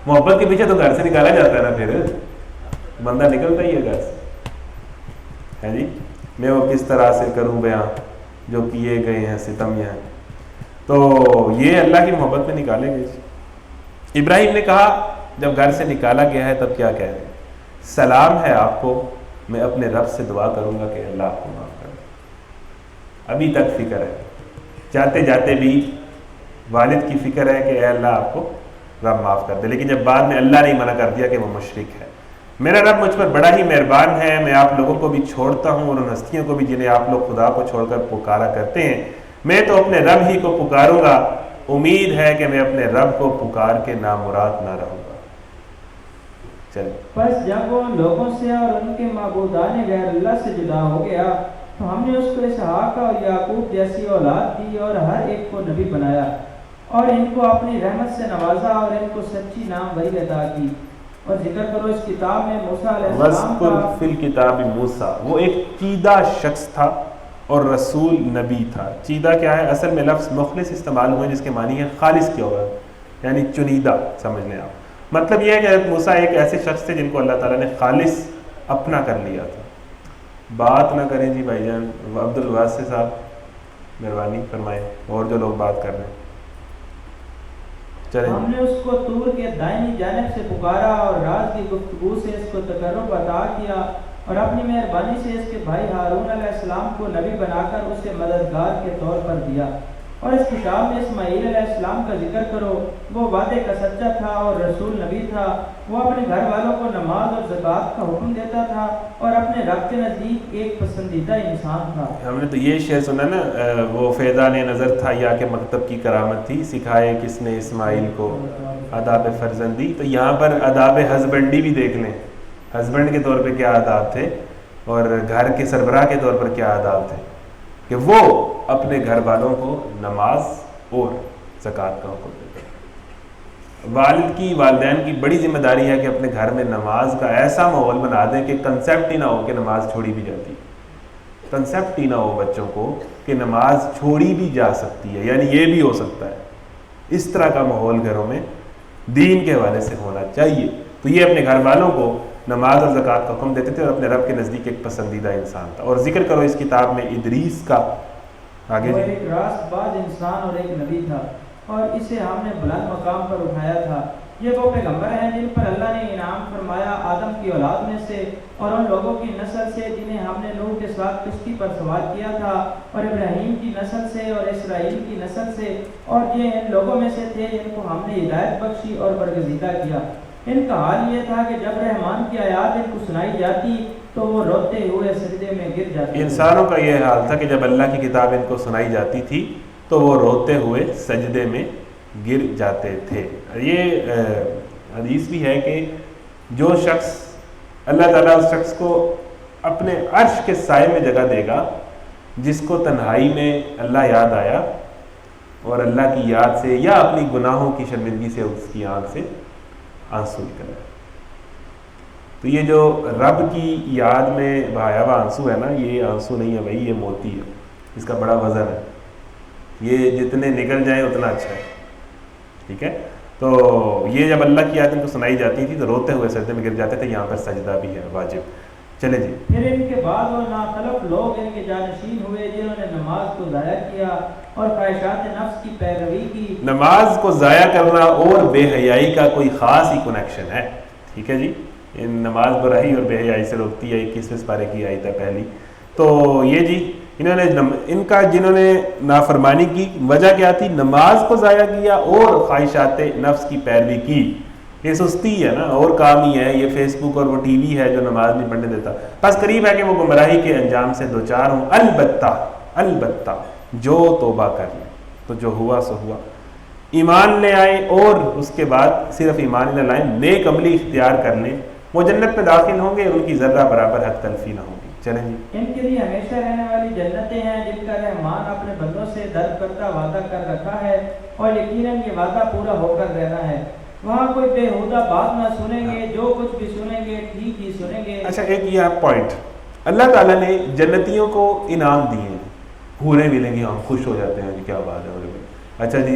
محبت کے پیچھے تو گھر سے نکالا جاتا ہے نا، پھر بندہ نکلتا ہی ہے گھر سے ہے جی۔ میں وہ کس طرح سے کروں بیاں جو کیے گئے ہیں ستم یہاں، تو یہ اللہ کی محبت میں نکالے گئے۔ ابراہیم نے کہا جب گھر سے نکالا گیا ہے تب کیا کہہ رہے ہیں؟ سلام ہے آپ کو، میں اپنے رب سے دعا کروں گا کہ اللہ آپ کو معاف کرے۔ ابھی تک فکر ہے، جاتے جاتے بھی والد کی فکر ہے کہ اے اللہ آپ کو رب معاف کر دے، لیکن جب بعد میں اللہ نے منع کر دیا کہ وہ مشرک ہے۔ میرا رب مجھ پر بڑا ہی مہربان ہے، میں آپ لوگوں کو بھی چھوڑتا ہوں اور ان ہستیوں کو بھی جنہیں آپ لوگ خدا کو چھوڑ کر پکارا کرتے ہیں، میں تو اپنے رب ہی کو پکاروں گا، امید ہے کہ میں اپنے رب کو پکار کے نامراد نہ رہوں گا۔ چلیں، پس جب وہ لوگوں سے اور ان کے معبودان غیر اللہ سے جدا ہو گیا تو ہم نے اس کو اسحاق اور یعقوب جیسی اولاد دی اور ہر ایک کو نبی بنایا اور ان کو اپنی رحمت سے نوازا اور ان کو سچی نام وحی عطا کی۔ اور ذکر کرو اس کتاب میں موسیٰ علیہ السلام وَاذْكُرْ کا، فِي الْكِتَابِ موسیٰ، وہ ایک چیدہ شخص تھا اور رسول نبی تھا۔ چیدہ کیا ہے؟ اصل میں لفظ مخلص استعمال ہوئے جس کے معنی ہے خالص کیا ہوگا، یعنی چنیدہ، سمجھ لیں آپ۔ مطلب یہ ہے کہ حضرت موسیٰ ایک ایسے شخص تھے جن کو اللہ تعالیٰ نے خالص اپنا کر لیا تھا۔ بات نہ کریں جی بھائی جان، عبد الواسع صاحب مہربانی فرمائیں، اور جو لوگ بات کر رہے ہیں چلیں ہم نے اس کو طور کے دائنی جانب سے پکارا اور راز کی گفتگو سے اس کو تقرب عطا کیا اور اپنی مہربانی سے اس کے بھائی ہارون علیہ السلام کو نبی بنا کر اسے مددگار کے طور پر دیا۔ اور اس کتاب میں اسماعیل علیہ السلام کا ذکر کرو، وہ وعدے کا سچا تھا اور رسول نبی تھا، وہ اپنے گھر والوں کو نماز اور زکوٰۃ کا حکم دیتا تھا اور اپنے رب کے نزدیک ایک پسندیدہ انسان تھا۔ ہم نے تو یہ شعر سنا نا، وہ فیضان نظر تھا یا کہ مکتب کی کرامت تھی، سکھائے کس نے اسماعیل کو آداب فرزندی۔ تو یہاں پر آداب ہسبینڈی بھی دیکھ لیں، ہسبینڈ کے طور پہ کیا آداب تھے اور گھر کے سربراہ کے طور پر کیا آداب تھے کہ وہ اپنے گھر والوں کو نماز اور زکوٰۃ کا حکم دیتے ہیں۔ والد کی، والدین کی بڑی ذمہ داری ہے کہ اپنے گھر میں نماز کا ایسا ماحول بنا دیں کہ کنسیپٹ ہی نہ ہو کہ نماز چھوڑی بھی جاتی، کنسیپٹ ہی نہ ہو بچوں کو کہ نماز چھوڑی بھی جا سکتی ہے، یعنی یہ بھی ہو سکتا ہے۔ اس طرح کا ماحول گھروں میں دین کے حوالے سے ہونا چاہیے۔ تو یہ اپنے گھر والوں کو نماز اور زکوٰۃ کا حکم دیتے تھے اور اپنے رب کے نزدیک ایک پسندیدہ انسان تھا۔ اور ذکر کرو اس کتاب میں ادریس کا، آگے وہ ایک راست باز انسان اور ایک نبی تھا اور اسے ہم نے بلند مقام پر اٹھایا تھا۔ یہ وہ پیغمبر ہیں جن پر اللہ نے انعام فرمایا آدم کی اولاد میں سے اور ان لوگوں کی نسل سے جنہیں ہم نے نوح کے ساتھ کشتی پر سوار کیا تھا، اور ابراہیم کی نسل سے اور اسرائیل کی نسل سے، اور یہ ان لوگوں میں سے تھے جن کو ہم نے ہدایت بخشی اور برگزیدہ کیا۔ ان کا حال یہ تھا کہ جب رحمان کی آیات ان کو سنائی جاتی تو وہ روتے ہوئے سجدے میں گر جاتے۔ انسانوں کا یہ حال تھا کہ جب اللہ کی کتاب ان کو سنائی جاتی تھی تو وہ روتے ہوئے سجدے میں گر جاتے تھے۔ یہ حدیث بھی ہے کہ جو شخص، اللہ تعالیٰ اس شخص کو اپنے عرش کے سائے میں جگہ دے گا جس کو تنہائی میں اللہ یاد آیا اور اللہ کی یاد سے یا اپنی گناہوں کی شرمندگی سے اس کی آنکھ سے آنسو نکل آئے۔ تو یہ جو رب کی یاد میں بہایا ہوا آنسو ہے نا، یہ آنسو نہیں ہے بھائی، یہ موتی ہے، اس کا بڑا وزن ہے، یہ جتنے نکل جائیں اتنا اچھا ہے، ٹھیک ہے۔ تو یہ جب اللہ کی یاد ان کو سنائی جاتی تھی تو روتے ہوئے سجدے میں گر جاتے تھے۔ یہاں پر سجدہ بھی ہے واجب۔ چلے جی، پھر ان کے بعد وہ ناخلف لوگ ان کے جانشین ہوئے جنہوں نے نماز کو ضائع کیا اور خواہشات نفس کی پیروی کی۔ نماز کو ضائع کرنا اور بے حیائی کا کوئی خاص ہی کنیکشن ہے، ٹھیک ہے جی۔ ان نماز برائی اور بے حیائی سے روکتی ہے، 21ویں پارے کی آیت ہے پہلی۔ تو یہ جی انہوں نے ان کا جنہوں نے نافرمانی کی وجہ کیا تھی؟ نماز کو ضائع کیا اور خواہشات نفس کی پیروی کی۔ یہ سستی ہے نا، اور کام ہی ہے، یہ فیس بک اور وہ ٹی وی ہے جو نماز نہیں پڑھنے دیتا۔ بس قریب ہے کہ وہ گمراہی کے انجام سے دوچار ہوں۔ البتہ جو توبہ کر لیں تو جو ہوا سو ہوا، ایمان لے آئیں اور اس کے بعد صرف ایمان نہ لائیں، نیک عملی اختیار کر لیں، وہ جنت میں داخل ہوں گے، ان کی ذرہ برابر حق تلفی نہ ہوگی۔ چلیں جی، ان کے لیے ہمیشہ رہنے والی جنتیں ہیں جن کا رحمان اپنے بندوں سے درد کرتا وعدہ کر رکھا ہے، اور یقیناً یہ وعدہ پورا ہو کر رہنا ہے۔ وہاں کوئی بےہودہ بات نہ سنیں گے، جو کچھ بھی سنیں گے ٹھیک ہی سنیں گے۔ اچھا ایک یہ پوائنٹ، اللہ تعالیٰ نے جنتیوں کو انعام دیے ہیں، حوریں ملیں گی، ہم خوش ہو جاتے ہیں، کیا بات ہے۔ اچھا جی،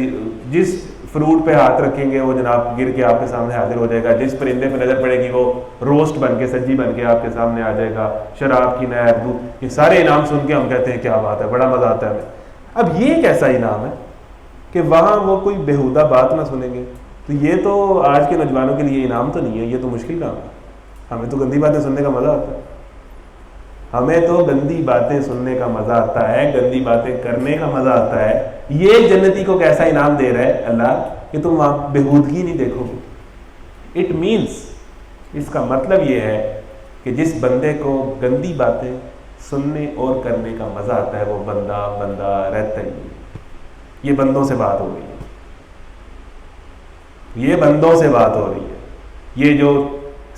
جس فروٹ پہ ہاتھ رکھیں گے وہ جناب گر کے آپ کے سامنے حاضر ہو جائے گا، جس پرندے پہ نظر پڑے گی وہ روسٹ بن کے، سبزی بن کے آپ کے سامنے آ جائے گا، شراب کی نہر، دودھ، یہ سارے انعام سن کے ہم کہتے ہیں کیا بات ہے، بڑا مزہ آتا ہے ہمیں۔ اب یہ ایک ایسا انعام ہے کہ وہاں وہ کوئی بےہودہ بات نہ سنیں گے، تو یہ تو آج کے نوجوانوں کے لیے انعام تو نہیں ہے، یہ تو مشکل کام ہے۔ ہمیں تو گندی باتیں سننے کا مزہ آتا ہے، ہمیں تو گندی باتیں سننے کا مزہ آتا ہے، گندی باتیں کرنے کا مزہ آتا ہے۔ یہ جنتی کو کیسا انعام دے رہا ہے اللہ کہ تم وہاں بےہودگی نہیں دیکھو گے۔ اٹ مینس، اس کا مطلب یہ ہے کہ جس بندے کو گندی باتیں سننے اور کرنے کا مزہ آتا ہے وہ بندہ رہتا ہی نہیں۔ یہ بندوں سے بات ہو رہی ہے، یہ بندوں سے بات ہو رہی ہے۔ یہ جو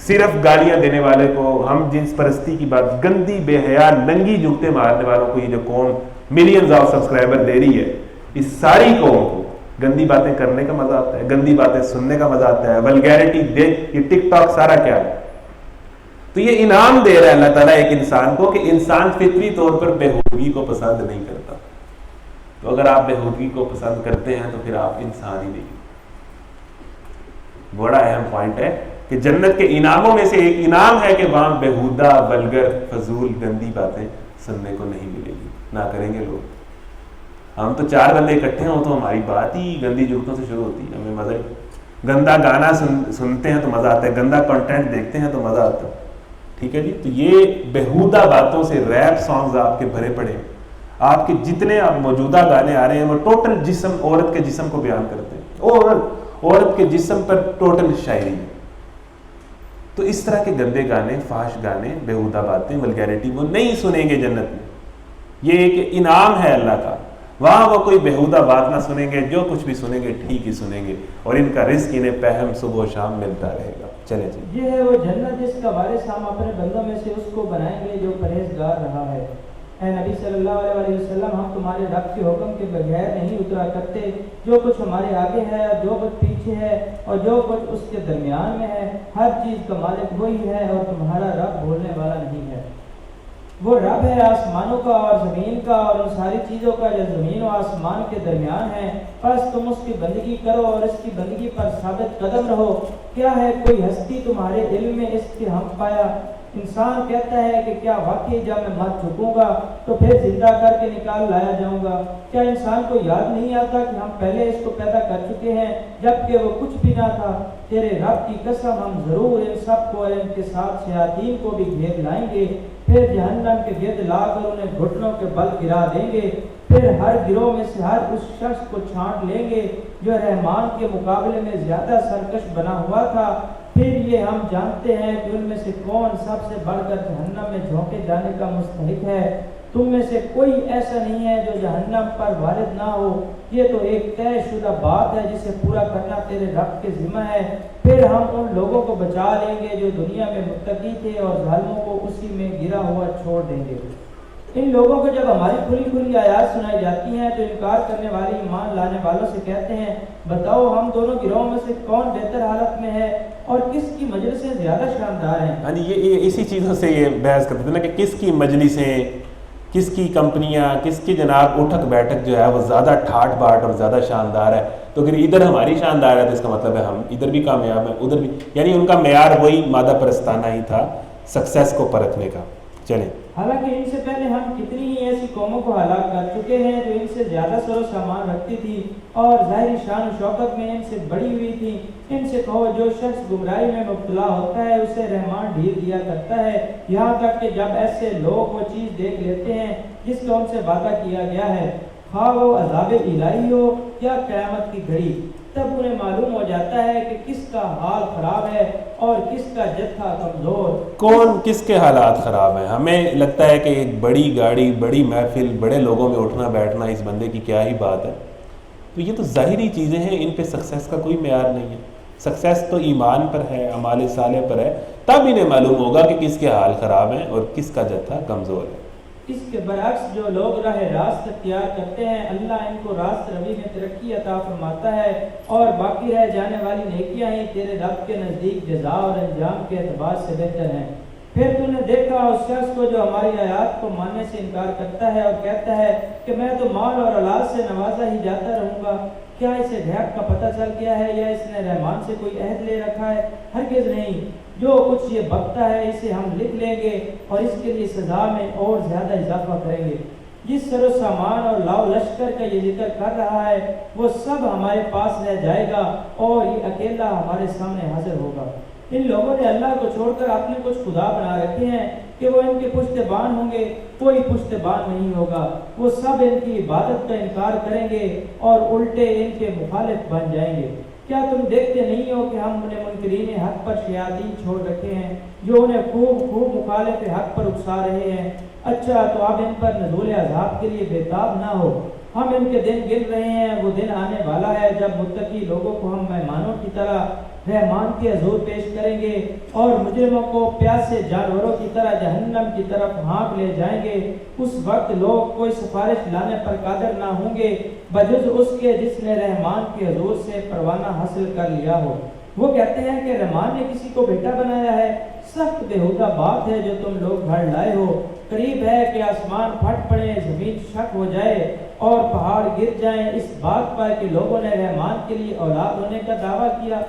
صرف گالیاں دینے والے کو، ہم جنس پرستی کی بات، گندی بے حیا ننگی جوتے مارنے والوں کو یہ جو قوم ملینز آف سبسکرائبر دے رہی ہے، اس ساری قوم کو گندی باتیں کرنے کا مزہ آتا ہے، گندی باتیں سننے کا مزہ آتا ہے، ولگیرٹی دیکھ، یہ ٹک ٹاک سارا کیا ہے۔ تو یہ انعام دے رہا ہے اللہ تعالیٰ ایک انسان کو کہ انسان فطری طور پر بےہودگی کو پسند نہیں کرتا۔ تو اگر آپ بےہودگی کو پسند کرتے ہیں تو پھر آپ انسان ہی نہیں۔ بڑا اہم پوائنٹ ہے کہ جنت کے انعاموں میں سے ایک انعام ہے کہ وہاں بےہودہ، ولگر، فضول، گندی باتیں سننے کو نہیں ملے گی، نہ کریں گے لوگ۔ ہم تو 4 بندے اکٹھے ہوں تو ہماری بات ہی گندی جگتوں سے شروع ہوتی ہے, ہمیں مزہ ہی, گندا گانا سنتے ہیں تو مزہ آتا ہے, گندا کنٹینٹ دیکھتے ہیں تو مزہ آتا ہے. ٹھیک ہے جی. تو یہ بیہودہ باتوں سے ریپ سانگز آپ کے بھرے پڑے ہیں. آپ کے جتنے اب موجودہ گانے آ رہے ہیں وہ ٹوٹل جسم, عورت کے جسم کو بیان کرتے ہیں, عورت کے جسم پر ٹوٹل شاعری ہے. تو اس طرح کے گندے گانے, فحش گانے, بیہودہ باتیں, ولگیرٹی وہ نہیں سنیں گے جنت میں. یہ ایک انعام ہے اللہ کا. وہاں وہ کوئی بیہودہ بات نہ سنیں گے, جو کچھ بھی سنیں گے ٹھیک ہی سنیں گے, اور ان کا رزق انہیں پہم صبح و شام ملتا رہے گا. چلیں جی. یہ ہے وہ جنت جس کا وارث ہم اپنے بندوں میں سے اس کو بنائیں گے جو پرہیزگار رہا ہے. اے نبی صلی اللہ علیہ وسلم, ہم تمہارے رب کے حکم کے بغیر نہیں اترا کرتے. جو کچھ ہمارے آگے ہے اور جو کچھ پیچھے ہے اور جو کچھ اس کے درمیان میں ہے, ہر چیز کا مالک وہی ہے اور تمہارا رب بھولنے والا نہیں ہے. وہ رب ہے آسمانوں کا اور زمین کا اور ان ساری چیزوں کا جو زمین و آسمان کے درمیان ہے. بس تم اس کی بندگی کرو اور اس کی بندگی پر ثابت قدم رہو. کیا ہے کوئی ہستی تمہارے علم میں اس کے ہم پایا؟ انسان کہتا ہے کہ کیا واقعی جب میں مر چکوں گا تو پھر زندہ کر کے نکال لایا جاؤں گا؟ کیا انسان کو یاد نہیں آتا کہ ہم پہلے اس کو پیدا کر چکے ہیں جبکہ وہ کچھ بھی نہ تھا؟ تیرے رب کی قسم, ہم ضرور ان سب کو اور ان کے ساتھ شیاطین کو بھی گھیر لائیں گے, پھر جہنم کے گرد لا کر انہیں گھٹنوں کے بل گرا دیں گے. پھر ہر گروہ میں سے ہر اس شخص کو چھانٹ لیں گے جو رحمان کے مقابلے میں زیادہ سرکش بنا ہوا تھا. پھر یہ ہم جانتے ہیں کہ ان میں سے کون سب سے بڑھ کر جہنم میں جھونکے جانے کا مستحق ہے. تم میں سے کوئی ایسا نہیں ہے جو جہنم پر وارد نہ ہو. یہ تو ایک طے شدہ بات ہے جسے پورا کرنا تیرے رب کے ذمہ ہے. پھر ہم ان لوگوں کو بچا لیں گے جو دنیا میں متقی تھے اور ظالموں کو اسی میں گرا ہوا چھوڑ دیں گے. ان لوگوں کو جب ہماری کھلی کھلی آیات سنائی جاتی ہیں تو انکار کرنے والے ایمان لانے والوں سے کہتے ہیں, بتاؤ ہم دونوں گروہوں میں سے کون بہتر حالت میں ہے اور کس کی مجلسیں زیادہ شاندار ہیں؟ ہاں جی, یہ اسی چیزوں سے یہ بحث کرتے تھے نا کہ کس کی مجلسیں, کس کی کمپنیاں, کس کی جناب اٹھک بیٹھک جو ہے وہ زیادہ ٹھاٹ باٹ اور زیادہ شاندار ہے. تو اگر ادھر ہماری شاندار ہے تو اس کا مطلب ہے ہم ادھر بھی کامیاب ہیں, ادھر بھی, یعنی ان کا معیار وہی مادہ پرستانہ ہی تھا سکسیس کو پرکھنے کا. چلیں. حالانکہ ان سے پہلے ہم کتنی ہی ایسی قوموں کو ہلاک کر چکے ہیں جو ان سے زیادہ سر و سامان رکھتی تھی اور ظاہری شان و شوکت میں ان سے بڑی ہوئی تھی. ان سے کہو جو شخص گمراہی میں مبتلا ہوتا ہے اسے رحمان ڈھیل دیا کرتا ہے, یہاں تک کہ جب ایسے لوگ وہ چیز دیکھ لیتے ہیں جس کا ان سے وعدہ کیا گیا ہے, خواہ وہ عذاب الہی ہو یا قیامت کی گھڑی, تب انہیں معلوم ہو جاتا ہے کہ کس کا حال خراب ہے اور کس کا جتھا کمزور. کون کس کے حالات خراب ہیں؟ ہمیں لگتا ہے کہ ایک بڑی گاڑی, بڑی محفل, بڑے لوگوں میں اٹھنا بیٹھنا اس بندے کی کیا ہی بات ہے. تو یہ تو ظاہری چیزیں ہیں, ان پہ سکسیس کا کوئی معیار نہیں ہے. سکسیس تو ایمان پر ہے, اعمال صالح پر ہے, تب انہیں معلوم ہوگا کہ کس کے حال خراب ہیں اور کس کا جتھا کمزور ہے. اس کے برعکس جو لوگ راہ راست اختیار کرتے ہیں اللہ ان کو راست روی میں ترقی عطا فرماتا ہے, اور باقی رہ جانے والی نیکیاں ہی تیرے رب کے نزدیک جزا اور انجام کے اعتبار سے بہتر ہیں. پھر تو نے دیکھا اس شخص کو جو ہماری آیات کو ماننے سے انکار کرتا ہے اور کہتا ہے کہ میں تو مال اور اولاد سے نوازا ہی جاتا رہوں گا. کیا اسے گھیب کا پتہ چل گیا ہے یا اس نے رحمان سے کوئی عہد لے رکھا ہے؟ ہرگز نہیں. جو کچھ یہ بکتا ہے اسے ہم لکھ لیں گے اور اس کے لیے سزا میں اور زیادہ اضافہ کریں گے. جس سر و سامان اور لاؤ لشکر کا یہ ذکر کر رہا ہے وہ سب ہمارے پاس رہ جائے گا اور یہ اکیلا ہمارے سامنے حاضر ہوگا. ان لوگوں نے اللہ کو چھوڑ کر اپنے کچھ خدا بنا رکھے ہیں کہ وہ ان کے پشتبان ہوں گے, کوئی پشتبان نہیں ہوگا. وہ سب ان کی عبادت کا انکار کریں گے اور الٹے ان کے مخالف بن جائیں گے. کیا تم دیکھتے نہیں ہو کہ ہم انہیں منکرین حق پر شیاطین چھوڑ رکھے ہیں جو انہیں خوب مخالف حق پر اکسا رہے ہیں؟ اچھا تو اب ان پر نزول عذاب کے لیے بےتاب نہ ہو. ہم ان کے دن گن رہے ہیں, وہ دن آنے والا ہے جب متقی لوگوں کو ہم مہمانوں کی طرح رحمان کے حضور پیش کریں گے اور مجرموں کو پیاسے جانوروں کی طرح جہنم کی طرف ہانک لے جائیں گے. اس وقت لوگ کوئی سفارش لانے پر قادر نہ ہوں گے بجز اس کے جس نے رحمان کے حضور سے پروانہ حاصل کر لیا ہو. وہ کہتے ہیں کہ رحمان نے کسی کو بیٹا بنایا ہے. سخت بےہودہ بات ہے جو تم لوگ گھڑ لائے ہو. قریب ہے کہ آسمان پھٹ پڑے, زمین شک ہو جائے اور پہاڑ گر جائیں اس بات پر کہ لوگوں نے رحمان کے لیے اولاد ہونے کا دعویٰ کیا.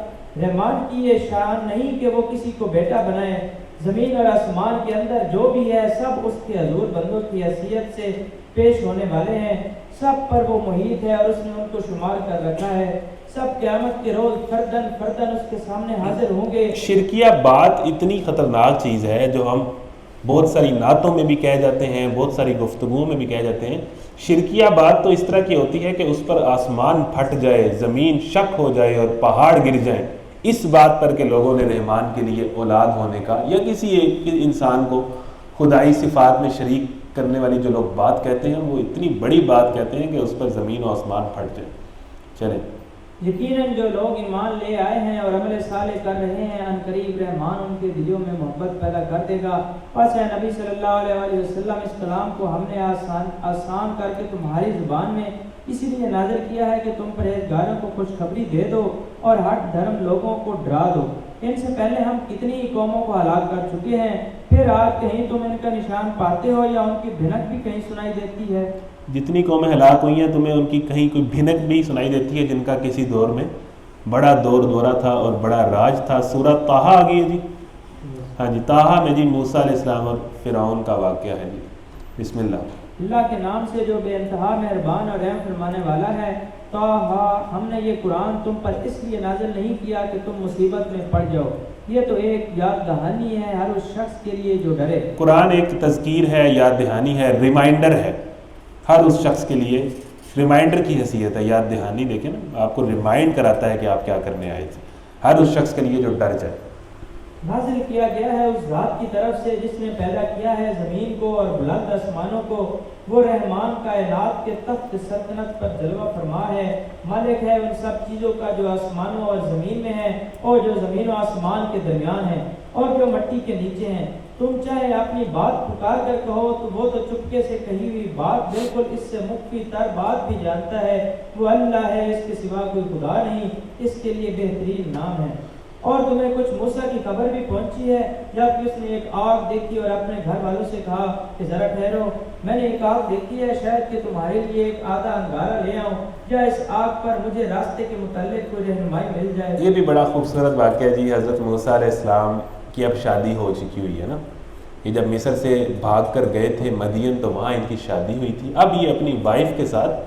رحمان کی یہ شان نہیں کہ وہ کسی کو بیٹا بنائے، زمین اور آسمان کے اندر جو بھی ہے سب اس کے حضور بندوں کی حیثیت سے پیش ہونے والے ہیں، سب پر وہ محیط ہے اور اس نے ان کو شمار کر رکھا ہے، سب قیامت کے روز فردن فردن اس کے سامنے حاضر ہوں گے۔ شرکیہ بات اتنی خطرناک چیز ہے جو ہم بہت ساری نعتوں میں بھی کہہ جاتے ہیں، بہت ساری گفتگوؤں میں بھی کہہ جاتے ہیں۔ شرکیہ بات تو اس طرح کی ہوتی ہے کہ اس پر آسمان پھٹ جائے، زمین شک ہو جائے اور پہاڑ گر جائیں، اس بات پر کہ لوگوں نے رحمان کے لیے اولاد ہونے کا یا کسی ایک انسان کو خدائی صفات میں شریک کرنے والی جو لوگ بات کہتے ہیں وہ اتنی بڑی بات کہتے ہیں کہ اس پر زمین و آسمان پھٹ جائے۔ چلیں، یقیناً جو لوگ ایمان لے آئے ہیں اور عمل صالح کر رہے ہیں، ان قریب رحمان ان کے دلوں میں محبت پیدا کر دے گا۔ پس اے نبی صلی اللہ علیہ وسلم، اس کلام کو ہم نے آسان کر کے تمہاری زبان میں اسی لیے نازل کیا ہے کہ تم پرہیزگاروں کو خوشخبری دے دو اور ہٹ دھرم لوگوں کو ڈرا دو۔ ان سے پہلے ہم کتنی قوموں کو ہلاک کر چکے ہیں، پھر آج کہیں تم ان کا نشان پاتے ہو یا ان کی بھنک بھی کہیں سنائی دیتی ہے؟ جتنی قومیں ہلاک ہوئی ہیں تمہیں ان کی کہیں کوئی بھنک بھی سنائی دیتی ہے جن کا کسی دور میں بڑا دور دورہ تھا اور بڑا راج تھا۔ سورہ طٰہٰ آ گئی ہے جی، ہاں جی، طٰہٰ میں جی موسیٰ علیہ السلام اور فرعون کا واقعہ ہے جی۔ بسم اللہ۔ اللہ کے نام سے جو بے انتہا مہربان اور رحم فرمانے والا ہے۔ طٰہٰ، ہم نے یہ قرآن تم پر اس لیے نازل نہیں کیا کہ تم مصیبت میں پڑ جاؤ، یہ تو ایک یاد دہانی ہے ہر اس شخص کے لیے جو ڈرے۔ قرآن ایک تذکیر ہے، یاد دہانی ہے، ریمائنڈر ہے ہر اس شخص کے لیے، ریمائنڈر کی حیثیت ہے، یاد دہانی دیکھیں نا، آپ کو ریمائنڈ کراتا ہے کہ آپ کیا کرنے آئے تھے، ہر اس شخص کے لیے جو ڈر جائے۔ نازل کیا گیا ہے اس ذات کی طرف سے جس نے پیدا کیا ہے زمین کو اور بلند آسمانوں کو، وہ رحمان کائنات کے تخت سلطنت پر جلوہ فرما ہے، مالک ہے ان سب چیزوں کا جو آسمانوں اور زمین میں ہے اور جو زمین و آسمان کے درمیان ہے اور جو مٹی کے نیچے ہیں۔ تم چاہے اپنی بات پکار کر کہو تو وہ تو چپکے سے کہی ہوئی بات بالکل اس سے مخفی تر بات بھی جانتا ہے۔ وہ اللہ ہے، اس کے سوا کوئی خدا نہیں، اس کے لیے بہترین نام ہے۔ اور تمہیں کچھ موسیٰ کی خبر بھی پہنچی ہے جبکہ اس نے ایک آگ دیکھی اور اپنے گھر والوں سے کہا کہ ذرا ٹھہرو، میں نے ایک آگ دیکھی ہے، شاید کہ تمہارے لیے ایک آدھا انگارہ لے آؤں یا اس آگ پر مجھے راستے کے متعلق کوئی رہنمائی مل جائے۔ یہ بھی بڑا خوبصورت واقعہ جی، حضرت موسیٰ علیہ السلام کی اب شادی ہو چکی ہوئی ہے نا، یہ جب مصر سے بھاگ کر گئے تھے مدین تو وہاں ان کی شادی ہوئی تھی، اب یہ اپنی وائف کے ساتھ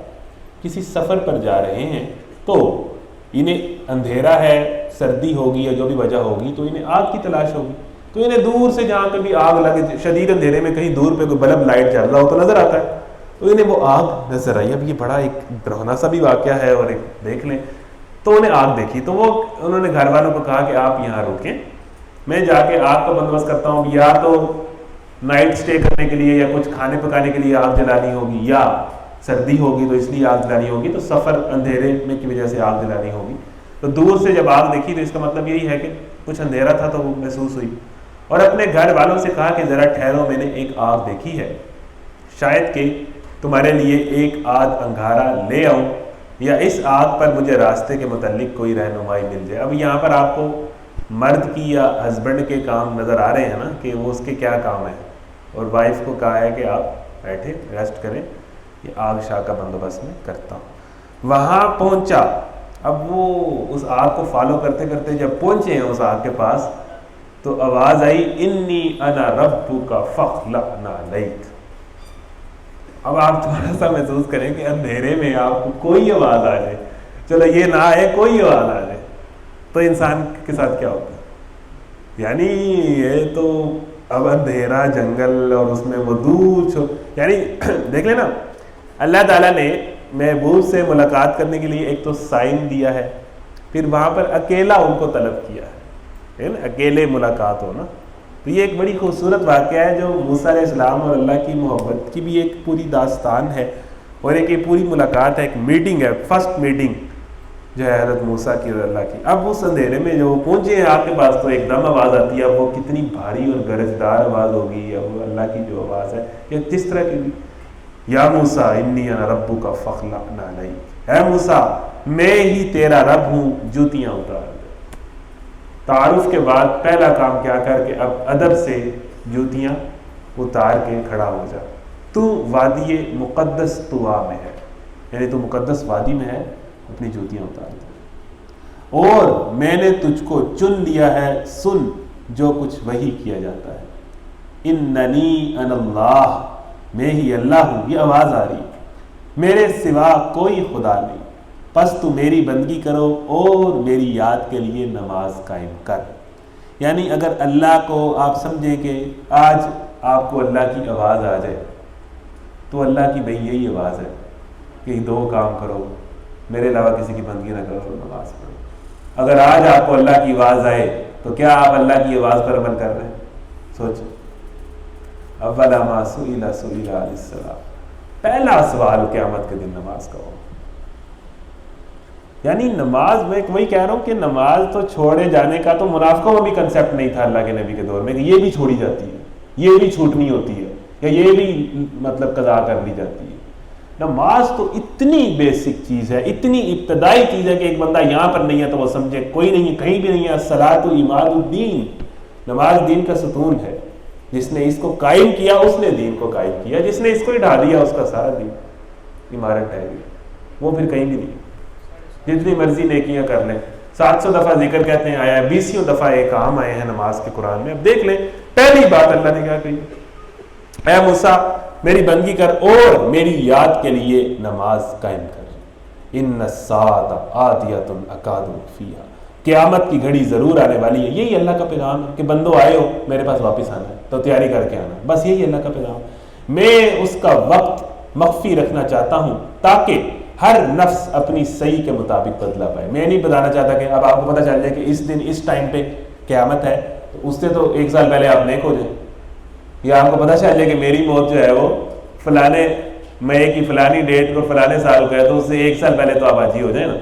کسی سفر پر جا رہے ہیں تو انہیں اندھیرا ہے، سردی ہوگی یا جو بھی وجہ ہوگی تو انہیں آگ کی تلاش ہوگی، تو انہیں دور سے جہاں کبھی آگ لگے، شدید اندھیرے میں کہیں دور پہ کوئی بلب لائٹ چل رہا ہو تو نظر آتا ہے، تو انہیں وہ آگ نظر آئی۔ اب یہ بڑا ایک ڈراؤنا سا بھی واقعہ ہے اور ایک دیکھ لیں، تو انہیں آگ دیکھی تو وہ انہوں نے گھر والوں کو کہا کہ آپ یہاں رکیں، میں جا کے آگ کا بندوبست کرتا ہوں، یا تو نائٹ سٹے کرنے کے لیے یا کچھ کھانے پکانے کے لیے آگ جلانی ہوگی، یا سردی ہوگی تو اس لیے آگ جلانی ہوگی، تو سفر اندھیرے میں کی وجہ سے آگ جلانی ہوگی۔ تو دور سے جب آگ دیکھی تو اس کا مطلب یہی ہے کہ کچھ اندھیرا تھا تو وہ محسوس ہوئی، اور اپنے گھر والوں سے کہا کہ ذرا ٹھہرو، میں نے ایک آگ دیکھی ہے، شاید کہ تمہارے لیے ایک آدھ انگارہ لے آؤں یا اس آگ پر مجھے راستے کے متعلق کوئی رہنمائی مل جائے۔ اب یہاں پر آپ کو مرد کی یا ہسبینڈ کے کام نظر آ رہے ہیں نا کہ وہ اس کے کیا کام ہے، اور وائف کو کہا ہے کہ آپ بیٹھے ریسٹ کریں، یہ آگ شاہ کا بندوبست میں کرتا ہوں۔ وہاں پہنچا، اب وہ اس آگ کو فالو کرتے کرتے جب پہنچے ہیں اس آگ کے پاس تو آواز آئی انی انا ربک فاخلع نعلیک۔ اب آپ تھوڑا سا محسوس کریں کہ اندھیرے میں آپ کو کوئی آواز آ جائے، چلو یہ نہ آئے، کوئی آواز آ جائے تو انسان کے ساتھ کیا ہوتا ہے؟ یعنی یہ تو اب اندھیرا جنگل اور اس میں وہ دور یعنی دیکھ لیں نا، اللہ تعالیٰ نے محبوب سے ملاقات کرنے کے لیے ایک تو سائن دیا ہے، پھر وہاں پر اکیلا ان کو طلب کیا ہے نا، اکیلے ملاقات ہونا، تو یہ ایک بڑی خوبصورت واقعہ ہے جو موسیٰ علیہ السلام اور اللہ کی محبت کی بھی ایک پوری داستان ہے، اور ایک یہ پوری ملاقات ہے، ایک میٹنگ ہے، فرسٹ میٹنگ جو ہے حضرت موسیٰ کی اور اللہ کی۔ اب اس اندھیرے میں جو پہنچے ہیں آپ کے پاس تو ایک دم آواز آتی ہے، اب وہ کتنی بھاری اور گرجدار آواز ہوگی، یا وہ اللہ کی جو آواز ہے یا جس طرح کی بھی، یا موسیٰ انی انا ربک فاخلع نعلیک، اے موسیٰ میں ہی تیرا رب ہوں، جوتیاں اتار دے۔ تعارف کے بعد پہلا کام کیا کر کے اب ادب سے جوتیاں اتار کے کھڑا ہو جا، تو وادی مقدس طوا میں ہے، یعنی تو مقدس وادی میں ہے، اپنی جوتیاں اتار دے۔ اور میں نے تجھ کو چن لیا ہے، سن جو کچھ وحی کیا جاتا ہے۔ اننی انا اللہ، میں ہی اللہ ہوں، یہ آواز آ رہی ہے، میرے سوا کوئی خدا نہیں، پس تو میری بندگی کرو اور میری یاد کے لیے نماز قائم کر۔ یعنی اگر اللہ کو آپ سمجھیں کہ آج آپ کو اللہ کی آواز آ جائے تو اللہ کی بھئی یہی آواز ہے کہ دو کام کرو، میرے علاوہ کسی کی بندگی نہ کرو اور نماز پڑھو۔ اگر آج آپ کو اللہ کی آواز آئے تو کیا آپ اللہ کی آواز پر عمل کر رہے ہیں؟ سوچیں، اولا ما سئل عن الصلاۃ، پہلا سوال قیامت کے دن نماز کا ہوگا۔ یعنی نماز، میں وہی کہہ رہا ہوں کہ نماز تو چھوڑے جانے کا تو منافقوں میں بھی کنسیپٹ نہیں تھا اللہ کے نبی کے دور میں کہ یہ بھی چھوڑی جاتی ہے، یہ بھی چھوٹنی ہوتی ہے، یا یہ بھی مطلب قضا کر لی جاتی ہے۔ نماز تو اتنی بیسک چیز ہے، اتنی ابتدائی چیز ہے کہ ایک بندہ یہاں پر نہیں ہے تو وہ سمجھے کوئی نہیں ہے، کہیں بھی نہیں ہے۔ الصلاۃ عماد الدین، نماز دین کا ستون ہے، جس نے اس کو قائم کیا اس نے دین کو قائم کیا، جس نے اس کو ڈھا دیا اس کا سارا دین عمارت ہے، وہ پھر کہیں بھی نہیں۔ جتنی مرضی نیکیاں کر لیں، 700 دفعہ ذکر کہتے ہیں آیا ہے، 20 دفعہ ایک عام آئے ہیں نماز کے قرآن میں۔ اب دیکھ لیں پہلی بات اللہ نے کیا کہی، اے موسیٰ میری بندگی کر اور میری یاد کے لیے نماز قائم کر۔ ان الساعۃ آتیۃ اکاد اخفیہا، قیامت کی گھڑی ضرور آنے والی ہے۔ یہی اللہ کا پیغام ہے کہ بندو آئے ہو میرے پاس واپس آنا ہے تو تیاری کر کے آنا، بس یہی اللہ کا پیغام۔ میں اس کا وقت مخفی رکھنا چاہتا ہوں تاکہ ہر نفس اپنی صحیح کے مطابق بدلہ پائے۔ میں نہیں بتانا چاہتا کہ اب آپ کو پتہ چل جائے کہ اس دن اس ٹائم پہ قیامت ہے تو اس سے تو 1 سال پہلے آپ نیک ہو جائیں، یا آپ کو پتہ چل جائے کہ میری موت جو ہے وہ فلانے مئی کی فلانی ڈیٹ کو فلانے سال کو ہے تو اس سے 1 سال پہلے تو آپ حاجی ہو جائیں نا۔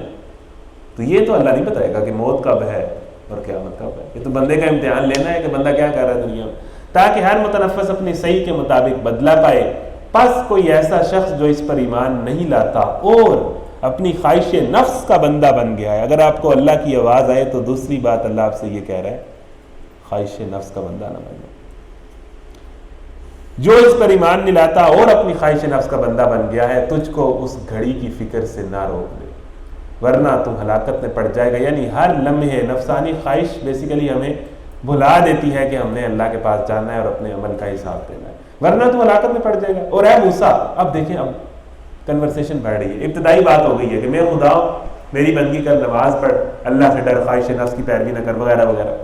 تو یہ تو اللہ نہیں بتائے گا کہ موت کب ہے اور قیامت کب ہے، یہ تو بندے کا امتحان لینا ہے کہ بندہ کیا کر رہا ہے دنیا میں، تاکہ ہر متنفس اپنی صحیح کے مطابق بدلہ پائے۔ پس کوئی ایسا شخص جو اس پر ایمان نہیں لاتا اور اپنی خواہش نفس کا بندہ بن گیا ہے، اگر آپ کو اللہ کی آواز آئے تو دوسری بات اللہ آپ سے یہ کہہ رہا ہے، خواہش نفس کا بندہ نہ بننا۔ جو اس پر ایمان نہیں لاتا اور اپنی خواہش نفس کا بندہ بن گیا ہے، تجھ کو اس گھڑی کی فکر سے نہ روک دے ورنہ تم ہلاکت میں پڑ جائے گا۔ یعنی ہر لمحے نفسانی خواہش بیسیکلی ہمیں بھلا دیتی ہے کہ ہم نے اللہ کے پاس جانا ہے اور اپنے عمل کا حساب دینا ہے، ورنہ تم ہلاکت میں پڑ جائے گا۔ اور اے موسیٰ، اب دیکھیں اب کنورسیشن بڑھ رہی ہے، ابتدائی بات ہو گئی ہے کہ میں خدا ہوں، میری بندگی کر، نماز پڑھ، اللہ سے ڈر، خواہش نفس کی پیروی نہ کر، وغیرہ وغیرہ۔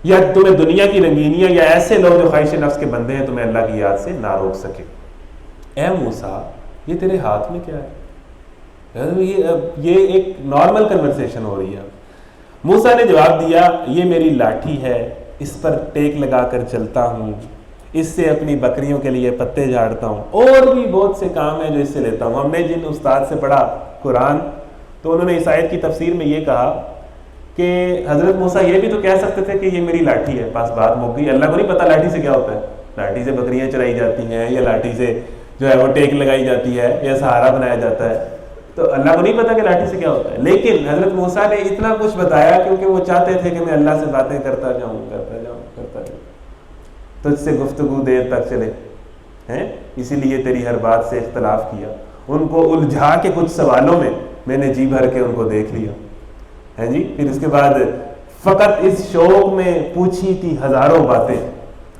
یا تمہیں دنیا کی رنگینیاں یا ایسے لوگ جو خواہش نفس کے بندے ہیں تمہیں اللہ کی یاد سے نہ روک سکے۔ اے موسیٰ یہ تیرے ہاتھ میں کیا ہے؟ یہ ایک نارمل کنورسیشن ہو رہی ہے۔ موسیٰ نے جواب دیا، یہ میری لاٹھی ہے، اس پر ٹیک لگا کر چلتا ہوں، اس سے اپنی بکریوں کے لیے پتے جھاڑتا ہوں، اور بھی بہت سے کام ہیں جو اس سے لیتا ہوں۔ ہم نے جن استاد سے پڑھا قرآن تو انہوں نے اس آیت کی تفسیر میں یہ کہا کہ حضرت موسیٰ یہ بھی تو کہہ سکتے تھے کہ یہ میری لاٹھی ہے، بس بات مک گئی۔ اللہ کو نہیں پتا لاٹھی سے کیا ہوتا ہے، لاٹھی سے بکریاں چرائی جاتی ہیں یا لاٹھی سے جو ہے وہ ٹیک لگائی جاتی ہے یا سہارا بنایا جاتا ہے، تو اللہ کو نہیں پتا کہ لاٹھی سے کیا ہوتا ہے۔ لیکن حضرت موسیٰ نے اتنا کچھ بتایا کیونکہ وہ چاہتے تھے کہ میں اللہ سے باتیں کرتا جاؤں تجھ سے گفتگو دیر تک چلے ہیں، اسی لیے تیری ہر بات سے اختلاف کیا، ان کو الجھا کے کچھ سوالوں میں نے جی بھر کے ان کو دیکھ لیا ہے جی۔ پھر اس کے بعد فقط اس شوق میں پوچھی تھی ہزاروں باتیں،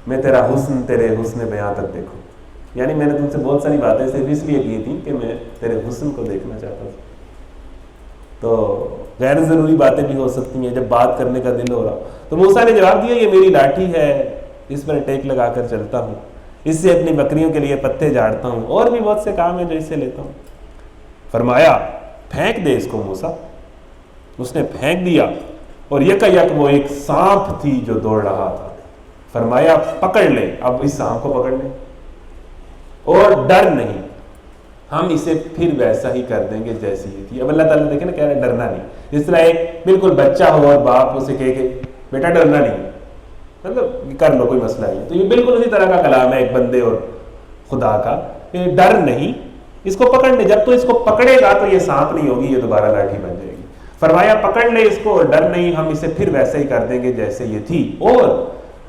میں تیرا حسن تیرے حسن بیان تک دیکھوں، یعنی میں نے تم سے بہت ساری باتیں صرف اس لیے کی تھی کہ میں تیرے حسن کو دیکھنا چاہتا تھا۔ تو غیر ضروری باتیں بھی ہو سکتی ہیں جب بات کرنے کا دل ہو رہا۔ تو موسیٰ نے جواب دیا، یہ میری لاٹھی ہے، اس پر ٹیک لگا کر چلتا ہوں، اس سے اپنی بکریوں کے لیے پتے جھاڑتا ہوں، اور بھی بہت سے کام ہیں جو اس سے لیتا ہوں۔ فرمایا پھینک دے اس کو موسیٰ۔ اس نے پھینک دیا اور یکایک وہ ایک سانپ تھی جو دوڑ رہا تھا۔ فرمایا پکڑ لے، اب اس سانپ کو پکڑ لے اور ڈر نہیں، ہم اسے پھر ویسا ہی کر دیں گے جیسی یہ تھی۔ اب اللہ تعالیٰ دیکھیں نا کہہ رہے ڈرنا نہیں، جس طرح ایک بالکل بچہ ہو اور باپ اسے کہے کہ بیٹا ڈرنا نہیں، مطلب کر لو کوئی مسئلہ نہیں، تو یہ بالکل اسی طرح کا کلام ہے ایک بندے اور خدا کا، کہ ڈر نہیں، اس کو پکڑ لے، جب تو اس کو پکڑے گا تو یہ سانپ نہیں ہوگی، یہ دوبارہ لاٹھی بن جائے گی۔ فرمایا پکڑ لے اس کو اور ڈر نہیں، ہم اسے پھر ویسے ہی کر دیں گے جیسے یہ تھی، اور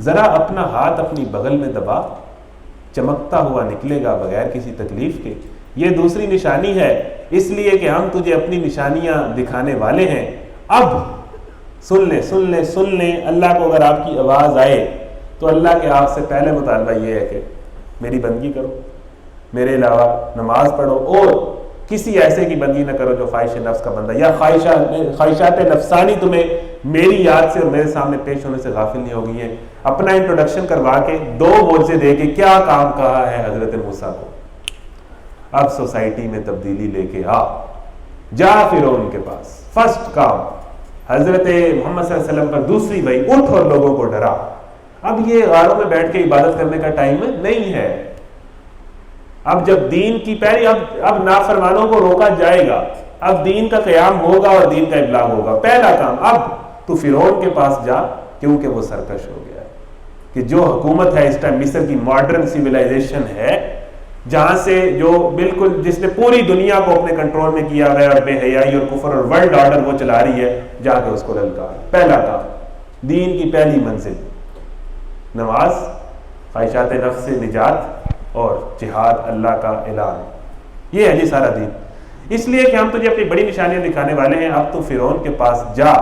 ذرا اپنا ہاتھ اپنی بغل میں دبا، چمکتا ہوا نکلے گا بغیر کسی تکلیف کے۔ یہ دوسری نشانی ہے، اس لیے کہ ہم تجھے اپنی نشانیاں دکھانے والے ہیں اب سن لیں اللہ کو اگر آپ کی آواز آئے تو اللہ کے آپ سے پہلے مطالبہ یہ ہے کہ میری بندگی کرو، میرے علاوہ نماز پڑھو، اور کسی ایسے کی بندگی نہ کرو جو خواہش نفس کا بندہ یا خواہشات نفسانی تمہیں میری یاد سے اور میرے سامنے پیش ہونے سے غافل نہیں ہو گئی ہیں۔ اپنا انٹروڈکشن کروا کے 2 معجزے دے کے کیا کام کہا ہے حضرت موسیٰ کو، اب سوسائٹی میں تبدیلی لے کے جا فرعون کے پاس۔ فرسٹ کام حضرت محمد صلی اللہ علیہ وسلم پر دوسری وحی، اٹھ اور لوگوں کو ڈرا۔ اب یہ غاروں میں بیٹھ کے عبادت کرنے کا ٹائم نہیں ہے۔ اب جب دین کی پہلی اب نافرمانوں کو روکا جائے گا، اب دین کا قیام ہوگا اور دین کا ابلاغ ہوگا۔ پہلا کام اب تو فرعون کے پاس جا، کیونکہ وہ سرکش ہو گیا ہے کہ جو حکومت ہے اس ٹائم مصر کی ماڈرن سیولائزیشن ہے، جہاں سے جو بالکل جس نے پوری دنیا کو اپنے کنٹرول میں کیا ہے اور بے حیائی اور کفر اور ورلڈ آرڈر وہ چلا رہی ہے، جا کے اس کو للکار۔ پہلا کام، دین کی پہلی منزل نماز، خواہشات نفس سے نجات اور جہاد، اللہ کا اعلان۔ یہ ہے جی سارا دین۔ اس لیے کہ ہم تجھے اپنی بڑی نشانیاں دکھانے والے ہیں، اب تو فرعون کے پاس جا،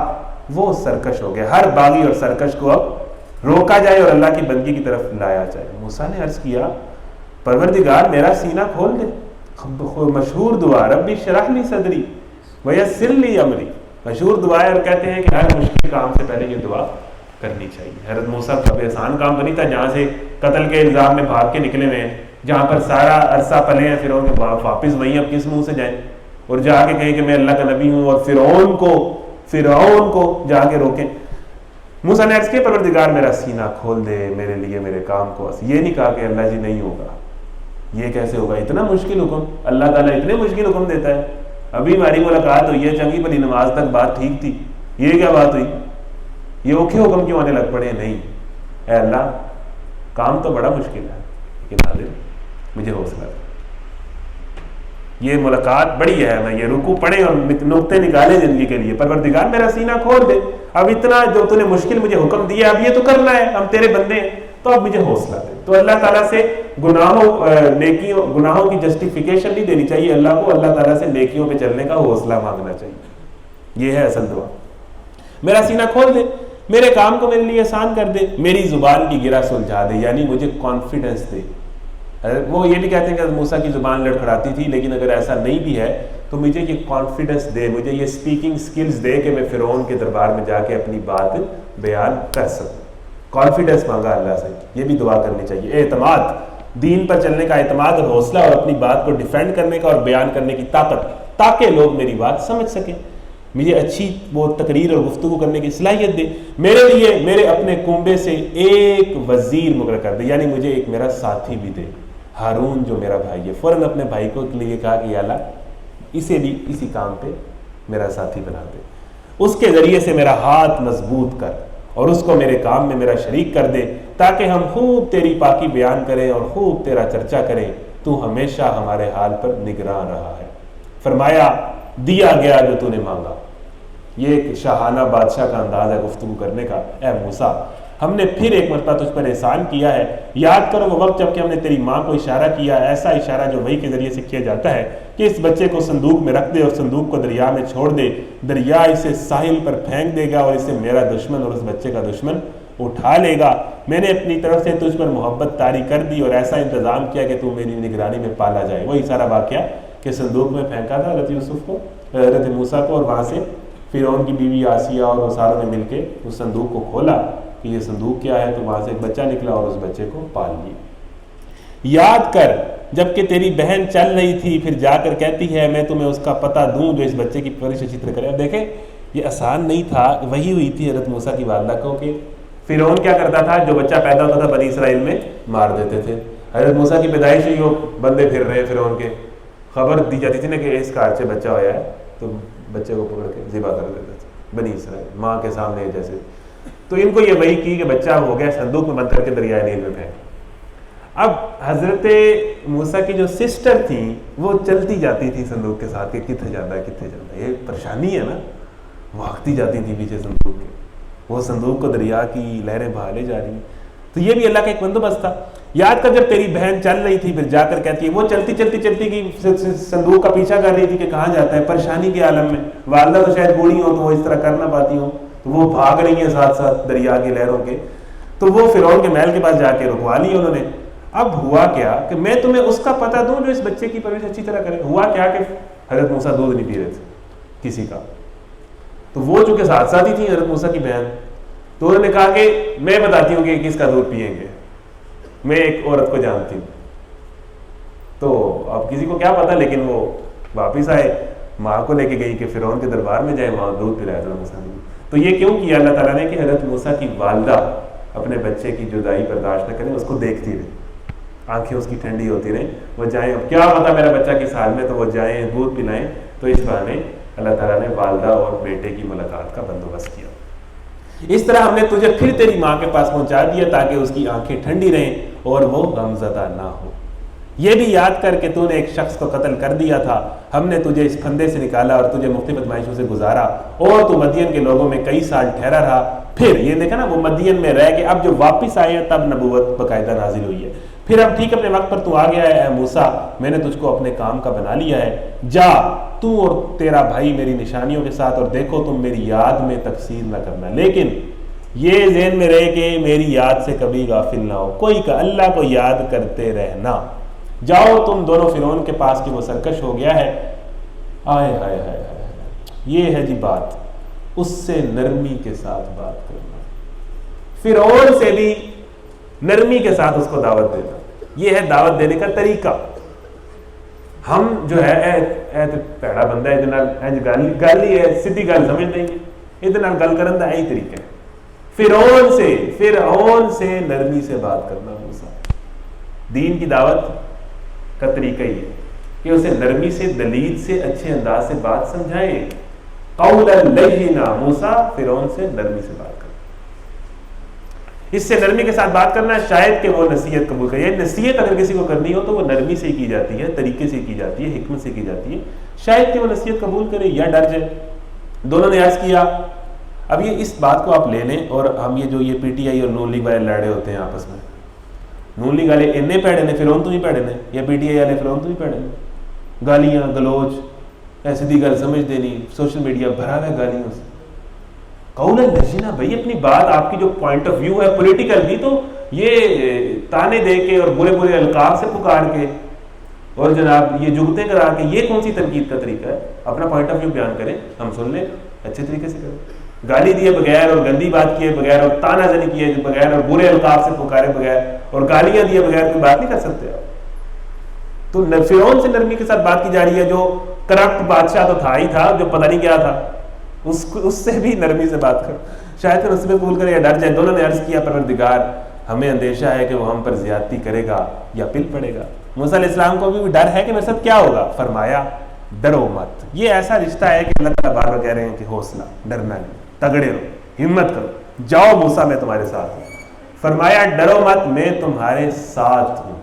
وہ سرکش ہو گیا۔ ہر باغی اور سرکش کو اب روکا جائے اور اللہ کی بندگی کی طرف لایا جائے۔ موسیٰ نے عرض کیا پروردگار میرا سینہ کھول دے، مشہور دعا ربی اشرح لی صدری ویسر لی امری، مشہور دعا ہے، اور کہتے ہیں کہ ہر مشکل کام سے پہلے یہ دعا کرنی چاہیے۔ حضرت موسیٰ کا کوئی آسان کام تو نہیں تھا، جہاں سے قتل کے الزام میں بھاگ کے نکلے ہوئے ہیں، جہاں پر سارا عرصہ پلے ہیں فرعون کے بعد، واپس وہیں اب کس منہ سے جائیں اور جا کے کہیں کہ میں اللہ کا نبی ہوں، اور فرعون کو جا کے روکیں۔ موسیٰ نے عرض کیا پروردگار میرا سینہ کھول دے میرے لیے میرے کام کو۔ یہ نہیں کہا کہ اللہ جی نہیں ہوگا، یہ کیسے ہوگا، اتنا مشکل حکم، اللہ تعالیٰ اتنے مشکل حکم دیتا ہے۔ ابھی ہماری ملاقات ہوئی ہے، چنگی بھلی نماز تک بات ٹھیک تھی، یہ کیا بات ہوئی، یہ اوکھے حکم کیوں آنے لگ پڑے؟ نہیں، اے اللہ کام تو بڑا مشکل ہے، لیکن حاضر مجھے حوصلہ دے، یہ ملاقات بڑی ہے، میں یہ رکوع پڑھے اور نقطے نکالے زندگی کے لیے، پروردگار میرا سینہ کھول دے، اب اتنا جو تو نے مشکل مجھے حکم دیا اب یہ تو کرنا ہے، ہم تیرے بندے ہیں، تو اب مجھے حوصلہ دے۔ تو اللہ تعالیٰ سے گناہوں کی جسٹیفیکیشن نہیں دینی چاہیے اللہ کو، اللہ تعالیٰ سے نیکیوں پہ چلنے کا حوصلہ مانگنا چاہیے، یہ ہے اصل دعا۔ میرا سینہ کھول دے، میرے کام کو میرے لیے آسان کر دے، میری زبان کی گرہ سلجھا دے، یعنی مجھے کانفیڈنس دے۔ وہ یہ بھی کہتے ہیں کہ موسیٰ کی زبان لڑکھڑاتی تھی، لیکن اگر ایسا نہیں بھی ہے تو مجھے یہ کانفیڈنس دے، مجھے یہ اسپیکنگ سکلز دے کہ میں فرعون کے دربار میں جا کے اپنی بات بیان کر سکوں۔ کانفیڈنس مانگا اللہ سے، یہ بھی دعا کرنی چاہیے۔ اعتماد، دین پر چلنے کا اعتماد اور حوصلہ، اور اپنی بات کو ڈیفینڈ کرنے کا اور بیان کرنے کی طاقت، تاکہ لوگ میری بات سمجھ سکیں، مجھے اچھی وہ تقریر اور گفتگو کرنے کی صلاحیت دے۔ میرے لیے میرے اپنے کنبے سے ایک وزیر مقرر کر دے، یعنی مجھے ایک میرا ساتھی بھی دے، ہارون جو میرا بھائی ہے۔ فوراً اپنے بھائی کو لیے کہا کہ یا اللہ اسے بھی اسی کام پہ میرا ساتھی بنا دے، اس کے ذریعے سے میرا ہاتھ مضبوط کر اور اس کو میرے کام میں میرا شریک کر دے، تاکہ ہم خوب تیری پاکی بیان کریں اور خوب تیرا چرچا کریں، تو ہمیشہ ہمارے حال پر نگراں رہا ہے۔ فرمایا دیا گیا جو تو نے مانگا۔ یہ ایک شاہانہ بادشاہ کا انداز ہے گفتگو کرنے کا۔ اے موسیٰ ہم نے پھر ایک مرتبہ تجھ پر احسان کیا ہے، یاد کرو وہ وقت جب کہ ہم نے تیری ماں کو اشارہ کیا، ایسا اشارہ جو وحی کے ذریعے سے کیا جاتا ہے کہ اس بچے کو صندوق میں رکھ دے اور صندوق کو دریا میں چھوڑ دے، دریا اسے ساحل پر پھینک دے گا اور اسے میرا دشمن اور اس بچے کا دشمن اٹھا لے گا۔ میں نے اپنی طرف سے تجھ پر محبت طاری کر دی اور ایسا انتظام کیا کہ تو میری نگرانی میں پالا جائے۔ وہی سارا واقعہ کہ صندوق میں پھینکا تھا حضرت یوسف کو، حضرت موسیٰ کو، اور وہاں سے فرعون کی بیوی آسیہ اور وہ ساروں نے مل کے اس صندوق کو کھولا کہ یہ صندوق کیا ہے، تو وہاں سے ایک بچہ نکلا اور اس بچے کو پال لیا۔ یاد کر جب کہ تیری بہن چل رہی تھی، پھر جا کر کہتی ہے میں تمہیں اس کا پتہ دوں جو اس بچے کی پرورش اچھی طرح کرے۔ اب دیکھیں یہ آسان نہیں تھا، وہی ہوئی تھی حضرت موسیٰ کی والدہ کو کہ فرعون کیا کرتا تھا، جو بچہ پیدا ہوتا تھا بنی اسرائیل میں مار دیتے تھے۔ حضرت موسیٰ کی پیدائش ہوئی، وہ بندے پھر رہے فرعون کے، خبر دی جاتی تھی نا کہ اس کارچے بچہ ہوا ہے، تو بچے کو پکڑ کے ذبح کر دیتے تھے بنی اسرائیل ماں کے سامنے جیسے۔ تو ان کو یہ وحی کی کہ بچہ ہو گیا، صندوق میں بند کر کے دریائے نیل میں پھینک۔ اب حضرت موسیٰ کی جو سسٹر تھیں وہ چلتی جاتی تھی صندوق کے ساتھ کہ کتنے جاتا ہے کتنے جاتا ہے، یہ پریشانی ہے نا، بھاگتی جاتی تھی پیچھے صندوق کے، وہ صندوق کو دریا کی لہریں بہالے جا رہی ہیں۔ تو یہ بھی اللہ کا ایک بندوبست تھا۔ یاد کر جب تیری بہن چل رہی تھی پھر جا کر کہتی ہے، وہ چلتی کی صندوق کا پیچھا کر رہی تھی کہ کہاں جاتا ہے، پریشانی کے عالم میں، والدہ تو شاید بوڑھی ہوں تو وہ اس طرح کر نہ پاتی ہوں، تو وہ بھاگ رہی ہیں ساتھ ساتھ دریا کی لہروں کے، تو وہ فرعون کے محل کے پاس جا کے رکوا لی انہوں نے۔ اب ہوا کیا کہ میں تمہیں اس کا پتہ دوں جو اس بچے کی پرورش اچھی طرح کرے۔ ہوا کیا کہ حضرت موسیٰ دودھ نہیں پی رہے تھے کسی کا، تو وہ چونکہ ساتھ ساتھ ہی تھی حضرت موسیٰ کی بہن، تو انہوں نے کہا کہ میں بتاتی ہوں کہ کس کا دودھ پیئیں گے، میں ایک عورت کو جانتی ہوں۔ تو اب کسی کو کیا پتا، لیکن وہ واپس آئے، ماں کو لے کے گئی کہ فرعون کے دربار میں جائے، وہاں دودھ پلایا حضرت موسیٰ نے۔ تو یہ کیوں کیا اللہ تعالیٰ نے کہ حضرت موسیٰ کی والدہ اپنے بچے کی جدائی برداشت نہ کریں، اس کو دیکھتی رہے، آنکھیں اس کی ٹھنڈی ہوتی رہیں، وہ جائیں، اب کیا پتا میرا بچہ کس حال میں، تو وہ جائیں دودھ پلائیں۔ تو اس بہانے اللہ تعالیٰ نے والدہ اور بیٹے کی ملاقات کا بندوبست کیا۔ اس طرح ہم نے تجھے پھر تیری ماں کے پاس پہنچا دیا تاکہ اس کی آنکھیں ٹھنڈی رہیں اور وہ غمزدہ نہ ہو۔ یہ بھی یاد کر کہ تو نے ایک شخص کو قتل کر دیا تھا، ہم نے تجھے اس پھندے سے نکالا اور تجھے مختلف آزمائشوں سے گزارا، اور تو مدین کے لوگوں میں کئی سال ٹھہرا رہا۔ پھر یہ دیکھا نا، وہ مدین میں رہ کے اب جو واپس آئے ہیں تب نبوت باقاعدہ نازل ہوئی ہے۔ پھر اب ٹھیک اپنے وقت پر تو آ گیا ہے اے موسیٰ، میں نے تجھ کو اپنے کام کا بنا لیا ہے، جا تو اور تیرا بھائی میری نشانیوں کے ساتھ، اور دیکھو تم میری یاد میں تقصیر نہ کرنا، لیکن یہ ذہن میں رہے کہ میری یاد سے کبھی غافل نہ ہو، کوئی کا اللہ کو یاد کرتے رہنا۔ جاؤ تم دونوں فرعون کے پاس کہ وہ سرکش ہو گیا ہے۔ آئے ہائے ہائے ہائے، یہ ہے جی بات، اس سے نرمی کے ساتھ بات کرنا، فرعون سے بھی نرمی کے ساتھ اس کو دعوت دینا، یہ ہے دعوت دینے کا طریقہ۔ ہم جو ہے اے تو پیڑا بندہ ہے، گالی ہے، سیدھی گل سمجھ دیں گے، ادھر گل کرن دا یہی طریقہ ہے۔ فرعون سے نرمی سے بات کرنا، موسیٰ دین کی دعوت کا طریقہ ہی ہے کہ اسے نرمی سے، دلیل سے، اچھے انداز سے بات سمجھائیں۔ قولا لینا، موسیٰ فرعون سے نرمی سے بات کرنا، اس سے نرمی کے ساتھ بات کرنا، شاید کہ وہ نصیحت قبول کرے۔ یہ نصیحت اگر کسی کو کرنی ہو تو وہ نرمی سے کی جاتی ہے، طریقے سے کی جاتی ہے، حکمت سے کی جاتی ہے، شاید کہ وہ نصیحت قبول کرے یا ڈر جائے۔ دونوں نے عرض کیا۔ اب یہ اس بات کو آپ لے لیں، اور ہم یہ جو یہ پی ٹی آئی اور نون لیگ والے لڑے ہوتے ہیں آپس میں، نون لیگ والے انے پیڑے نے فرعون تو ہی پیڑے نے، یا پی ٹی آئی والے فرعون تو ہی پیڑے نے، گالیاں گلوچ، ایسی دی گل سمجھ دینی، سوشل میڈیا بھرا ہے گالیوں سے۔ قولا لینا، بھائی اپنی بات، آپ کی جو پوائنٹ آف ویو ہے پولیٹیکل بھی، تو یہ تانے دے کے اور برے برے القاب سے پکار کے اور جناب یہ جگتیں کرا کے، یہ کون سی تنقید کا طریقہ ہے؟ اپنا پوائنٹ آف ویو بیان کریں، ہم سن لیں، اچھے طریقے سے کریں۔ گالی دیے بغیر اور گندی بات کیے بغیر اور تانا زنی کیے بغیر اور برے القاب سے پکارے بغیر اور گالیاں دیے بغیر کوئی بات نہیں کر سکتے آپ۔ تو فرعون سے نرمی کے ساتھ بات کی جا رہی ہے، جو کرپٹ بادشاہ تو تھا ہی تھا، جو پتہ نہیں کیا تھا، اس سے بھی نرمی سے بات کرو، شاید پھر اس میں قبول کرے یا ڈر جائے۔ دونوں نے عرض کیا پروردگار ہمیں اندیشہ ہے کہ وہ ہم پر زیادتی کرے گا یا پل پڑے گا۔ موسیٰ علیہ السلام کو بھی ڈر ہے کہ میرے ساتھ کیا ہوگا، فرمایا ڈرو مت۔ یہ ایسا رشتہ ہے کہ اللہ تعالیٰ بار بار کہہ رہے ہیں کہ حوصلہ، ڈرنا نہیں، تگڑے رہو، ہمت کرو، جاؤ موسیٰ میں تمہارے ساتھ ہوں۔ فرمایا ڈرو مت، میں تمہارے ساتھ ہوں،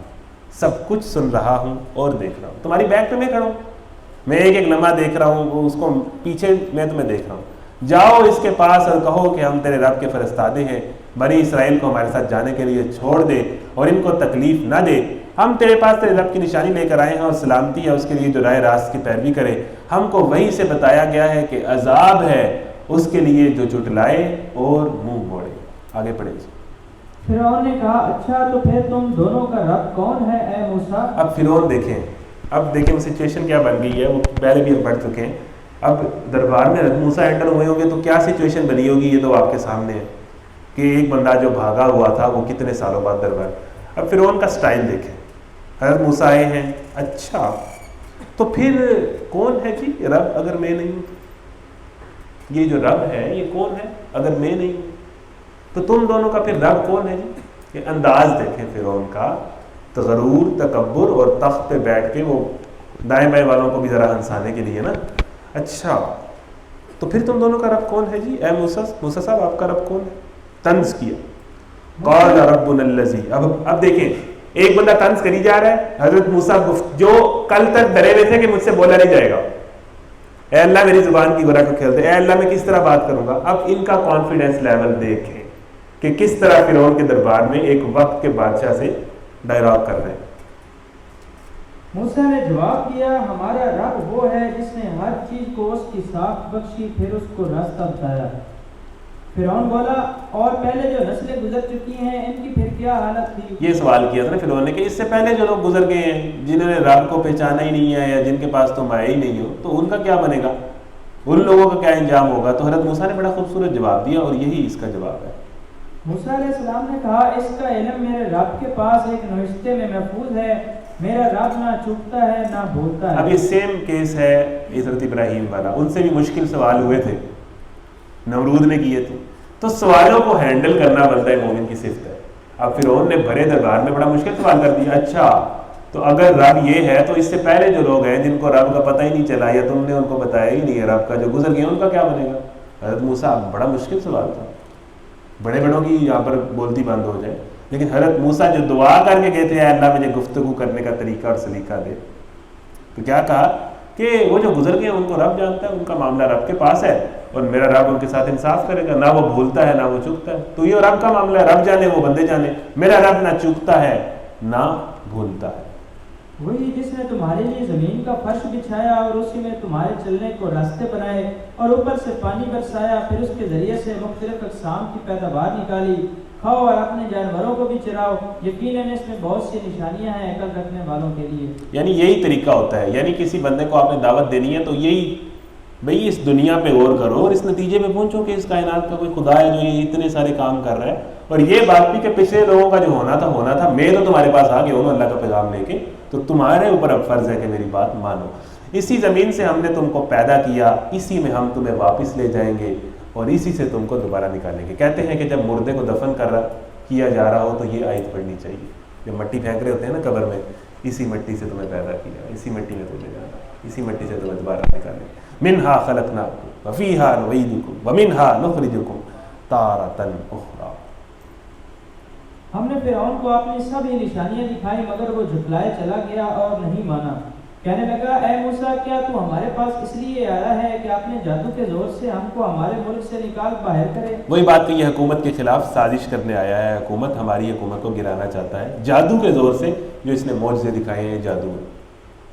سب کچھ سن رہا ہوں اور دیکھ رہا ہوں، تمہاری بیک پہ میں کھڑا ہوں، میں ایک ایک لمحہ دیکھ رہا ہوں، اس کو پیچھے میں تمہیں دیکھ رہا ہوں۔ جاؤ اس کے پاس اور کہو کہ ہم تیرے رب کے فرستادے ہیں، بنی اسرائیل کو ہمارے ساتھ جانے کے لیے چھوڑ دے اور ان کو تکلیف نہ دے، ہم تیرے پاس تیرے رب کی نشانی لے کر آئے ہیں اور سلامتی ہے اس کے لیے جو رائے راست کی پیروی کرے۔ ہم کو وہی سے بتایا گیا ہے کہ عذاب ہے اس کے لیے جو جھٹلائے اور منہ موڑے۔ آگے پڑھیں۔ فرعون نے کہا اچھا تو پھر تم دونوں کا رب کون ہے اے موسیٰ؟ اب فرعون دیکھیں وہ سچویشن کیا بن گئی ہے، وہ پہلے بھی ہم پڑھ چکے ہیں۔ اب دربار میں موسیٰ انٹر ہوئے ہوں گے تو کیا سچویشن بنی ہوگی، یہ تو آپ کے سامنے ہے کہ ایک بندہ جو بھاگا ہوا تھا وہ کتنے سالوں بعد دربار۔ اب فرعون کا سٹائل دیکھیں، حضرت موسیٰ آئے ہیں، اچھا تو پھر کون ہے جی رب اگر میں نہیں ہوں؟ یہ جو رب ہے یہ کون ہے اگر میں نہیں ہوں؟ تو تم دونوں کا پھر رب کون ہے جی؟ یہ انداز دیکھیں فرعون کا، غرور، تکبر، اور تخت پہ بیٹھ کے وہ دائیں بائیں والوں کو بھی ذرا ہنسانے کے لیے نا۔ اچھا تو پھر تم دونوں کا رب کون ہے جی اے موسیٰ صاحب، آپ کا رب کون ہے؟ طنز کیا، قال ربنا الذی۔ اب دیکھیں ایک بندہ طنز کری جا رہا ہے، حضرت موسیٰ جو کل تک ڈرے ہوئے تھے کہ مجھ سے بولا نہیں جائے گا، اے اللہ میری زبان کی گرہ کو کھیل دے، اے اللہ میں کس طرح بات کروں گا۔ اب ان کا کانفیڈنس لیول دیکھیں کہ کس طرح فرعون کے دربار میں ایک وقت کے بادشاہ سے ڈائلاگ کر رہے ہیں. موسیٰ نے جواب دیا ہمارا رب وہ ہے جس نے ہر چیز کو اس کی ساخت بخشی پھر اس کو راستہ بتایا. فرعون بولا اور پہلے جو نسلیں گزر چکی ہیں ان کی پھر کیا حالت تھی. یہ سوال کیا تھا نا فرعون نے کہ اس سے پہلے جو لوگ گزر گئے ہیں جنہوں نے رب کو پہچانا ہی نہیں ہے یا جن کے پاس تم آئے ہی نہیں ہو تو ان کا کیا بنے گا, ان لوگوں کا کیا انجام ہوگا. تو حضرت موسیٰ نے بڑا خوبصورت جواب دیا اور یہی اس کا جواب ہے. موسیٰ علیہ السلام نے کہا اس کا علم میرے رب کے پاس ایک نوشتے میں محفوظ ہے, میرا رب نہ چوکتا ہے نہ بھولتا ہے. اب یہ سیم کیس ہے حضرت ابراہیم والا, ان سے بھی مشکل سوال ہوئے تھے, نمرود نے کیے تھے. تو سوالوں کو ہینڈل کرنا بندہ مومن کی صفت ہے. اب فرعون نے بھرے دربار میں بڑا مشکل سوال کر دیا, اچھا تو اگر رب یہ ہے تو اس سے پہلے جو لوگ ہیں جن کو رب کا پتہ ہی نہیں چلا یا تم نے ان کو بتایا ہی نہیں ہے رب کا, جو گزر گئے ان کا کیا بنے گا. حضرت موسیٰ بڑا مشکل سوال تھا, بڑے بڑوں کی یہاں پر بولتی بند ہو جائے. لیکن حضرت موسیٰ جو دعا کر کے گئے تھے اے اللہ مجھے گفتگو کرنے کا طریقہ اور سلیقہ دے, تو کیا کہا کہ وہ جو گزر گئے ان کو رب جانتا ہے, ان کا معاملہ رب کے پاس ہے اور میرا رب ان کے ساتھ انصاف کرے گا, نہ وہ بھولتا ہے نہ وہ چوکتا ہے. تو یہ رب کا معاملہ ہے, رب جانے وہ بندے جانے. میرا رب نہ چوکتا ہے نہ بھولتا ہے. وہی جس نے تمہارے لیے زمین کا فرش بچھایا اور اسی میں تمہارے چلنے کو راستے بنائے اور اوپر سے پانی برسایا, پھر اس کے ذریعے سے مختلف اقسام کی پیداوار نکالی. کھاؤ اور اپنے جانوروں کو بھی چراؤ, یقیناً اس میں بہت سی نشانیاں ہیں عقل رکھنے والوں کے لیے. یعنی یہی طریقہ ہوتا ہے, یعنی کسی بندے کو آپ نے دعوت دینی ہے تو یہی بھئی اس دنیا پہ غور کرو اور اس نتیجے میں پہنچو کہ اس کائنات کا کوئی خدا ہے جو یہ اتنے سارے کام کر رہا ہے. اور یہ بات بھی کہ پچھلے لوگوں کا جو ہونا تھا, میں تو تمہارے پاس آ گیا ہوں اللہ کا پیغام لے کے, تو تمہارے اوپر اب فرض ہے کہ میری بات مانو. اسی زمین سے ہم نے تم کو پیدا کیا, اسی میں ہم تمہیں واپس لے جائیں گے اور اسی سے تم کو دوبارہ نکالیں گے. کہتے ہیں کہ جب مردے کو دفن کیا جا رہا ہو تو یہ آیت پڑھنی چاہیے. جب مٹی پھینک رہے ہوتے ہیں نا قبر میں, اسی مٹی سے تمہیں پیدا کیا, اسی مٹی میں تمہیں جانا, اسی مٹی سے تمہیں دوبارہ نکالیں گے. منہا خلقناکم وفیہا نعیدکم ومنہا نخرجکم تارۃ اخری. ہم نے فرعون کو اپنی سبھی نشانیاں دکھائی مگر وہ جھٹلائے چلا گیا اور نہیں مانا. کہنے لگا اے موسیٰ کیا تو ہمارے پاس اس لیے آیا ہے کہ اپنے جادو کے زور سے ہم کو ہمارے ملک سے نکال باہر کرے. وہی بات کہ یہ حکومت کے خلاف سازش کرنے آیا ہے, حکومت ہماری حکومت کو گرانا چاہتا ہے جادو کے زور سے جو اس نے معجزے دکھائے ہیں جادو.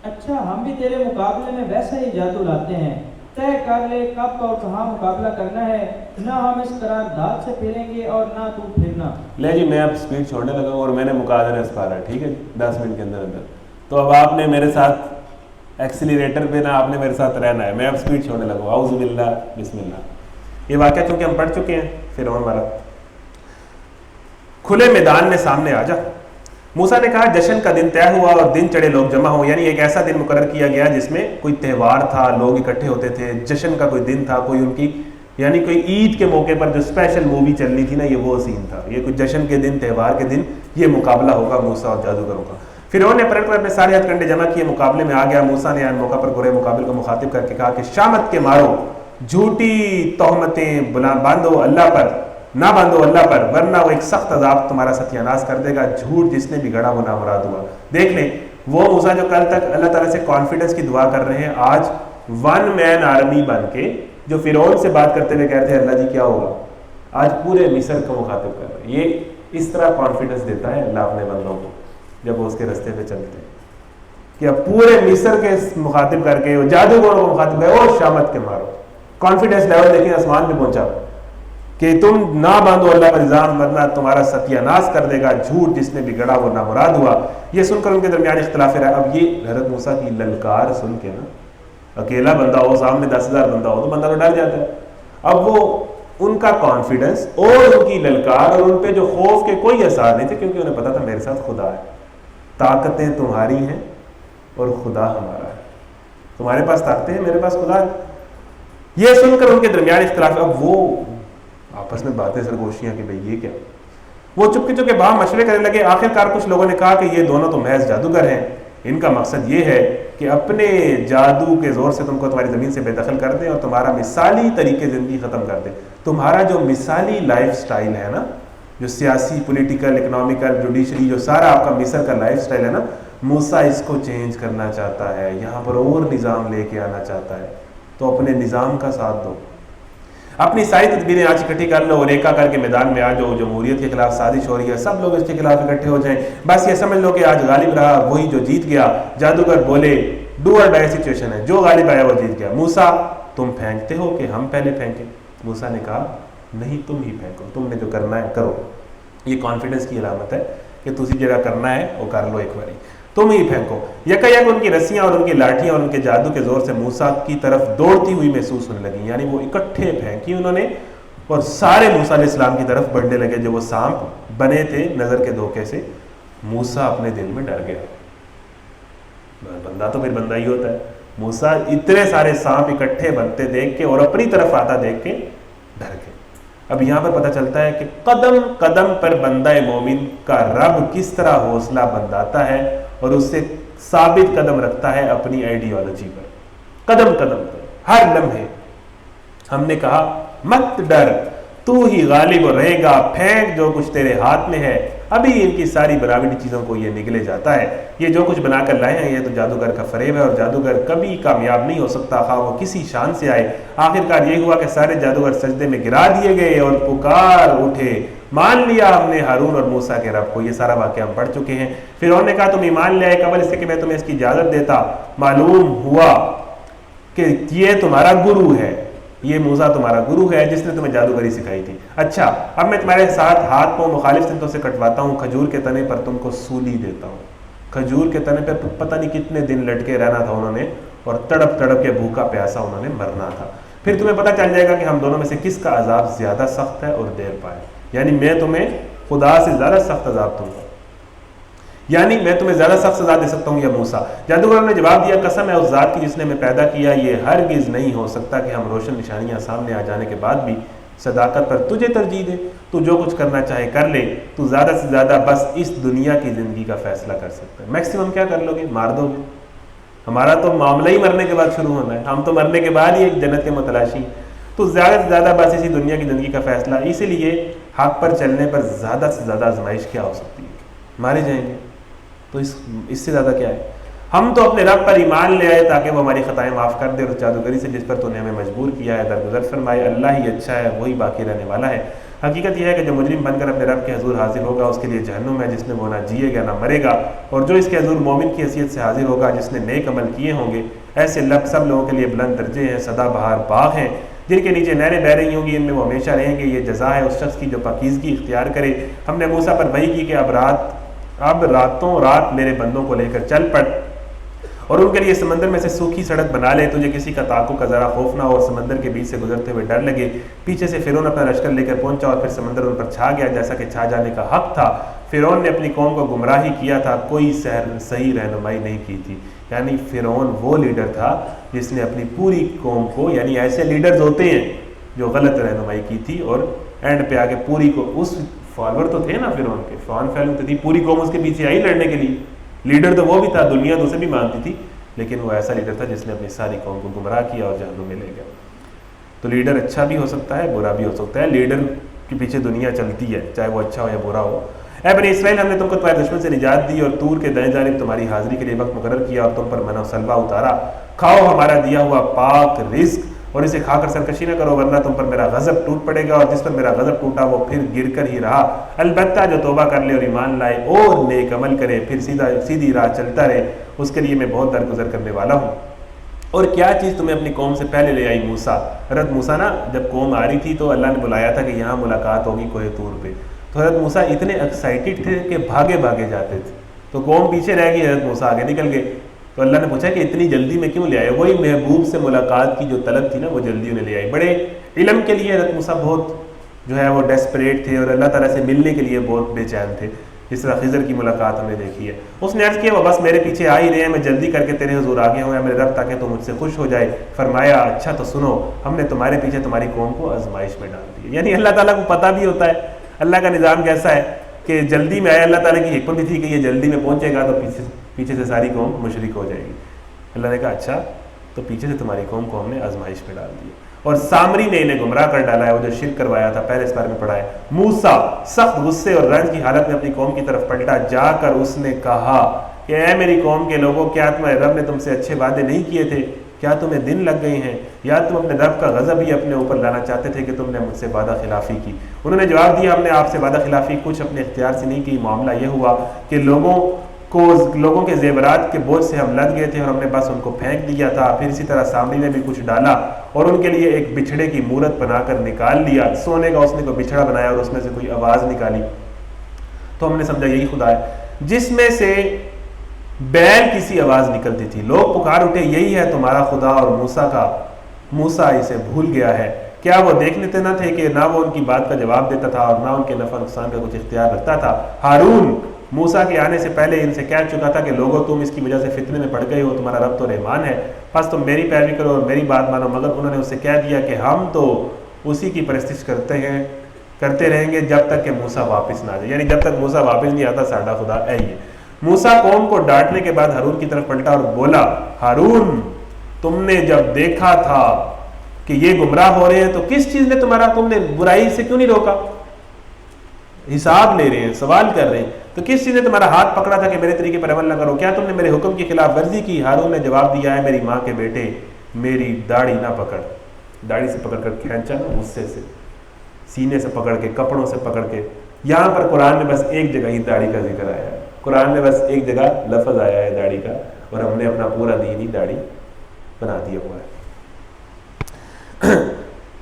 اچھا ہم بھی تیرے مقابلے میں ویسا ہی جادو لاتے ہیں, طے کر لے کب اور کہاں مقابلہ کرنا ہے, نہ ہم اس قرارداد سے پھریں گے اور نہ تو پھرنا. لے جی میں اب سپیڈ چھوڑنے لگا ہوں اور میں نے مقابلہ اسپارا, ٹھیک ہے 10 منٹ کے اندر اندر. تو اب آپ نے میرے ساتھ ایکسیلریٹر پہ نا آپ نے میرے ساتھ رہنا ہے, میں اب سپیڈ چھوڑنے لگا ہوں. اعوذ باللہ بسم اللہ. یہ واقعہ چونکہ ہم پڑھ چکے ہیں فرعون والا. کھلے میدان میں سامنے آ جا. موسیٰ نے کہا جشن کا دن طے ہوا اور دن چڑھے لوگ جمع ہو, یعنی ایک ایسا دن مقرر کیا گیا جس میں کوئی تہوار تھا, لوگ اکٹھے ہوتے تھے, جشن کا کوئی دن تھا, کوئی ان کی یعنی کوئی عید کے موقع پر جو اسپیشل مووی چلنی تھی نا, یہ وہ سین تھا. یہ کوئی جشن کے دن, تہوار کے دن یہ مقابلہ ہوگا موسیٰ اور جادوگروں کا. فرعون نے پلٹ کر اپنے سارے ہتھ کنڈے جمع کیے, مقابلے میں آ گیا. موسیٰ نے ان موقع پر گورے مقابل کو مخاطب کر کے کہا کہ شامت کے مارو, جھوٹی تہمتیں باندھو اللہ پر, نہ باندھو اللہ پر, ورنہ وہ ایک سخت عذاب تمہارا ستیہ ناش کر دے گا. جھوٹ جس نے بگڑا وہ نامراد ہوا. دیکھ لیں وہ موسیٰ جو کل تک اللہ تعالیٰ سے کانفیڈنس کی دعا کر رہے ہیں, آج 1 مین آرمی بن کے جو فرعون سے بات کرتے ہوئے کہتے ہیں اللہ جی کیا ہوگا, آج پورے مصر کو مخاطب کر رہے ہیں. یہ اس طرح کانفیڈنس دیتا ہے اللہ اپنے بندوں کو جب وہ اس کے رستے پہ چلتے ہیں کہ اب پورے مصر کے مخاطب کر کے, جادوگروں کو مخاطب کر, اور شامت کے مارو. کانفیڈنس لیول دیکھیں آسمان پہ پہنچا کہ تم نہ باندھو اللہ پر الزام ورنہ تمہارا ستیہ ناش کر دے گا. جھوٹ جس نے بگڑا وہ نامراد ہوا. یہ سن کر ان کے درمیان اختلاف رہا. اب یہ حضرت موسیٰ کی للکار سن کے نا, اکیلا بندہ ہو سامنے 10,000 بندہ ہو تو بندہ تو ڈر جاتا ہے. اب وہ ان کا کانفیڈنس اور ان کی للکار اور ان پہ جو خوف کے کوئی اثر نہیں تھے, کیونکہ انہیں پتا تھا میرے ساتھ خدا ہے, طاقتیں تمہاری ہیں اور خدا ہمارا ہے. تمہارے پاس طاقتیں ہیں, میرے پاس خدا ہے. یہ سن کر ان کے درمیان اختلاف. اب وہ آپس میں باتیں سرگوشیاں کہ بھئی یہ کیا. وہ چپکے چپکے باہم مشورے کرنے لگے. آخرکار کچھ لوگوں نے کہا کہ یہ دونوں تو محض جادوگر ہیں, ان کا مقصد یہ ہے کہ اپنے جادو کے زور سے تم کو تمہاری زمین سے بے دخل کر دیں اور تمہارا مثالی طریقے زندگی ختم کر دیں. تمہارا جو مثالی لائف سٹائل ہے نا, جو سیاسی, پولیٹیکل, اکنامیکل, جوڈیشری, جو سارا آپ کا مصر کا لائف سٹائل ہے نا, موسیٰ اس کو چینج کرنا چاہتا ہے, یہاں پر اور نظام لے کے آنا چاہتا ہے. تو اپنے نظام کا ساتھ دو. اپنی ساری تدبیریں آج اکٹھی کر لو اور ایکا کر کے میدان میں آ جاؤ. جمہوریت کے خلاف سازش ہو رہی ہے, سب لوگ اس کے خلاف اکٹھے ہو جائیں. بس یہ سمجھ لو کہ آج غالب رہا وہی جو جیت گیا. جادوگر بولے ڈو اور ڈائی سچویشن ہے, جو غالب آیا وہ جیت گیا. موسیٰ تم پھینکتے ہو کہ ہم پہلے پھینکیں؟ موسیٰ نے کہا نہیں, تم ہی پھینکو, تم نے جو کرنا ہے کرو. یہ کانفیڈنس کی علامت ہے کہ تسی جگہ کرنا ہے وہ کر لو, ایک باری تم ہی پھینکو. یک ان کی رسیاں اور ان کی لاٹھیاں اور ان کے جادو کے زور سے موسیٰ کی طرف دوڑتی ہوئی محسوس ہونے لگی. یعنی وہ اکٹھے پھینکی انہوں نے اور سارے موسیٰ علیہ السلام کی طرف بڑھنے لگے جو وہ سانپ بنے تھے نظر کے دھوکے سے. موسیٰ اپنے دل میں ڈر گیا. بندہ تو پھر بندہ ہی ہوتا ہے. موسیٰ اتنے سارے سانپ اکٹھے بنتے دیکھ کے اور اپنی طرف آتا دیکھ کے ڈر گئے. اب یہاں پر پتہ چلتا ہے کہ قدم قدم پر بندہ مومن کا رب کس طرح حوصلہ بندھاتا ہے اور اس سے ثابت قدم رکھتا ہے اپنی آئیڈیالوجی پر. قدم قدم پر ہر لمحے ہم نے کہا مت ڈر, تو ہی غالب رہے گا, پھینک جو کچھ تیرے ہاتھ میں ہے. ابھی ان کی ساری بناوٹی چیزوں کو یہ نگلے جاتا ہے. یہ جو کچھ بنا کر لائے ہیں یہ تو جادوگر کا فریب ہے اور جادوگر کبھی کامیاب نہیں ہو سکتا خواہ وہ کسی شان سے آئے. آخرکار یہ ہوا کہ سارے جادوگر سجدے میں گرا دیے گئے اور پکار اٹھے, مان لیا ہم نے ہارون اور موسیٰ کے رب کو. یہ سارا واقعہ ہم پڑھ چکے ہیں. فرعون نے کہا تم ایمان لے آئے قبل اس سے کہ میں تمہیں اس کی اجازت دیتا. معلوم ہوا کہ یہ تمہارا گرو ہے, یہ موسیٰ تمہارا گرو ہے جس نے تمہیں جادوگری سکھائی تھی. اچھا اب میں تمہارے ساتھ ہاتھ پاؤں مخالف سمتوں سے کٹواتا ہوں, کھجور کے تنے پر تم کو سولی دیتا ہوں. کھجور کے تنے پر پتہ نہیں کتنے دن لٹکے رہنا تھا انہوں نے اور تڑپ تڑپ کے بھوکا پیاسا انہوں نے مرنا تھا. پھر تمہیں پتہ چل جائے گا کہ ہم دونوں میں سے کس کا عذاب زیادہ سخت ہے اور دیر پائے. یعنی میں تمہیں خدا سے زیادہ سخت عذاب دوں گا, یعنی میں تمہیں زیادہ سخت سزا دے سکتا ہوں یا موسیٰ. جادوگروں نے جواب دیا قسم ہے اس ذات کی جس نے ہمیں پیدا کیا, یہ ہرگز نہیں ہو سکتا کہ ہم روشن نشانیاں سامنے آ جانے کے بعد بھی صداقت پر تجھے ترجیح دے. تو جو کچھ کرنا چاہے کر لے, تو زیادہ سے زیادہ بس اس دنیا کی زندگی کا فیصلہ کر سکتا ہے. میکسیمم کیا کر لو گے, مار دو گے. ہمارا تو معاملہ ہی مرنے کے بعد شروع ہونا ہے, ہم تو مرنے کے بعد ہی ایک جنت کے متلاشی. تو زیادہ سے زیادہ بس اسی دنیا کی زندگی کا فیصلہ. اسی لیے حق پر چلنے پر زیادہ سے زیادہ آزمائش کیا ہو سکتی ہے, مارے جائیں گے. تو اس سے زیادہ کیا ہے. ہم تو اپنے رب پر ایمان لے آئے تاکہ وہ ہماری خطائیں معاف کر دے اور جادوگری سے جس پر تو نے ہمیں مجبور کیا ہے درگزر فرمائے. اللہ ہی اچھا ہے, وہی باقی رہنے والا ہے. حقیقت یہ ہے کہ جو مجرم بن کر اپنے رب کے حضور حاضر ہوگا اس کے لیے جہنم ہے جس میں وہ نہ جیے گا نہ مرے گا, اور جو اس کے حضور مومن کی حیثیت سے حاضر ہوگا جس نے نیک عمل کیے ہوں گے. ایسے لب سب لوگوں کے لیے بلند درجے ہیں, سدا بہار باغ ہیں جن کے نیچے نہریں بہ رہی ہوں گی, ان میں وہ ہمیشہ رہیں گے. یہ جزا ہے اس شخص کی جو پاکیزگی اختیار کرے. ہم نے موسیٰ پر وحی کی کہ اب راتوں رات میرے بندوں کو لے کر چل پڑ اور ان کے لیے سمندر میں سے سوکھی سڑک بنا لے. تجھے کسی کا تعاقب کا ذرا خوف نہ ہو اور سمندر کے بیچ سے گزرتے ہوئے ڈر لگے. پیچھے سے فرعون اپنا لشکر لے کر پہنچا اور پھر سمندر ان پر چھا گیا جیسا کہ چھا جانے کا حق تھا. فرعون نے اپنی قوم کو گمراہی کیا تھا, کوئی صحیح رہنمائی نہیں کی تھی. یعنی فرعون وہ لیڈر تھا جس نے اپنی پوری قوم کو, یعنی ایسے لیڈرز ہوتے ہیں جو غلط رہنمائی کی تھی اور اینڈ پہ آگے پوری کو, اس فالوور تو تھے نا فرعون کے, فان پھیلتے تھی, پوری قوم اس کے پیچھے آئی لڑنے کے لیے. لیڈر تو وہ بھی تھا, دنیا تو اسے بھی مانتی تھی, لیکن وہ ایسا لیڈر تھا جس نے اپنی ساری قوم کو گمراہ کیا اور جہنم میں لے گیا. تو لیڈر اچھا بھی ہو سکتا ہے, برا بھی ہو سکتا ہے. لیڈر کے پیچھے دنیا چلتی ہے چاہے وہ اچھا ہو یا برا ہو. اے بنی اسرائیل, ہم نے تم کو تمہارے دشمن سے نجات دی اور طور کے دائیں جانب تمہاری حاضری کے لیے وقت مقرر کیا اور تم پر منع و سلوہ اتارا. کھاؤ ہمارا دیا ہوا پاک رزق اور اسے کھا کر سرکشی نہ کرو ورنہ تم پر میرا غضب ٹوٹ پڑے گا, اور جس پر میرا غضب ٹوٹا وہ پھر گر کر ہی رہا. البتہ جو توبہ کر لے اور ایمان لائے اور نیک عمل کرے پھر سیدھی راہ چلتا رہے, اس کے لیے میں بہت درگزر کرنے والا ہوں. اور کیا چیز تمہیں اپنی قوم سے پہلے لے آئی موسیٰ. حضرت موسیٰ نا جب قوم آ رہی تھی تو اللہ نے بلایا تھا کہ یہاں ملاقات ہوگی کوہ طور پہ. تو حضرت موسیٰ اتنے ایکسائٹیڈ تھے کہ بھاگے بھاگے جاتے تھے. تو قوم پیچھے رہ گئی, حضرت موسیٰ آگے نکل گئے. تو اللہ نے پوچھا کہ اتنی جلدی میں کیوں لے آئے. وہی محبوب سے ملاقات کی جو طلب تھی نا وہ جلدی انہیں لے آئی. بڑے علم کے لیے حضرت موسیٰ بہت جو ہے وہ ڈیسپریٹ تھے اور اللہ تعالیٰ سے ملنے کے لیے بہت بے چین تھے, جس طرح خضر کی ملاقات ہم نے دیکھی ہے. اس نے عرض کیا وہ بس میرے پیچھے آ ہی رہے ہیں, میں جلدی کر کے تیرے حضور آگے ہوں میرے رب تاکہ تو مجھ سے خوش ہو جائے. فرمایا اچھا تو سنو, ہم نے تمہارے پیچھے تمہاری قوم کو آزمائش میں ڈال دی. یعنی اللہ تعالیٰ کو پتہ بھی ہوتا ہے اللہ کا نظام کیسا ہے کہ جلدی میں آیا. اللہ تعالیٰ کی حکمت بھی تھی کہ یہ جلدی میں پہنچے گا تو پیچھے سے ساری قوم مشرک ہو جائے گی. اللہ نے کہا اچھا تو پیچھے سے تمہاری قوم کو ہم نے آزمائش میں ڈال دی. اور سامری نے انہیں گمراہ کر ڈالا ہے, وہ جو شرک کروایا تھا پہلے اس بارے میں پڑھا ہے. موسیٰ سخت غصے اور رنج کی حالت میں اپنی قوم کی طرف پلٹا, جا کر اس نے کہا کہ اے میری قوم کے لوگوں, کیا تمہارے رب نے تم سے اچھے وعدے نہیں کیے تھے کیا تمہیں دن لگ گئے ہیں یا تم اپنے رب کا غضب ہی اپنے اوپر لانا چاہتے تھے کہ تم نے مجھ سے وعدہ خلافی کی؟ انہوں نے جواب دیا ہم نے آپ سے وعدہ خلافی کچھ اپنے اختیار سے نہیں کی، معاملہ یہ ہوا کہ لوگوں کے زیورات کے بوجھ سے ہم لد گئے تھے اور ہم نے بس ان کو پھینک دیا تھا۔ پھر اسی طرح سامری نے بھی کچھ ڈالا اور ان کے لیے ایک بچھڑے کی مورت بنا کر نکال لیا، سونے کا اس نے کوئی بچھڑا بنایا اور اس میں سے کوئی آواز نکالی تو ہم نے سمجھا یہی خدا ہے، جس میں سے بیل کسی آواز نکلتی تھی۔ لوگ پکار اٹھے یہی ہے تمہارا خدا اور موسیٰ اسے بھول گیا ہے۔ کیا وہ دیکھ لیتے نہ تھے کہ نہ وہ ان کی بات کا جواب دیتا تھا اور نہ ان کے نفع نقصان کا کچھ اختیار رکھتا تھا؟ ہارون موسیٰ کے آنے سے پہلے ان سے کہہ چکا تھا کہ لوگوں تم اس کی وجہ سے فتنے میں پڑ گئے ہو، تمہارا رب تو رحمان ہے، بس تم میری پیروی کرو اور میری بات مانو۔ مگر انہوں نے اس سے کہہ دیا کہ ہم تو اسی کی پرستش کرتے رہیں گے جب تک کہ موسیٰ واپس نہ آ جائے، یعنی جب تک موسیٰ واپس نہیں آتا ساڈا خدا ہے یہ۔ موسیٰ قوم کو ڈانٹنے کے بعد ہارون کی طرف پلٹا اور بولا ہارون تم نے جب دیکھا تھا کہ یہ گمراہ ہو رہے ہیں تو کس چیز نے تم نے برائی سے کیوں نہیں روکا؟ حساب لے رہے ہیں، سوال کر رہے ہیں، تو کس چیز نے تمہارا ہاتھ پکڑا تھا کہ میرے طریقے پر عمل نہ کرو؟ کیا تم نے میرے حکم کی خلاف ورزی کی؟ ہارون نے جواب دیا ہے میری ماں کے بیٹے میری داڑھی نہ پکڑ، داڑھی سے پکڑ کر کھینچا نا، غصے سے، سینے سے پکڑ کے، کپڑوں سے پکڑ کے۔ یہاں پر قرآن میں بس ایک جگہ ہی داڑھی کا ذکر آیا ہے، قرآن میں بس ایک جگہ لفظ آیا ہے داڑھی کا، اور ہم نے اپنا پورا دین ہی داڑھی بنا دیا ہوا ہے۔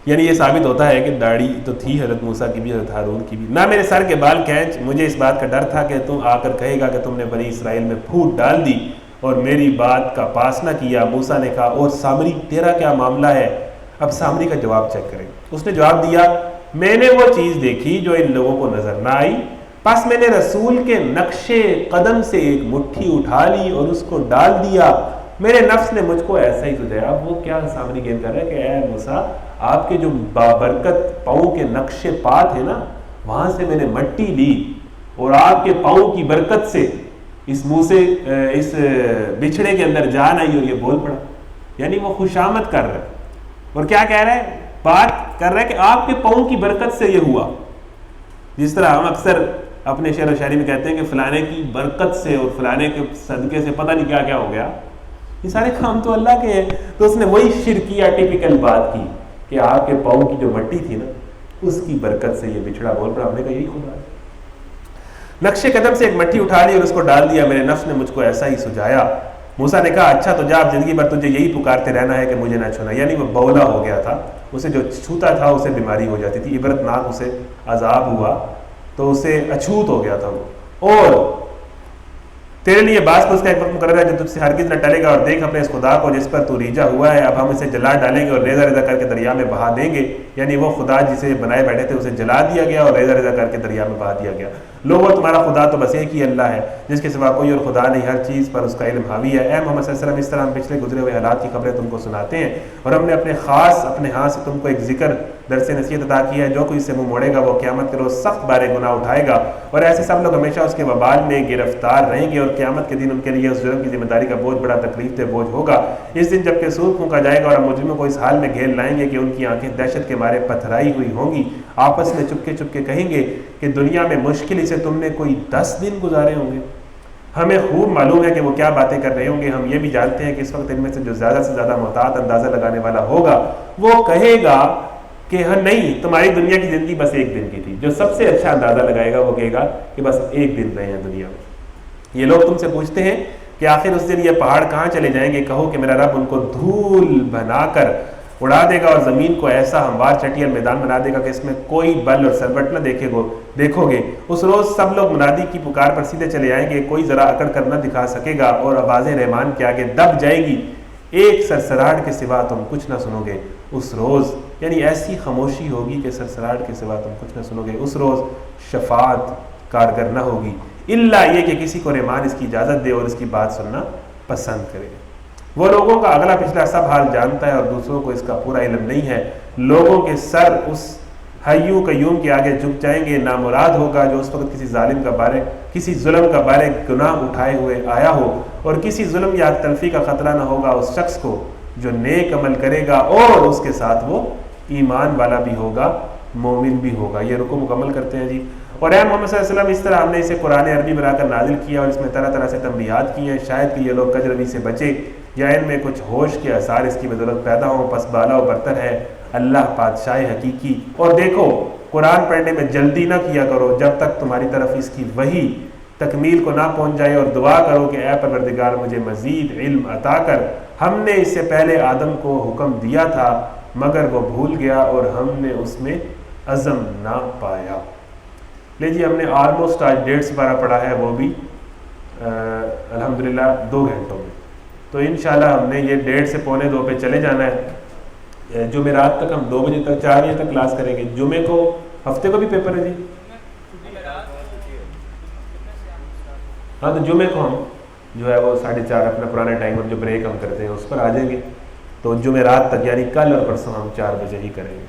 یعنی یہ ثابت ہوتا ہے کہ داڑھی تو تھی حضرت موسیٰ کی بھی، حضرت ہارون کی بھی۔ نہ میرے سر کے بال کھینچ، مجھے اس بات کا ڈر تھا کہ تم آ کر کہے گا کہ تم نے بنی اسرائیل میں پھوٹ ڈال دی اور میری بات کا پاس نہ کیا۔ موسیٰ نے کہا اور سامری تیرا کیا معاملہ ہے؟ اب سامری کا جواب چیک کریں۔ اس نے جواب دیا میں نے وہ چیز دیکھی جو ان لوگوں کو نظر نہ آئی، پس میں نے رسول کے نقش قدم سے ایک مٹھی اٹھا لی اور اس کو ڈال دیا، میرے نفس نے مجھ کو ایسا ہی سجایا۔ اب وہ کیا سامری گیم کر رہا ہے کہ اے موسیٰ آپ کے جو بابرکت پاؤں کے نقش پا تھے نا، وہاں سے میں نے مٹی لی اور آپ کے پاؤں کی برکت سے اس منہ سے اس بچھڑے کے اندر جان آئی اور یہ بول پڑا۔ یعنی وہ خوشامد کر رہا ہے اور کیا کہہ رہا ہے؟ بات کر رہا ہے کہ آپ کے پاؤں کی برکت سے یہ ہوا۔ جس طرح ہم اکثر اپنے شعر و شاعری میں کہتے ہیں کہ فلانے کی برکت سے اور فلانے کے صدقے سے پتہ نہیں کیا کیا ہو گیا، یہ سارے کام تو اللہ کے ہیں۔ تو اس نے وہی شرکیہ ٹیپیکل بات کی کہ آپ کے پاؤں کی جو مٹی تھی نا، اس کی برکت سے یہ بچھڑا بول پڑا۔ ہم نے کہا یہی خدا ہے۔ نقش قدم سے ایک مٹھی اٹھا لی اور اس کو ڈال دیا، میرے نفس نے مجھ کو ایسا ہی سجایا۔ موسیٰ نے کہا اچھا تو جا، اب زندگی بھر تجھے یہی پکارتے رہنا ہے کہ مجھے نہ چھونا۔ یعنی وہ بولا ہو گیا تھا، اسے جو چھوتا تھا اسے بیماری ہو جاتی تھی، عبرتناک اسے عذاب ہوا تو اسے اچھوت ہو گیا تھا وہ۔ اور تیرے لیے بعض کو اس کا ایک وقت مقرر ہے جو تجھ سے ہرگز نہ ٹلے گا، اور دیکھ اپنے اس خدا کو جس پر تو ریجا ہوا ہے، اب ہم اسے جلا ڈالیں گے اور ریزہ ریزہ کر کے دریا میں بہا دیں گے۔ یعنی وہ خدا جسے بنائے بیٹھے تھے اسے جلا دیا گیا اور ریزہ ریزہ کر کے دریا میں بہا دیا گیا۔ لوگوں تمہارا خدا تو بس ایک ہی اللہ ہے جس کے سوا کوئی اور خدا نہیں، ہر چیز پر اس کا علم حاوی ہے۔ اے محمد صلی اللہ علیہ وسلم، اس طرح ہم پچھلے گزرے ہوئے حالات کی خبریں تم کو سناتے ہیں اور ہم نے اپنے ہاتھ سے تم کو ایک ذکر درس نصیحت عطا کیا ہے، جو کوئی اس سے منہ موڑے گا وہ قیامت کے روز سخت بارے گناہ اٹھائے گا، اور ایسے سب لوگ ہمیشہ اس کے وبال میں گرفتار رہیں گے، اور قیامت کے دن ان کے لیے اس جرم کی ذمہ داری کا بوجھ بڑا تکلیف دہ بوجھ ہوگا۔ اس دن جب کہ سور پھونکا جائے گا اور ہم مجرموں کو اس حال میں گھیر لائیں گے کہ ان کی آنکھیں دہشت کے مارے پتھرائی ہوئی ہوں گی، آپس میں چپکے چپکے کہیں گے کہ دنیا میں مشکل سے تم نے کوئی 10 دن گزارے ہوں گے۔ ہمیں خوب معلوم ہے کہ وہ کیا باتیں کر رہے ہوں گے، ہم یہ بھی جانتے ہیں کہ اس وقت ان میں سے جو زیادہ سے زیادہ محتاط اندازہ لگانے والا ہوگا وہ کہے گا کہ ہاں نہیں، تمہاری دنیا کی زندگی بس ایک دن کی تھی۔ جو سب سے اچھا اندازہ لگائے گا وہ کہے گا کہ بس ایک دن رہے ہیں دنیا میں۔ یہ لوگ تم سے پوچھتے ہیں کہ آخر اس دن یہ پہاڑ کہاں چلے جائیں گے؟ کہو کہ میرا رب ان کو دھول بنا کر اڑا دے گا اور زمین کو ایسا ہموار چٹیل میدان بنا دے گا کہ اس میں کوئی بل اور سربٹ نہ دیکھو گے۔ اس روز سب لوگ منادی کی پکار پر سیدھے چلے آئیں گے، کوئی ذرا اکڑ کر نہ دکھا سکے گا، اور آواز رحمان کے آگے دب جائے گی، ایک سرسراہٹ کے سوا تم کچھ نہ سنو گے۔ اس روز یعنی ایسی خاموشی ہوگی کہ سرسراہٹ کے سوا تم کچھ نہ سنو گے۔ اس روز شفاعت کارگر نہ ہوگی الا یہ کہ کسی کو رحمان اس کی اجازت دے اور اس کی بات سننا پسند کرے۔ وہ لوگوں کا اگلا پچھلا سب حال جانتا ہے اور دوسروں کو اس کا پورا علم نہیں ہے۔ لوگوں کے سر اس حیو قیوم کے آگے جھک جائیں گے۔ نامراد ہوگا جو اس وقت کسی ظلم کا بارے گناہ اٹھائے ہوئے آیا ہو، اور کسی ظلم یا تلفی کا خطرہ نہ ہوگا اس شخص کو جو نیک عمل کرے گا اور اس کے ساتھ وہ ایمان والا بھی ہوگا، مومن بھی ہوگا۔ یہ رکو مکمل کرتے ہیں جی۔ اور اے محمد صلی اللہ علیہ وسلم اس طرح ہم نے اسے قرآن عربی بنا کر نازل کیا اور اس میں طرح طرح سے تنبیہات کی ہیں، شاید کہ یہ لوگ کجروی سے بچے یا ان میں کچھ ہوش کے آثار اس کی بدولت پیدا ہوں، پس بالا و برتر ہے اللہ بادشاہ حقیقی۔ اور دیکھو قرآن پڑھنے میں جلدی نہ کیا کرو جب تک تمہاری طرف اس کی وحی تکمیل کو نہ پہنچ جائے، اور دعا کرو کہ اے پروردگار مجھے مزید علم عطا کر، ہم نے اس سے پہلے آدم کو حکم دیا تھا مگر وہ بھول گیا اور ہم نے اس میں عزم نہ پایا۔ لے جی ہم نے آلموسٹ آج 1.5 سپارہ پڑھا ہے، وہ بھی الحمدللہ 2 گھنٹوں میں، تو انشاءاللہ ہم نے یہ 1.5 سے 1:45 پہ چلے جانا ہے۔ جمعرات تک ہم 2 بجے تک 4 بجے تک کلاس کریں گے۔ جمعے کو ہفتے کو بھی پیپر ہے جی؟ ہاں تو جمعے کو ہم جو ہے وہ 4:30 اپنا پرانا ٹائم جو بریک ہم کرتے ہیں اس پر آ جائیں گے، تو جمعرات تک یعنی کل اور پرسوں ہم 4 بجے ہی کریں گے۔